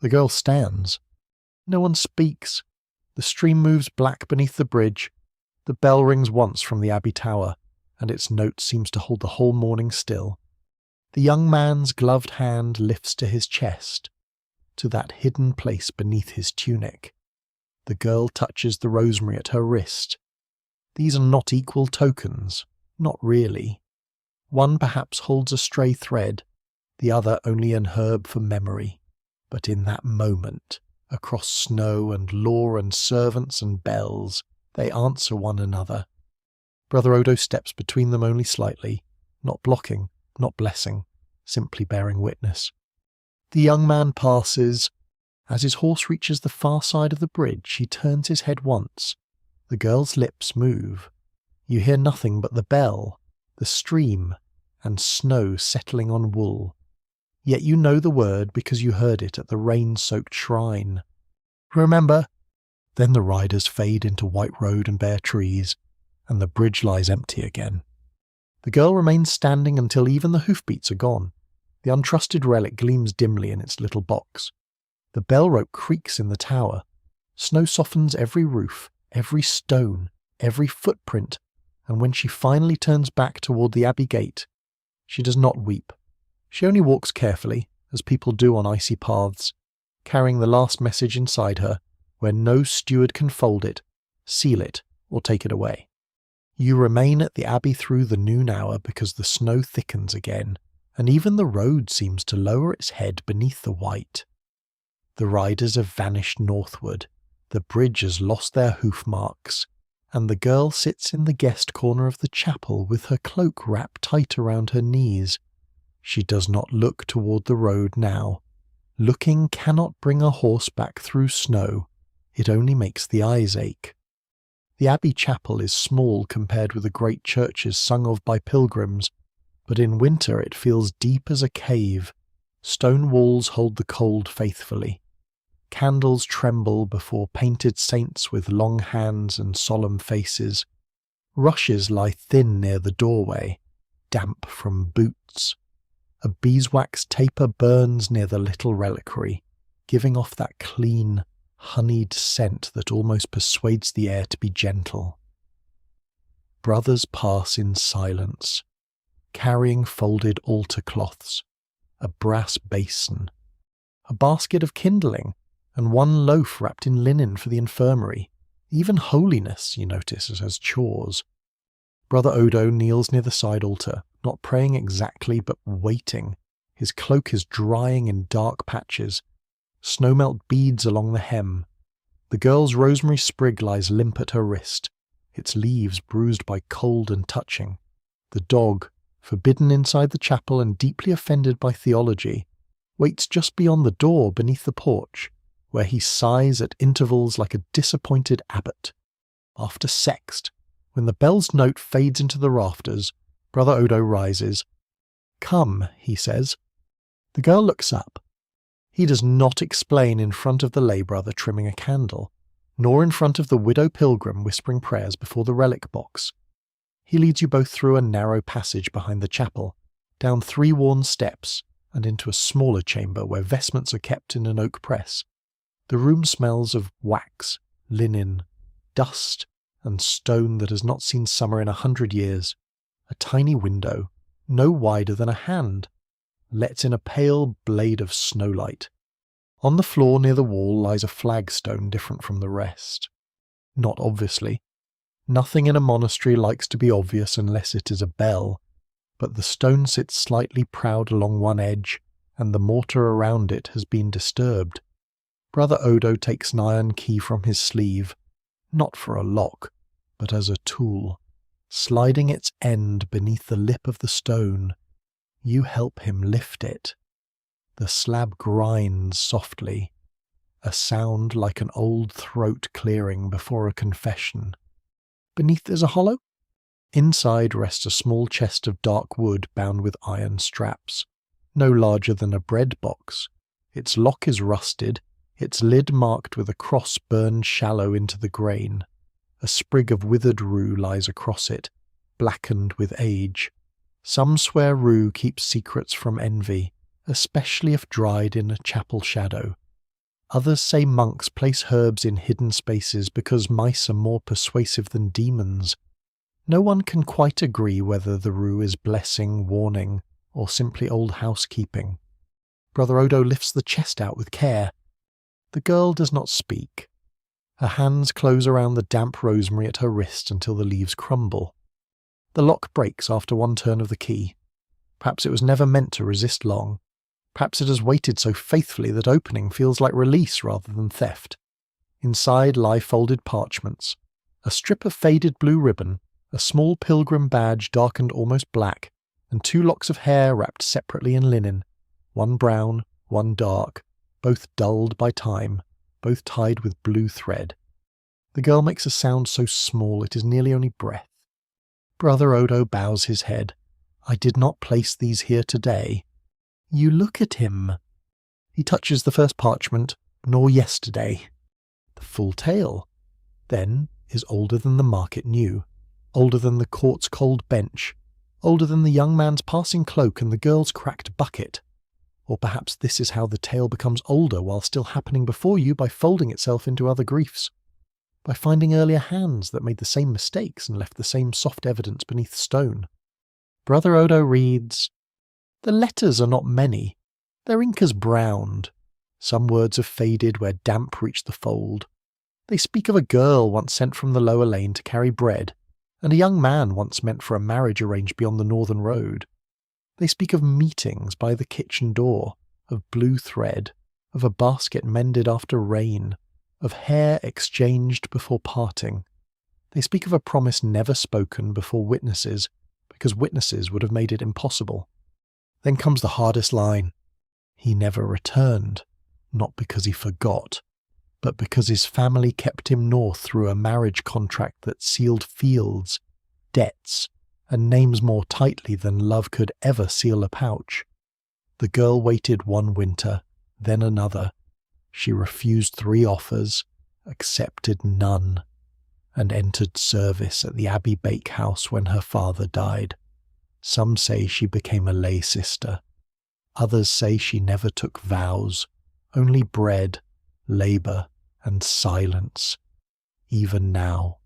Speaker 1: The girl stands. No one speaks. The stream moves black beneath the bridge. The bell rings once from the abbey tower, and its note seems to hold the whole morning still. The young man's gloved hand lifts to his chest, to that hidden place beneath his tunic. The girl touches the rosemary at her wrist. These are not equal tokens, not really. One perhaps holds a stray thread, the other only an herb for memory. But in that moment, across snow and law and servants and bells, they answer one another. Brother Odo steps between them only slightly, not blocking, not blessing, simply bearing witness. The young man passes. As his horse reaches the far side of the bridge, he turns his head once. The girl's lips move. You hear nothing but the bell, the stream, and snow settling on wool. Yet you know the word because you heard it at the rain-soaked shrine. Remember! Then the riders fade into white road and bare trees, and the bridge lies empty again. The girl remains standing until even the hoofbeats are gone. The untrusted relic gleams dimly in its little box. The bell rope creaks in the tower. Snow softens every roof, every stone, every footprint, and when she finally turns back toward the abbey gate, she does not weep. She only walks carefully, as people do on icy paths, carrying the last message inside her, where no steward can fold it, seal it, or take it away. You remain at the abbey through the noon hour because the snow thickens again, and even the road seems to lower its head beneath the white. The riders have vanished northward, the bridge has lost their hoof marks, and the girl sits in the guest corner of the chapel with her cloak wrapped tight around her knees. She does not look toward the road now. Looking cannot bring a horse back through snow. It only makes the eyes ache. The abbey chapel is small compared with the great churches sung of by pilgrims, but in winter it feels deep as a cave. Stone walls hold the cold faithfully. Candles tremble before painted saints with long hands and solemn faces. Rushes lie thin near the doorway, damp from boots. A beeswax taper burns near the little reliquary, giving off that clean, honeyed scent that almost persuades the air to be gentle. Brothers pass in silence, carrying folded altar cloths, a brass basin, a basket of kindling, and one loaf wrapped in linen for the infirmary. Even holiness, you notice, has chores. Brother Odo kneels near the side altar, not praying exactly, but waiting. His cloak is drying in dark patches. Snowmelt beads along the hem. The girl's rosemary sprig lies limp at her wrist, its leaves bruised by cold and touching. The dog, forbidden inside the chapel and deeply offended by theology, waits just beyond the door beneath the porch, where he sighs at intervals like a disappointed abbot. After sext, when the bell's note fades into the rafters, Brother Odo rises. "Come," he says. The girl looks up. He does not explain in front of the lay brother trimming a candle, nor in front of the widow pilgrim whispering prayers before the relic box. He leads you both through a narrow passage behind the chapel, down 3 worn steps, and into a smaller chamber where vestments are kept in an oak press. The room smells of wax, linen, dust, and stone that has not seen summer in 100 years. A tiny window, no wider than a hand, lets in a pale blade of snowlight. On the floor near the wall lies a flagstone different from the rest. Not obviously. Nothing in a monastery likes to be obvious unless it is a bell, but the stone sits slightly proud along one edge, and the mortar around it has been disturbed. Brother Odo takes an iron key from his sleeve, not for a lock, but as a tool. Sliding its end beneath the lip of the stone, you help him lift it. The slab grinds softly, a sound like an old throat clearing before a confession. Beneath is a hollow. Inside rests a small chest of dark wood bound with iron straps, no larger than a bread box. Its lock is rusted, its lid marked with a cross burned shallow into the grain. A sprig of withered rue lies across it, blackened with age. Some swear rue keeps secrets from envy, especially if dried in a chapel shadow. Others say monks place herbs in hidden spaces because mice are more persuasive than demons. No one can quite agree whether the rue is blessing, warning, or simply old housekeeping. Brother Odo lifts the chest out with care. The girl does not speak. Her hands close around the damp rosemary at her wrist until the leaves crumble. The lock breaks after one turn of the key. Perhaps it was never meant to resist long. Perhaps it has waited so faithfully that opening feels like release rather than theft. Inside lie folded parchments, a strip of faded blue ribbon, a small pilgrim badge darkened almost black, and 2 locks of hair wrapped separately in linen, one brown, one dark, both dulled by time, both tied with blue thread. The girl makes a sound so small it is nearly only breath. Brother Odo bows his head. "I did not place these here today." "You look at him." He touches the first parchment, "nor yesterday." The full tale, then, is older than the market new, older than the court's cold bench, older than the young man's passing cloak and the girl's cracked bucket. Or perhaps this is how the tale becomes older while still happening before you by folding itself into other griefs, by finding earlier hands that made the same mistakes and left the same soft evidence beneath stone. Brother Odo reads, "The letters are not many. Their ink has browned. Some words have faded where damp reached the fold. They speak of a girl once sent from the lower lane to carry bread, and a young man once meant for a marriage arranged beyond the northern road. They speak of meetings by the kitchen door, of blue thread, of a basket mended after rain, of hair exchanged before parting. They speak of a promise never spoken before witnesses, because witnesses would have made it impossible. Then comes the hardest line. He never returned, not because he forgot, but because his family kept him north through a marriage contract that sealed fields, debts, and names more tightly than love could ever seal a pouch. The girl waited one winter, then another. She refused 3 offers, accepted none, and entered service at the Abbey bakehouse when her father died. Some say she became a lay sister. Others say she never took vows, only bread, labour, and silence, even now.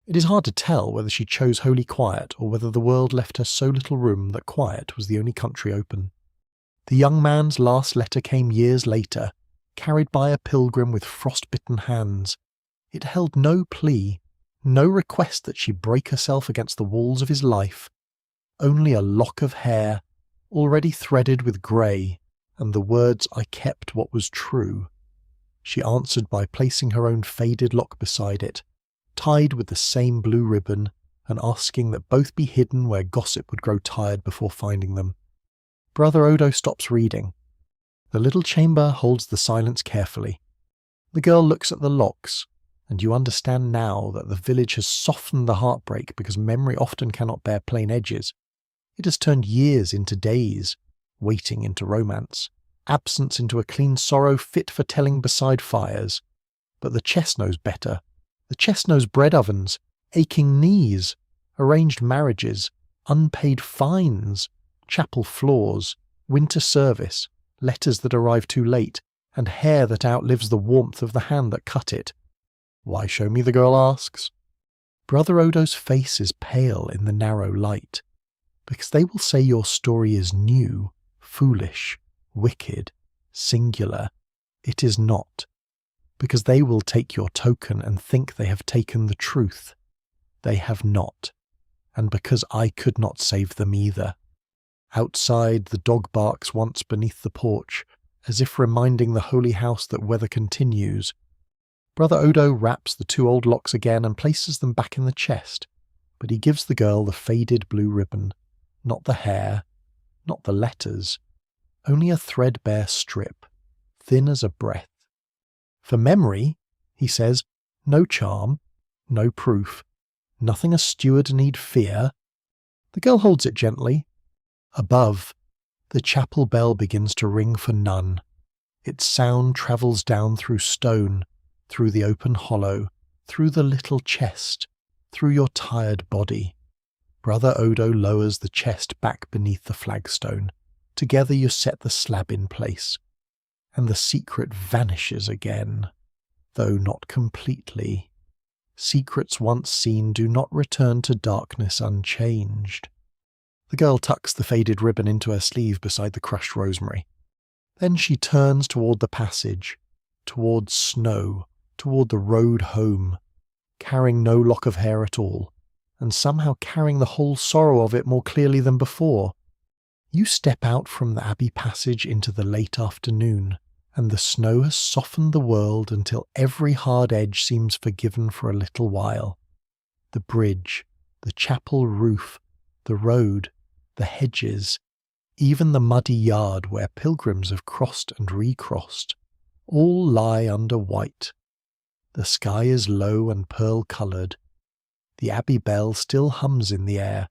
Speaker 1: It is hard to tell whether she chose holy quiet or whether the world left her so little room that quiet was the only country open. The young man's last letter came years later, carried by a pilgrim with frostbitten hands. It held no plea, no request that she break herself against the walls of his life, only a lock of hair, already threaded with grey, and the words, "I kept what was true." She answered by placing her own faded lock beside it, tied with the same blue ribbon, and asking that both be hidden where gossip would grow tired before finding them. Brother Odo stops reading. The little chamber holds the silence carefully. The girl looks at the locks, and you understand now that the village has softened the heartbreak because memory often cannot bear plain edges. It has turned years into days, waiting into romance, absence into a clean sorrow fit for telling beside fires. But the chest knows better. The chest knows bread ovens, aching knees, arranged marriages, unpaid fines, chapel floors, winter service, letters that arrive too late, and hair that outlives the warmth of the hand that cut it. "Why show me?" the girl asks. Brother Odo's face is pale in the narrow light, because they will say your story is new, foolish, wicked, singular. It is not, because they will take your token and think they have taken the truth. They have not, and because I could not save them either. Outside, the dog barks once beneath the porch, as if reminding the holy house that weather continues. Brother Odo wraps the 2 old locks again and places them back in the chest, but he gives the girl the faded blue ribbon, not the hair, not the letters, only a threadbare strip, thin as a breath. For memory, he says, no charm, no proof, nothing a steward need fear. The girl holds it gently. Above, the chapel bell begins to ring for none. Its sound travels down through stone, through the open hollow, through the little chest, through your tired body. Brother Odo lowers the chest back beneath the flagstone. Together you set the slab in place, and the secret vanishes again, though not completely. Secrets once seen do not return to darkness unchanged. The girl tucks the faded ribbon into her sleeve beside the crushed rosemary. Then she turns toward the passage, toward snow, toward the road home, carrying no lock of hair at all, and somehow carrying the whole sorrow of it more clearly than before. You step out from the Abbey passage into the late afternoon, and the snow has softened the world until every hard edge seems forgiven for a little while. The bridge, the chapel roof, the road, the hedges, even the muddy yard where pilgrims have crossed and recrossed, all lie under white. The sky is low and pearl-coloured. The Abbey bell still hums in the air,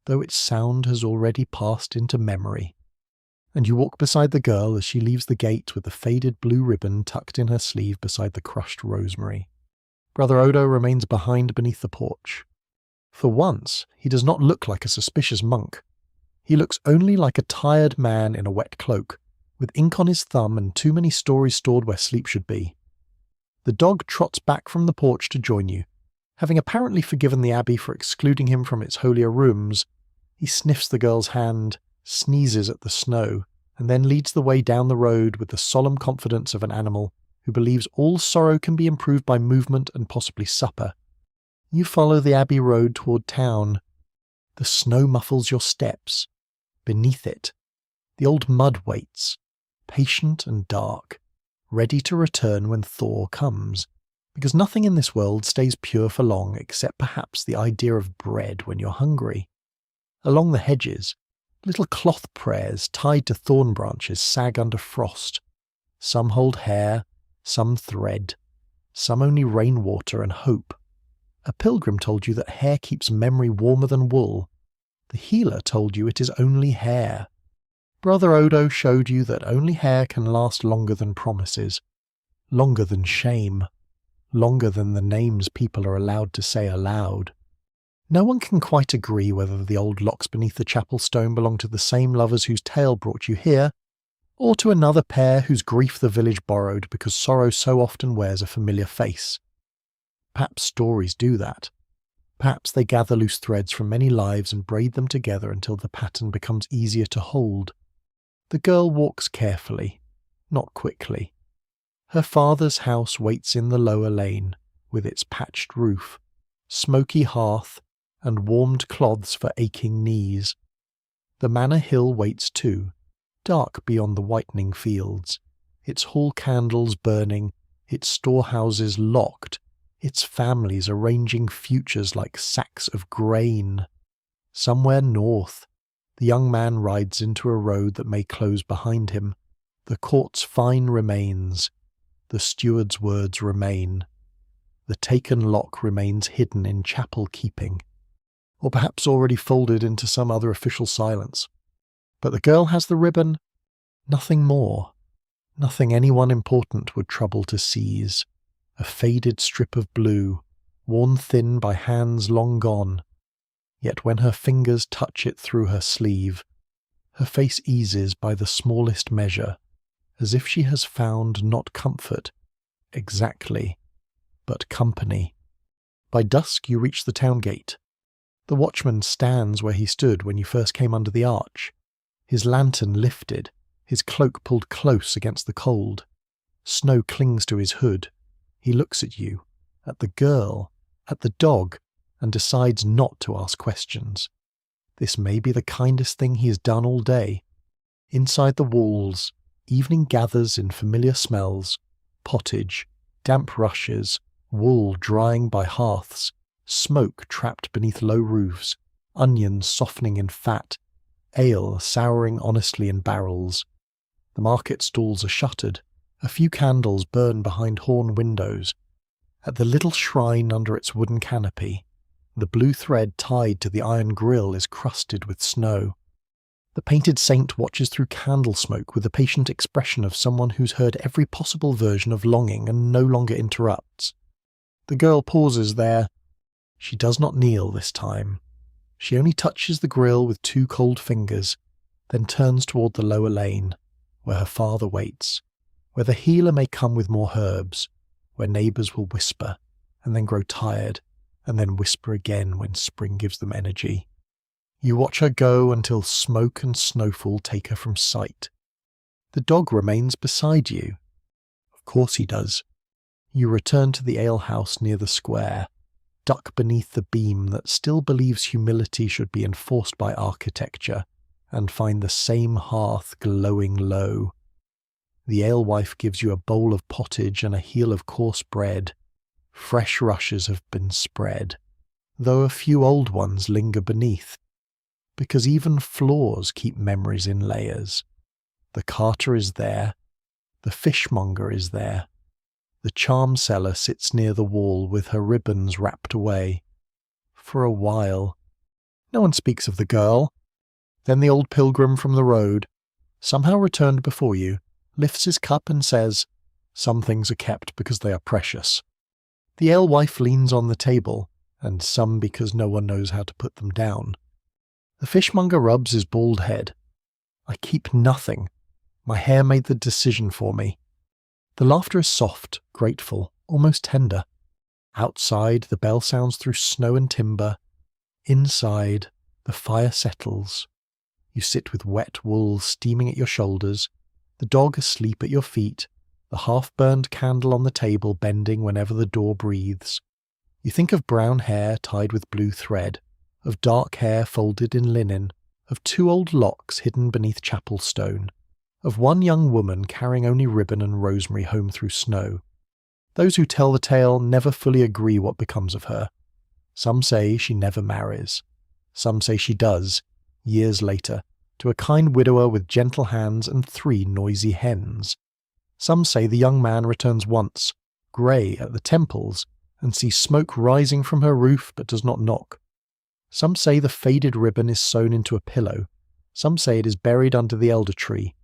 Speaker 1: though its sound has already passed into memory. And you walk beside the girl as she leaves the gate with the faded blue ribbon tucked in her sleeve beside the crushed rosemary. Brother Odo remains behind beneath the porch. For once, he does not look like a suspicious monk. He looks only like a tired man in a wet cloak, with ink on his thumb and too many stories stored where sleep should be. The dog trots back from the porch to join you. Having apparently forgiven the Abbey for excluding him from its holier rooms, he sniffs the girl's hand, sneezes at the snow, and then leads the way down the road with the solemn confidence of an animal who believes all sorrow can be improved by movement and possibly supper. You follow the Abbey road toward town. The snow muffles your steps. Beneath it, the old mud waits, patient and dark, ready to return when thaw comes, because nothing in this world stays pure for long except perhaps the idea of bread when you're hungry. Along the hedges, little cloth prayers tied to thorn branches sag under frost. Some hold hair, some thread, some only rainwater and hope. A pilgrim told you that hair keeps memory warmer than wool. The healer told you it is only hair. Brother Odo showed you that only hair can last longer than promises, longer than shame, longer than the names people are allowed to say aloud. No one can quite agree whether the old locks beneath the chapel stone belong to the same lovers whose tale brought you here, or to another pair whose grief the village borrowed because sorrow so often wears a familiar face. Perhaps stories do that. Perhaps they gather loose threads from many lives and braid them together until the pattern becomes easier to hold. The girl walks carefully, not quickly. Her father's house waits in the lower lane, with its patched roof, smoky hearth, and warmed cloths for aching knees. The manor hill waits too, dark beyond the whitening fields, its hall candles burning, its storehouses locked, its families arranging futures like sacks of grain. Somewhere north, the young man rides into a road that may close behind him. The court's fine remains. The steward's words remain. The taken lock remains hidden in chapel keeping, or perhaps already folded into some other official silence. But the girl has the ribbon, nothing more, nothing anyone important would trouble to seize. A faded strip of blue, worn thin by hands long gone. Yet when her fingers touch it through her sleeve, her face eases by the smallest measure, as if she has found not comfort, exactly, but company. By dusk you reach the town gate. The watchman stands where he stood when you first came under the arch, his lantern lifted, his cloak pulled close against the cold. Snow clings to his hood. He looks at you, at the girl, at the dog, and decides not to ask questions. This may be the kindest thing he has done all day. Inside the walls, evening gathers in familiar smells, pottage, damp rushes, wool drying by hearths, smoke trapped beneath low roofs, onions softening in fat, ale souring honestly in barrels. The market stalls are shuttered. A few candles burn behind horn windows. At the little shrine under its wooden canopy, the blue thread tied to the iron grill is crusted with snow. The painted saint watches through candle smoke with the patient expression of someone who's heard every possible version of longing and no longer interrupts. The girl pauses there. She does not kneel this time. She only touches the grill with two cold fingers, then turns toward the lower lane, where her father waits, where the healer may come with more herbs, where neighbours will whisper, and then grow tired, and then whisper again when spring gives them energy. You watch her go until smoke and snowfall take her from sight. The dog remains beside you. Of course he does. You return to the alehouse near the square, duck beneath the beam that still believes humility should be enforced by architecture, and find the same hearth glowing low. The alewife gives you a bowl of pottage and a heel of coarse bread. Fresh rushes have been spread, though a few old ones linger beneath, because even floors keep memories in layers. The carter is there, the fishmonger is there, the charm seller sits near the wall with her ribbons wrapped away. For a while, no one speaks of the girl. Then the old pilgrim from the road, somehow returned before you, lifts his cup and says, "Some things are kept because they are precious." The alewife leans on the table, and some because no one knows how to put them down. The fishmonger rubs his bald head. "I keep nothing. My hair made the decision for me." The laughter is soft, grateful, almost tender. Outside, the bell sounds through snow and timber. Inside, the fire settles. You sit with wet wool steaming at your shoulders, the dog asleep at your feet, the half-burned candle on the table bending whenever the door breathes. You think of brown hair tied with blue thread, of dark hair folded in linen, of two old locks hidden beneath chapel stone, of one young woman carrying only ribbon and rosemary home through snow. Those who tell the tale never fully agree what becomes of her. Some say she never marries. Some say she does, years later, to a kind widower with gentle hands and 3 noisy hens. Some say the young man returns once, grey at the temples, and sees smoke rising from her roof but does not knock. Some say the faded ribbon is sewn into a pillow. Some say it is buried under the elder tree.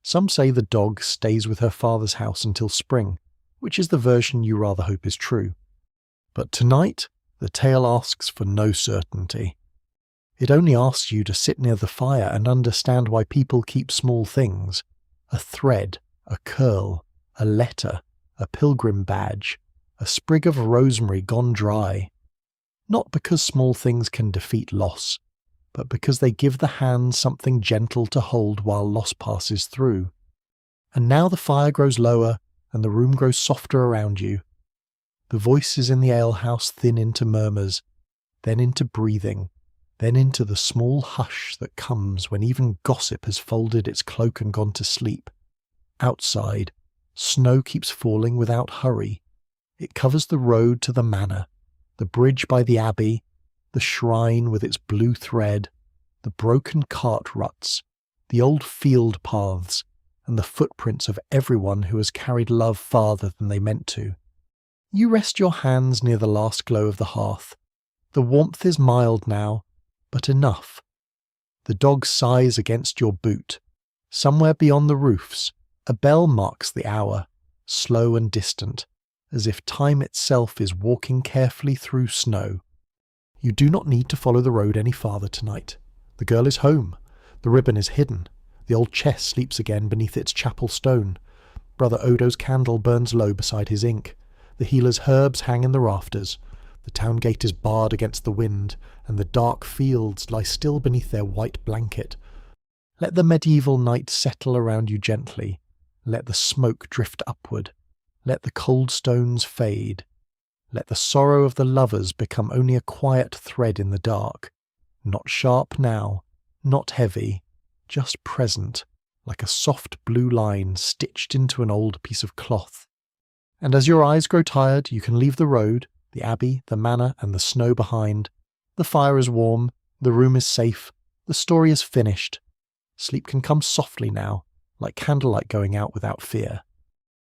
Speaker 1: Some say the dog stays with her father's house until spring. which is the version you rather hope is true. But tonight, the tale asks for no certainty. It only asks you to sit near the fire and understand why people keep small things. A thread, a curl, a letter, a pilgrim badge, a sprig of rosemary gone dry. Not because small things can defeat loss, but because they give the hand something gentle to hold while loss passes through. And now the fire grows lower and the room grows softer around you. The voices in the alehouse thin into murmurs, then into breathing, then into the small hush that comes when even gossip has folded its cloak and gone to sleep. Outside, snow keeps falling without hurry. It covers the road to the manor, the bridge by the abbey, the shrine with its blue thread, the broken cart ruts, the old field paths, and the footprints of everyone who has carried love farther than they meant to. You rest your hands near the last glow of the hearth. The warmth is mild now, but enough. The dog sighs against your boot. Somewhere beyond the roofs, a bell marks the hour, slow and distant, as if time itself is walking carefully through snow. You do not need to follow the road any farther tonight. The girl is home. The ribbon is hidden. The old chest sleeps again beneath its chapel stone. Brother Odo's candle burns low beside his ink. The healer's herbs hang in the rafters. The town gate is barred against the wind, and the dark fields lie still beneath their white blanket. Let the medieval night settle around you gently. Let the smoke drift upward. Let the cold stones fade. Let the sorrow of the lovers become only a quiet thread in the dark. Not sharp now, not heavy, just present, like a soft blue line stitched into an old piece of cloth. And as your eyes grow tired, you can leave the road, the abbey, the manor, and the snow behind. The fire is warm, the room is safe, the story is finished. Sleep can come softly now, like candlelight going out without fear.